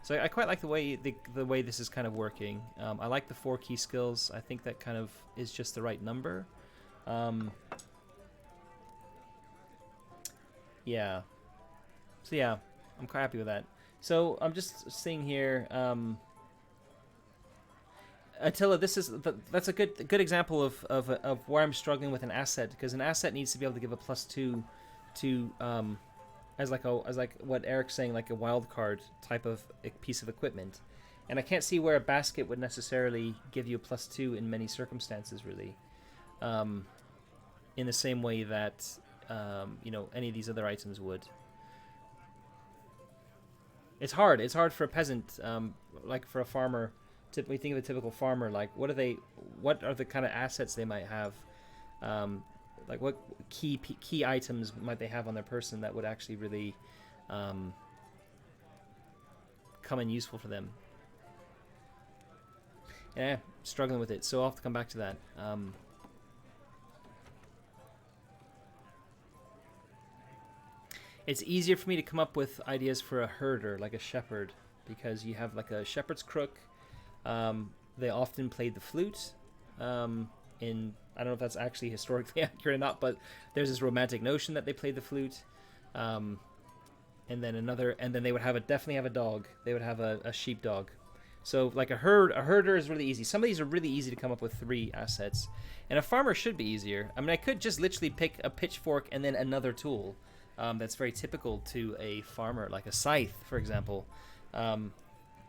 Speaker 1: So I quite like the way this is kind of working. I like the 4 key skills. I think that kind of is just the right number. Yeah. So yeah, I'm quite happy with that. So I'm just seeing here, Attila. That's a good example of where I'm struggling with an asset, because an asset needs to be able to give a +2 to as like what Eric's saying, like a wild card type of a piece of equipment, and I can't see where a basket would necessarily give you a +2 in many circumstances, really, in the same way that any of these other items would. It's hard. It's hard for a peasant, like for a farmer. We think of a typical farmer. Like, what are the kind of assets they might have? Like, what key items might they have on their person that would actually really come in useful for them? Yeah, struggling with it. So I'll have to come back to that. It's easier for me to come up with ideas for a herder, like a shepherd, because you have like a shepherd's crook. They often played the flute. I don't know if that's actually historically accurate or not, but there's this romantic notion that they played the flute. And then they would definitely have a dog. They would have a sheepdog. So like a herder is really easy. Some of these are really easy to come up with 3 assets, and a farmer should be easier. I mean, I could just literally pick a pitchfork and then another tool. That's very typical to a farmer, like a scythe, for example.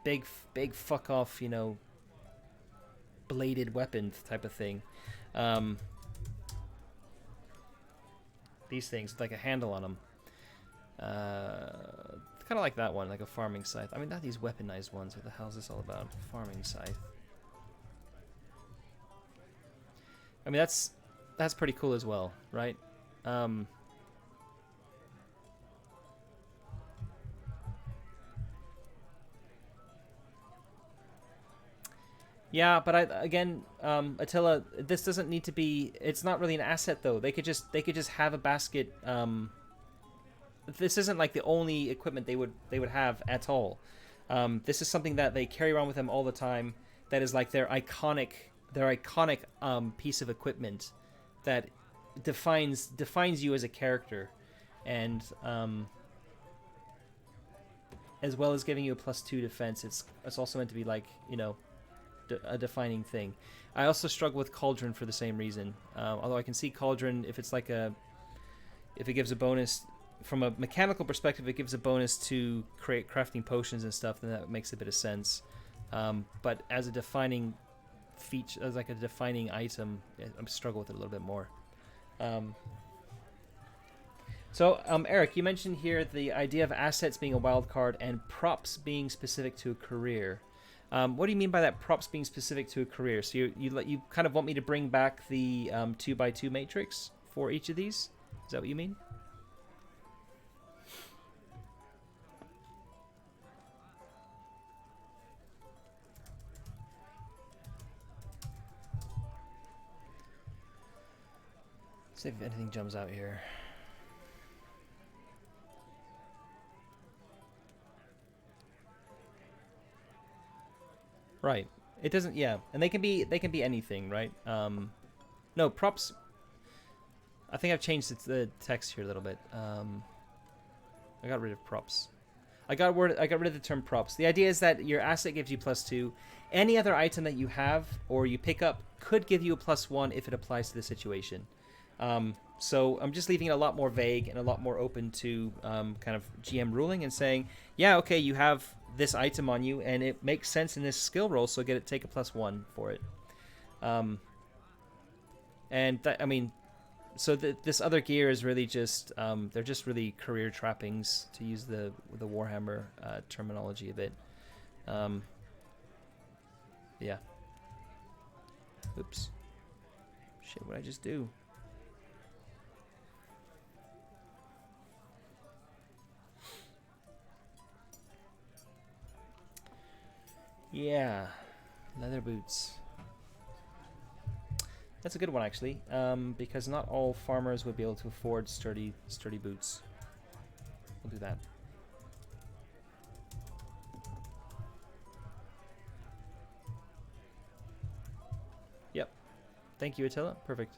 Speaker 1: Big fuck off, bladed weapon type of thing. These things with like a handle on them. Kind of like that one, like a farming scythe. I mean, not these weaponized ones. What the hell is this all about? Farming scythe. I mean, that's pretty cool as well, right? Yeah, but Attila, this doesn't need to be. It's not really an asset though. They could just have a basket. This isn't like the only equipment they would have at all. This is something that they carry around with them all the time. That is like their iconic piece of equipment that defines you as a character, and as well as giving you a +2 defense. It's also meant to be like a defining thing. I also struggle with Cauldron for the same reason. Although I can see Cauldron, if it gives a bonus from a mechanical perspective, it gives a bonus to crafting potions and stuff, then that makes a bit of sense. But as a defining feature, as like a defining item, I struggle with it a little bit more. So Eric, you mentioned here the idea of assets being a wild card and props being specific to a career. What do you mean by that, props being specific to a career? So you kind of want me to bring back the 2x2 matrix for each of these? Is that what you mean? See if anything jumps out here. Right. It doesn't. Yeah, and they can be anything, right? No props. I think I've changed the text here a little bit. I got rid of props. I got rid of the term props. The idea is that your asset gives you +2. Any other item that you have or you pick up could give you a +1 if it applies to the situation. So I'm just leaving it a lot more vague and a lot more open to kind of GM ruling and saying, yeah, okay, you have this item on you and it makes sense in this skill roll, so take a +1 for it. So this other gear is really just they're just really career trappings, to use the Warhammer terminology a bit. Yeah. Oops. Shit, what did I just do? Yeah, leather boots. That's a good one, actually, because not all farmers would be able to afford sturdy boots. We'll do that. Yep. Thank you, Attila. Perfect.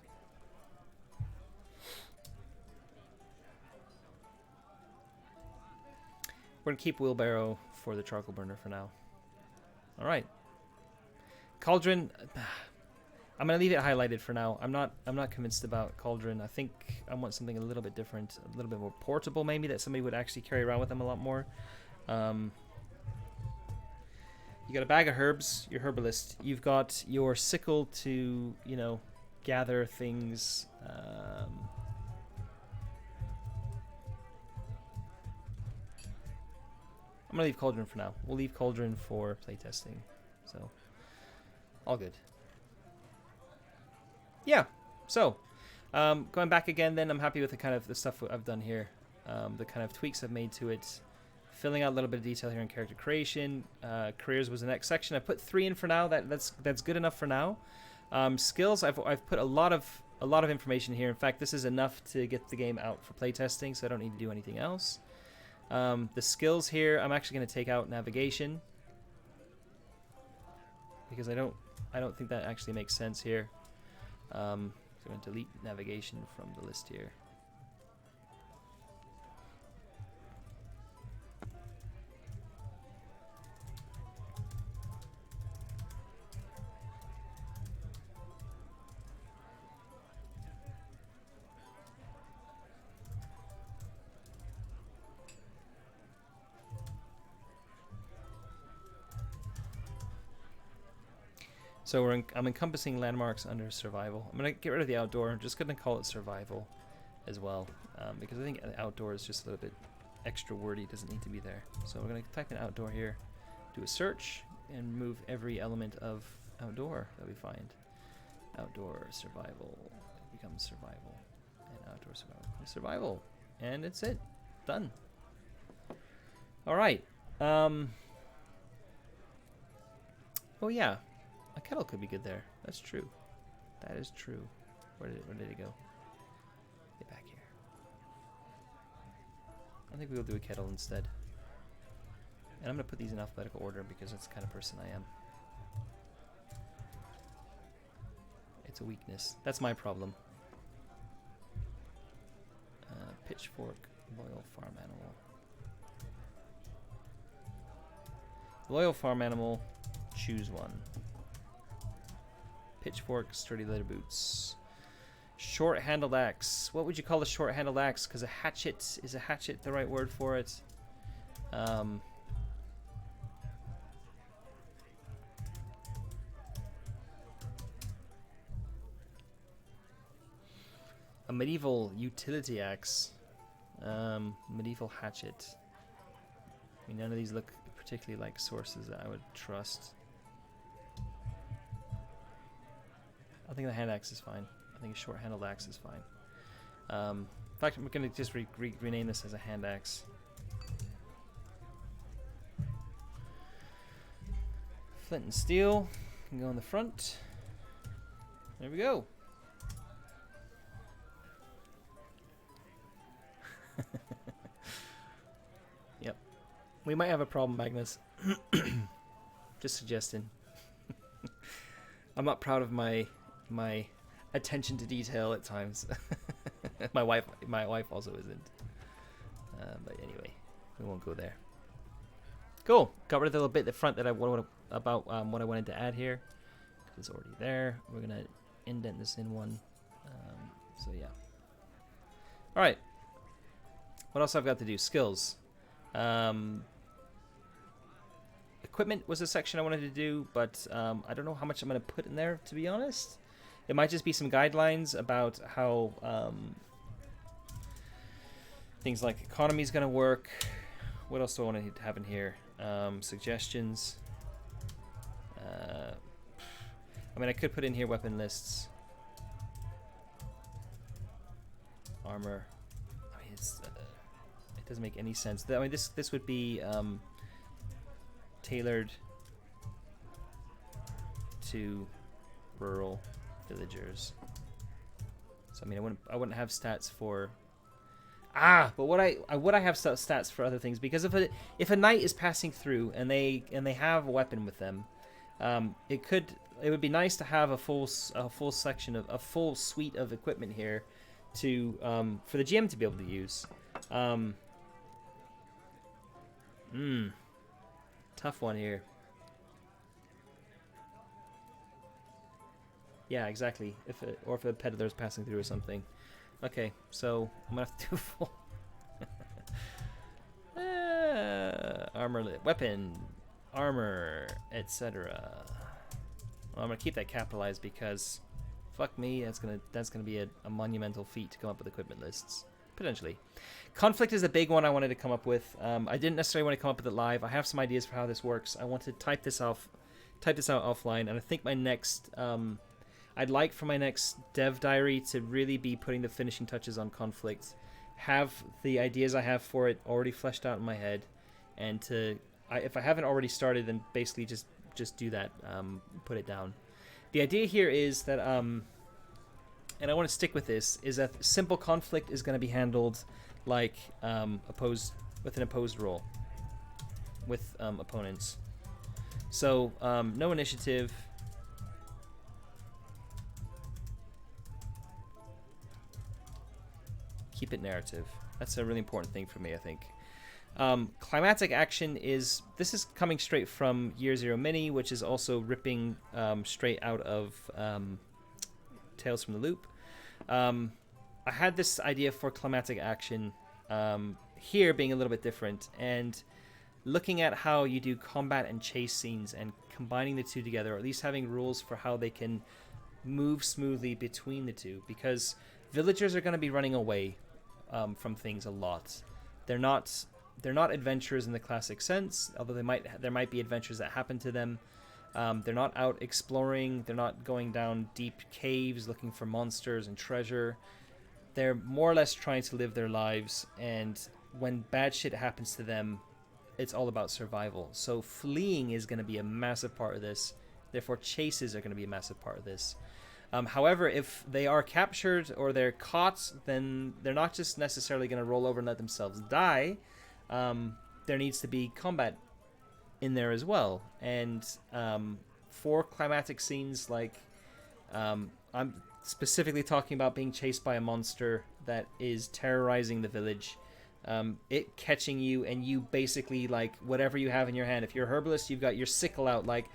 Speaker 1: We're gonna keep wheelbarrow for the charcoal burner for now. All right. Cauldron. I'm gonna leave it highlighted for now. I'm not convinced about Cauldron. I think I want something a little bit different, a little bit more portable, maybe, that somebody would actually carry around with them a lot more. You got a bag of herbs, your herbalist. You've got your sickle to, gather things. I'm gonna leave Cauldron for now. We'll leave Cauldron for playtesting. So, all good. Yeah, so going back again, then I'm happy with the stuff I've done here, the kind of tweaks I've made to it, filling out a little bit of detail here in character creation. Careers was the next section. I put 3 in for now. That's good enough for now. Skills, I've put a lot of information here. In fact, this is enough to get the game out for playtesting, so I don't need to do anything else. The skills here, I'm actually going to take out navigation because I don't think that actually makes sense here. So I'm going to delete navigation from the list here. So I'm encompassing landmarks under survival. I'm going to get rid of the outdoor. I'm just going to call it survival as well, because I think outdoor is just a little bit extra wordy. It doesn't need to be there. So we're going to type in outdoor here, do a search, and remove every element of outdoor that we find. Outdoor survival becomes survival, and outdoor survival becomes survival, and it's it. Done. All right. Oh yeah. A kettle could be good there. That's true. That is true. Where did it go? Get back here. I think we'll do a kettle instead. And I'm going to put these in alphabetical order because that's the kind of person I am. It's a weakness. That's my problem. Pitchfork, loyal farm animal. Loyal farm animal, choose one. Pitchfork, sturdy leather boots. Short-handled axe. What would you call a short-handled axe? Because a hatchet, is a hatchet the right word for it? A medieval utility axe. Medieval hatchet. I mean, none of these look particularly like sources that I would trust. I think the hand axe is fine. I think a short-handled axe is fine. In fact, I'm going to just rename this as a hand axe. Flint and steel can go in the front. There we go. Yep. We might have a problem, Magnus. Just suggesting. I'm not proud of my attention to detail at times. my wife also isn't. But anyway, we won't go there. Cool. Got rid of the little bit at the front that I wanted about what I wanted to add here. It's already there. We're gonna indent this in one. So yeah. All right. What else I've got to do? Skills. Equipment was a section I wanted to do, but I don't know how much I'm going to put in there, to be honest. It might just be some guidelines about how things like economy is going to work. What else do I want to have in here? Suggestions. I mean, I could put in here weapon lists. Armor. I mean, it doesn't make any sense. I mean, this would be tailored to rural villagers. So I mean, I wouldn't have stats for. But would I have stats for other things? Because if a knight is passing through and they have a weapon with them, it would be nice to have a full section of a full suite of equipment here to for the GM to be able to use. Tough one here. Yeah, exactly. If a peddler is passing through or something. Okay, so I'm gonna have to do full armor, weapon, armor, etc. Well, I'm gonna keep that capitalized because, fuck me, that's gonna be a monumental feat to come up with equipment lists. Potentially. Conflict is a big one I wanted to come up with. I didn't necessarily want to come up with it live. I have some ideas for how this works. I want to type this out offline, and I think my next I'd like for my next dev diary to really be putting the finishing touches on conflict, have the ideas I have for it already fleshed out in my head, and if I haven't already started, then basically just do that, put it down. The idea here is that and I want to stick with this, is that simple conflict is going to be handled like with an opposed roll with opponents. So no initiative. Keep it narrative. That's a really important thing for me, I think. Climatic action this is coming straight from Year Zero Mini, which is also ripping straight out of Tales from the Loop. I had this idea for climatic action here being a little bit different, and looking at how you do combat and chase scenes and combining the two together, or at least having rules for how they can move smoothly between the two, because villagers are going to be running away from things a lot. They're not adventurers in the classic sense, although there might be adventures that happen to them. They're not out exploring. They're not going down deep caves looking for monsters and treasure. They're more or less trying to live their lives, and when bad shit happens to them, it's all about survival. So fleeing is going to be a massive part of this. Therefore, chases are going to be a massive part of this. However, if they are captured or they're caught, then they're not just necessarily going to roll over and let themselves die. There needs to be combat in there as well. And for climatic scenes, like I'm specifically talking about being chased by a monster that is terrorizing the village, it catching you, and you basically, like, whatever you have in your hand. If you're a herbalist, you've got your sickle out, like,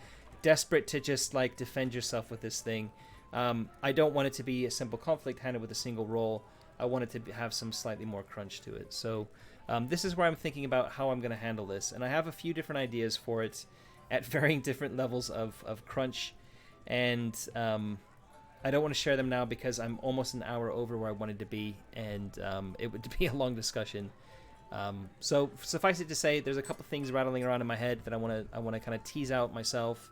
Speaker 1: desperate to just, like, defend yourself with this thing. I don't want it to be a simple conflict handled with a single roll. I want it to have some slightly more crunch to it. So this is where I'm thinking about how I'm going to handle this. And I have a few different ideas for it at varying different levels of crunch. And I don't want to share them now because I'm almost an hour over where I wanted to be. And it would be a long discussion. So suffice it to say, there's a couple things rattling around in my head that I want to kind of tease out myself.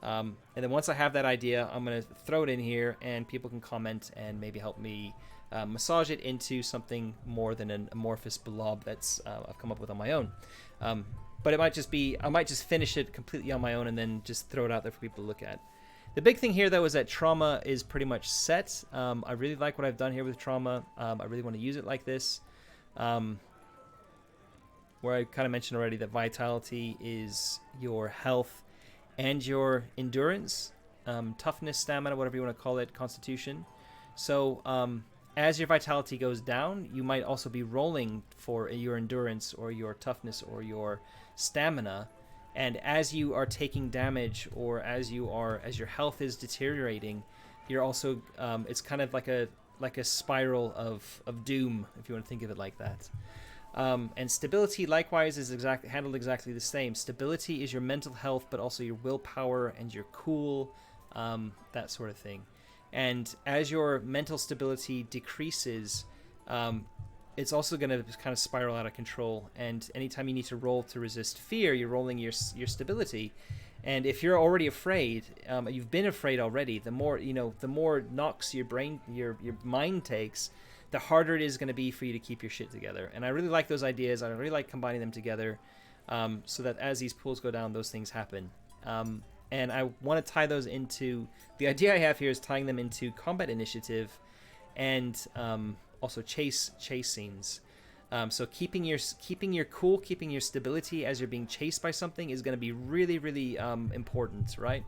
Speaker 1: And then once I have that idea, I'm going to throw it in here, and people can comment and maybe help me massage it into something more than an amorphous blob that's I've come up with on my own. But it might just be, I might just finish it completely on my own and then just throw it out there for people to look at. The big thing here, though, is that trauma is pretty much set. I really like what I've done here with trauma. I really want to use it like this. Where I kind of mentioned already that vitality is your health and your endurance. toughness, stamina, whatever you want to call it, constitution. So as your vitality goes down, you might also be rolling for your endurance or your toughness or your stamina. And as you are taking damage, or as your health is deteriorating, you're also it's kind of like a spiral of doom, if you want to think of it like that. And stability, likewise, is handled exactly the same. Stability is your mental health, but also your willpower and your cool, that sort of thing. And as your mental stability decreases, it's also going to kind of spiral out of control. And anytime you need to roll to resist fear, you're rolling your stability. And if you're already afraid, you've been afraid already, the more knocks your mind takes, the harder it is going to be for you to keep your shit together. And I really like those ideas. I really like combining them together, so that as these pools go down, those things happen. And I want to tie those into... The idea I have here is tying them into combat initiative and also chase scenes. So keeping your cool, keeping your stability as you're being chased by something is going to be really, really important, right?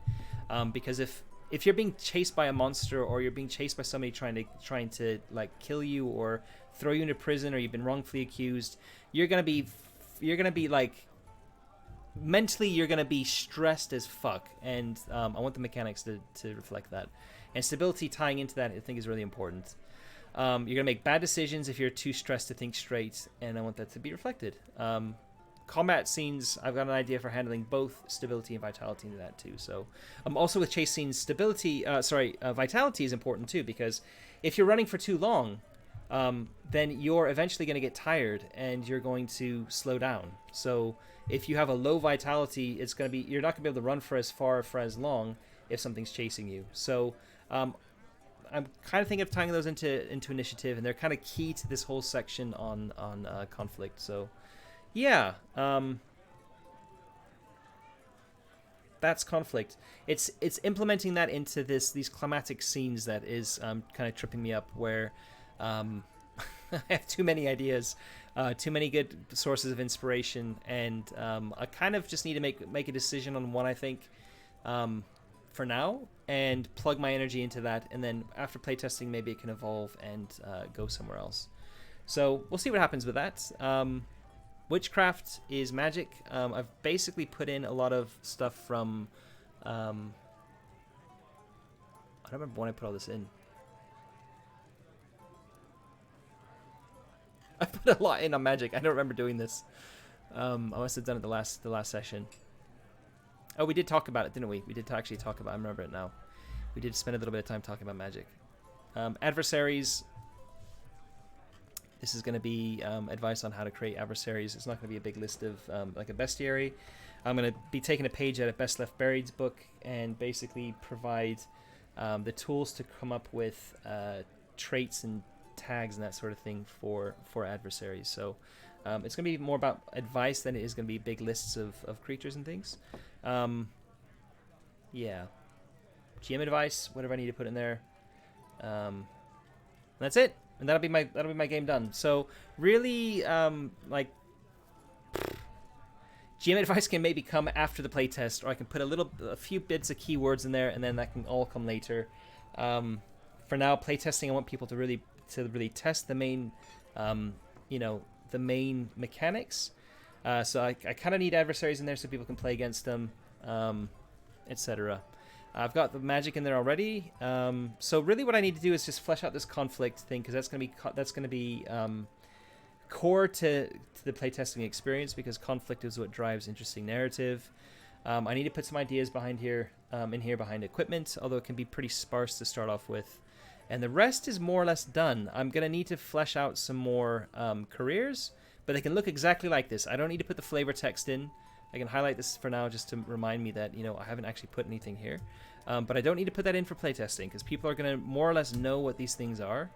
Speaker 1: Because if you're being chased by a monster, or you're being chased by somebody trying to like kill you or throw you into prison, or you've been wrongfully accused, you're gonna be like, mentally you're gonna be stressed as fuck. And I want the mechanics to reflect that. And stability tying into that, I think, is really important. You're gonna make bad decisions if you're too stressed to think straight, and I want that to be reflected. Combat scenes, I've got an idea for handling both stability and vitality into that too. So also with chase scenes, vitality is important too, because if you're running for too long, then you're eventually going to get tired and you're going to slow down. So if you have a low vitality, you're not going to be able to run for as far or for as long if something's chasing you. So I'm kind of thinking of tying those into initiative, and they're kind of key to this whole section on conflict. So yeah, that's conflict. It's implementing that into these climatic scenes that is kind of tripping me up, where I have too many ideas, too many good sources of inspiration, and I kind of just need to make a decision on one, I think, for now, and plug my energy into that, and then after playtesting, maybe it can evolve and go somewhere else. So we'll see what happens with that. Witchcraft is magic. I've basically put in a lot of stuff from... I don't remember when I put all this in. I put a lot in on magic. I don't remember doing this. I must have done it the last session. Oh, we did talk about it, didn't we? We did actually talk about it. I remember it now. We did spend a little bit of time talking about magic. Adversaries... This is going to be advice on how to create adversaries. It's not going to be a big list of like a bestiary. I'm going to be taking a page out of Best Left Buried's book and basically provide the tools to come up with traits and tags and that sort of thing for adversaries. So it's going to be more about advice than it is going to be big lists of creatures and things. Yeah. GM advice, whatever I need to put in there. That's it. And that'll be my game done. So really, like, GM advice can maybe come after the playtest, or I can put a few bits of keywords in there, and then that can all come later. For now, playtesting, I want people to really test the main, the main mechanics. So I kind of need adversaries in there so people can play against them, etc. I've got the magic in there already. So really what I need to do is just flesh out this conflict thing, because that's going to be core to the playtesting experience, because conflict is what drives interesting narrative. I need to put some ideas behind here, behind equipment, although it can be pretty sparse to start off with. And the rest is more or less done. I'm going to need to flesh out some more careers, but they can look exactly like this. I don't need to put the flavor text in. I can highlight this for now just to remind me that, I haven't actually put anything here. But I don't need to put that in for playtesting, because people are going to more or less know what these things are.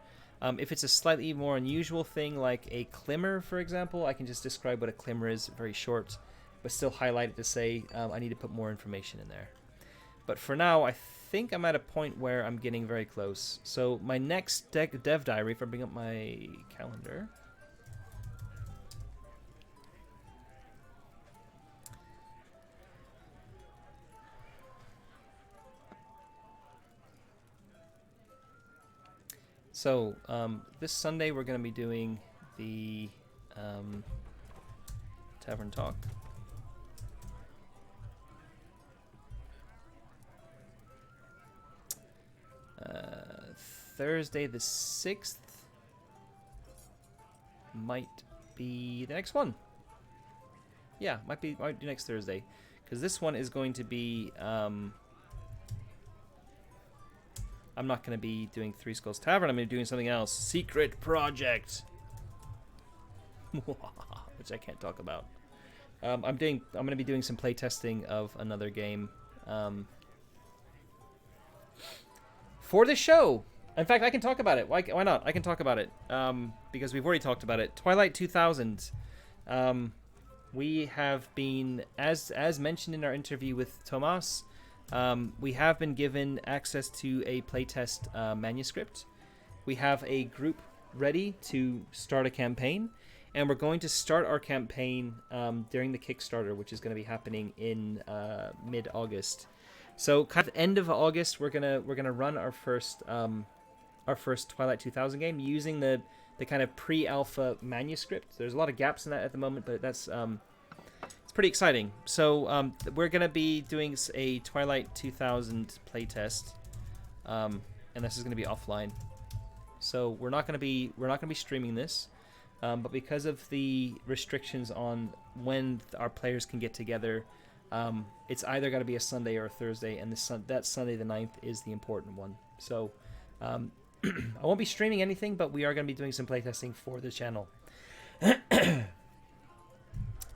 Speaker 1: If it's a slightly more unusual thing, like a climber, for example, I can just describe what a climber is, very short, but still highlight it to say I need to put more information in there. But for now, I think I'm at a point where I'm getting very close. So my next dev diary, if I bring up my calendar... So this Sunday we're going to be doing the Tavern Talk. Thursday the 6th might be the next one. Yeah, might be next Thursday, because this one is going to be I'm not going to be doing Three Skulls Tavern. I'm going to be doing something else. Secret project, which I can't talk about. I'm going to be doing some playtesting of another game for the show. In fact, I can talk about it. Why not? I can talk about it because we've already talked about it. Twilight 2000. We have been, as mentioned in our interview with Tomas, we have been given access to a playtest manuscript. We have a group ready to start a campaign, and we're going to start our campaign during the Kickstarter, which is going to be happening in mid-August. So, kind of end of August, we're gonna run our first Twilight 2000 game using the kind of pre-alpha manuscript. There's a lot of gaps in that at the moment, but that's it's pretty exciting. So we're gonna be doing a Twilight 2000 playtest, and this is gonna be offline. So we're not gonna be streaming this, but because of the restrictions on when our players can get together, it's either got to be a Sunday or a Thursday, and that Sunday the 9th is the important one. So I won't be streaming anything, but we are going to be doing some playtesting for the channel.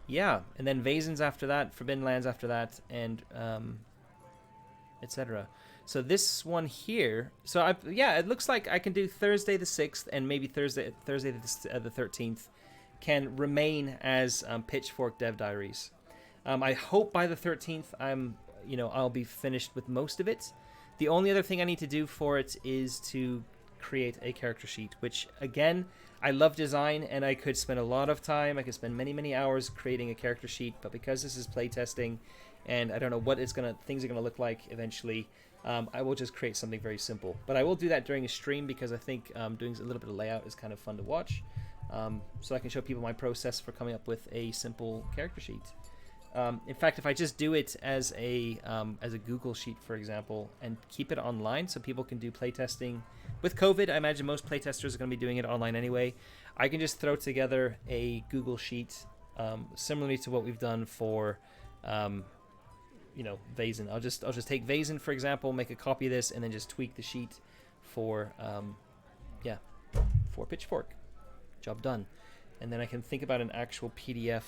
Speaker 1: Yeah, and then Vazen's after that, Forbidden Lands after that, and etc. So this one here, it looks like I can do Thursday the 6th and maybe Thursday the 13th can remain as Pitchfork Dev Diaries. I hope by the 13th I'll be finished with most of it. The only other thing I need to do for it is to create a character sheet, which again, I love design and I could spend a lot of time. I could spend many hours creating a character sheet, but because this is playtesting and I don't know what things are gonna look like eventually, I will just create something very simple. But I will do that during a stream because I think doing a little bit of layout is kind of fun to watch, so I can show people my process for coming up with a simple character sheet. In fact, if I just do it as a Google sheet, for example, and keep it online so people can do playtesting. With COVID, I imagine most playtesters are going to be doing it online anyway. I can just throw together a Google sheet similarly to what we've done for Vazen. I'll just take Vazen, for example, make a copy of this, and then just tweak the sheet for Pitchfork. Job done. And then I can think about an actual PDF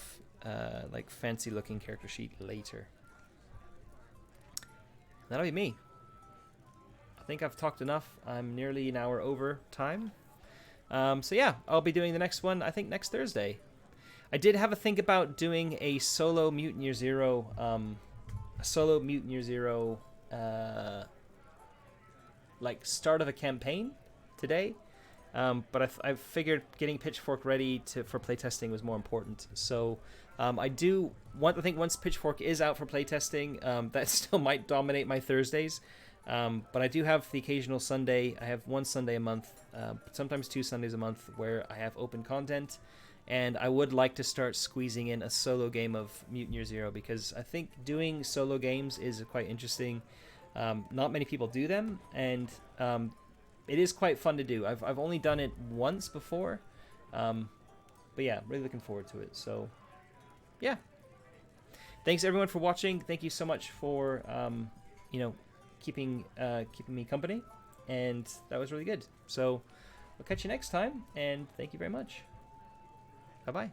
Speaker 1: like fancy looking character sheet later. That'll be me. I think I've talked enough. I'm nearly an hour over time. So yeah, I'll be doing the next one, I think next Thursday. I did have a think about doing a solo Mutant Year Zero like start of a campaign today. But I figured getting Pitchfork ready for playtesting was more important. So I think once Pitchfork is out for playtesting, that still might dominate my Thursdays. But I do have the occasional Sunday. I have one Sunday a month, sometimes 2 Sundays a month, where I have open content. And I would like to start squeezing in a solo game of Mutant Year Zero, because I think doing solo games is quite interesting. Not many people do them, and it is quite fun to do. I've only done it once before, but yeah, really looking forward to it. So, yeah. Thanks everyone for watching. Thank you so much for keeping me company, and that was really good. So, I'll catch you next time, and thank you very much. Bye bye.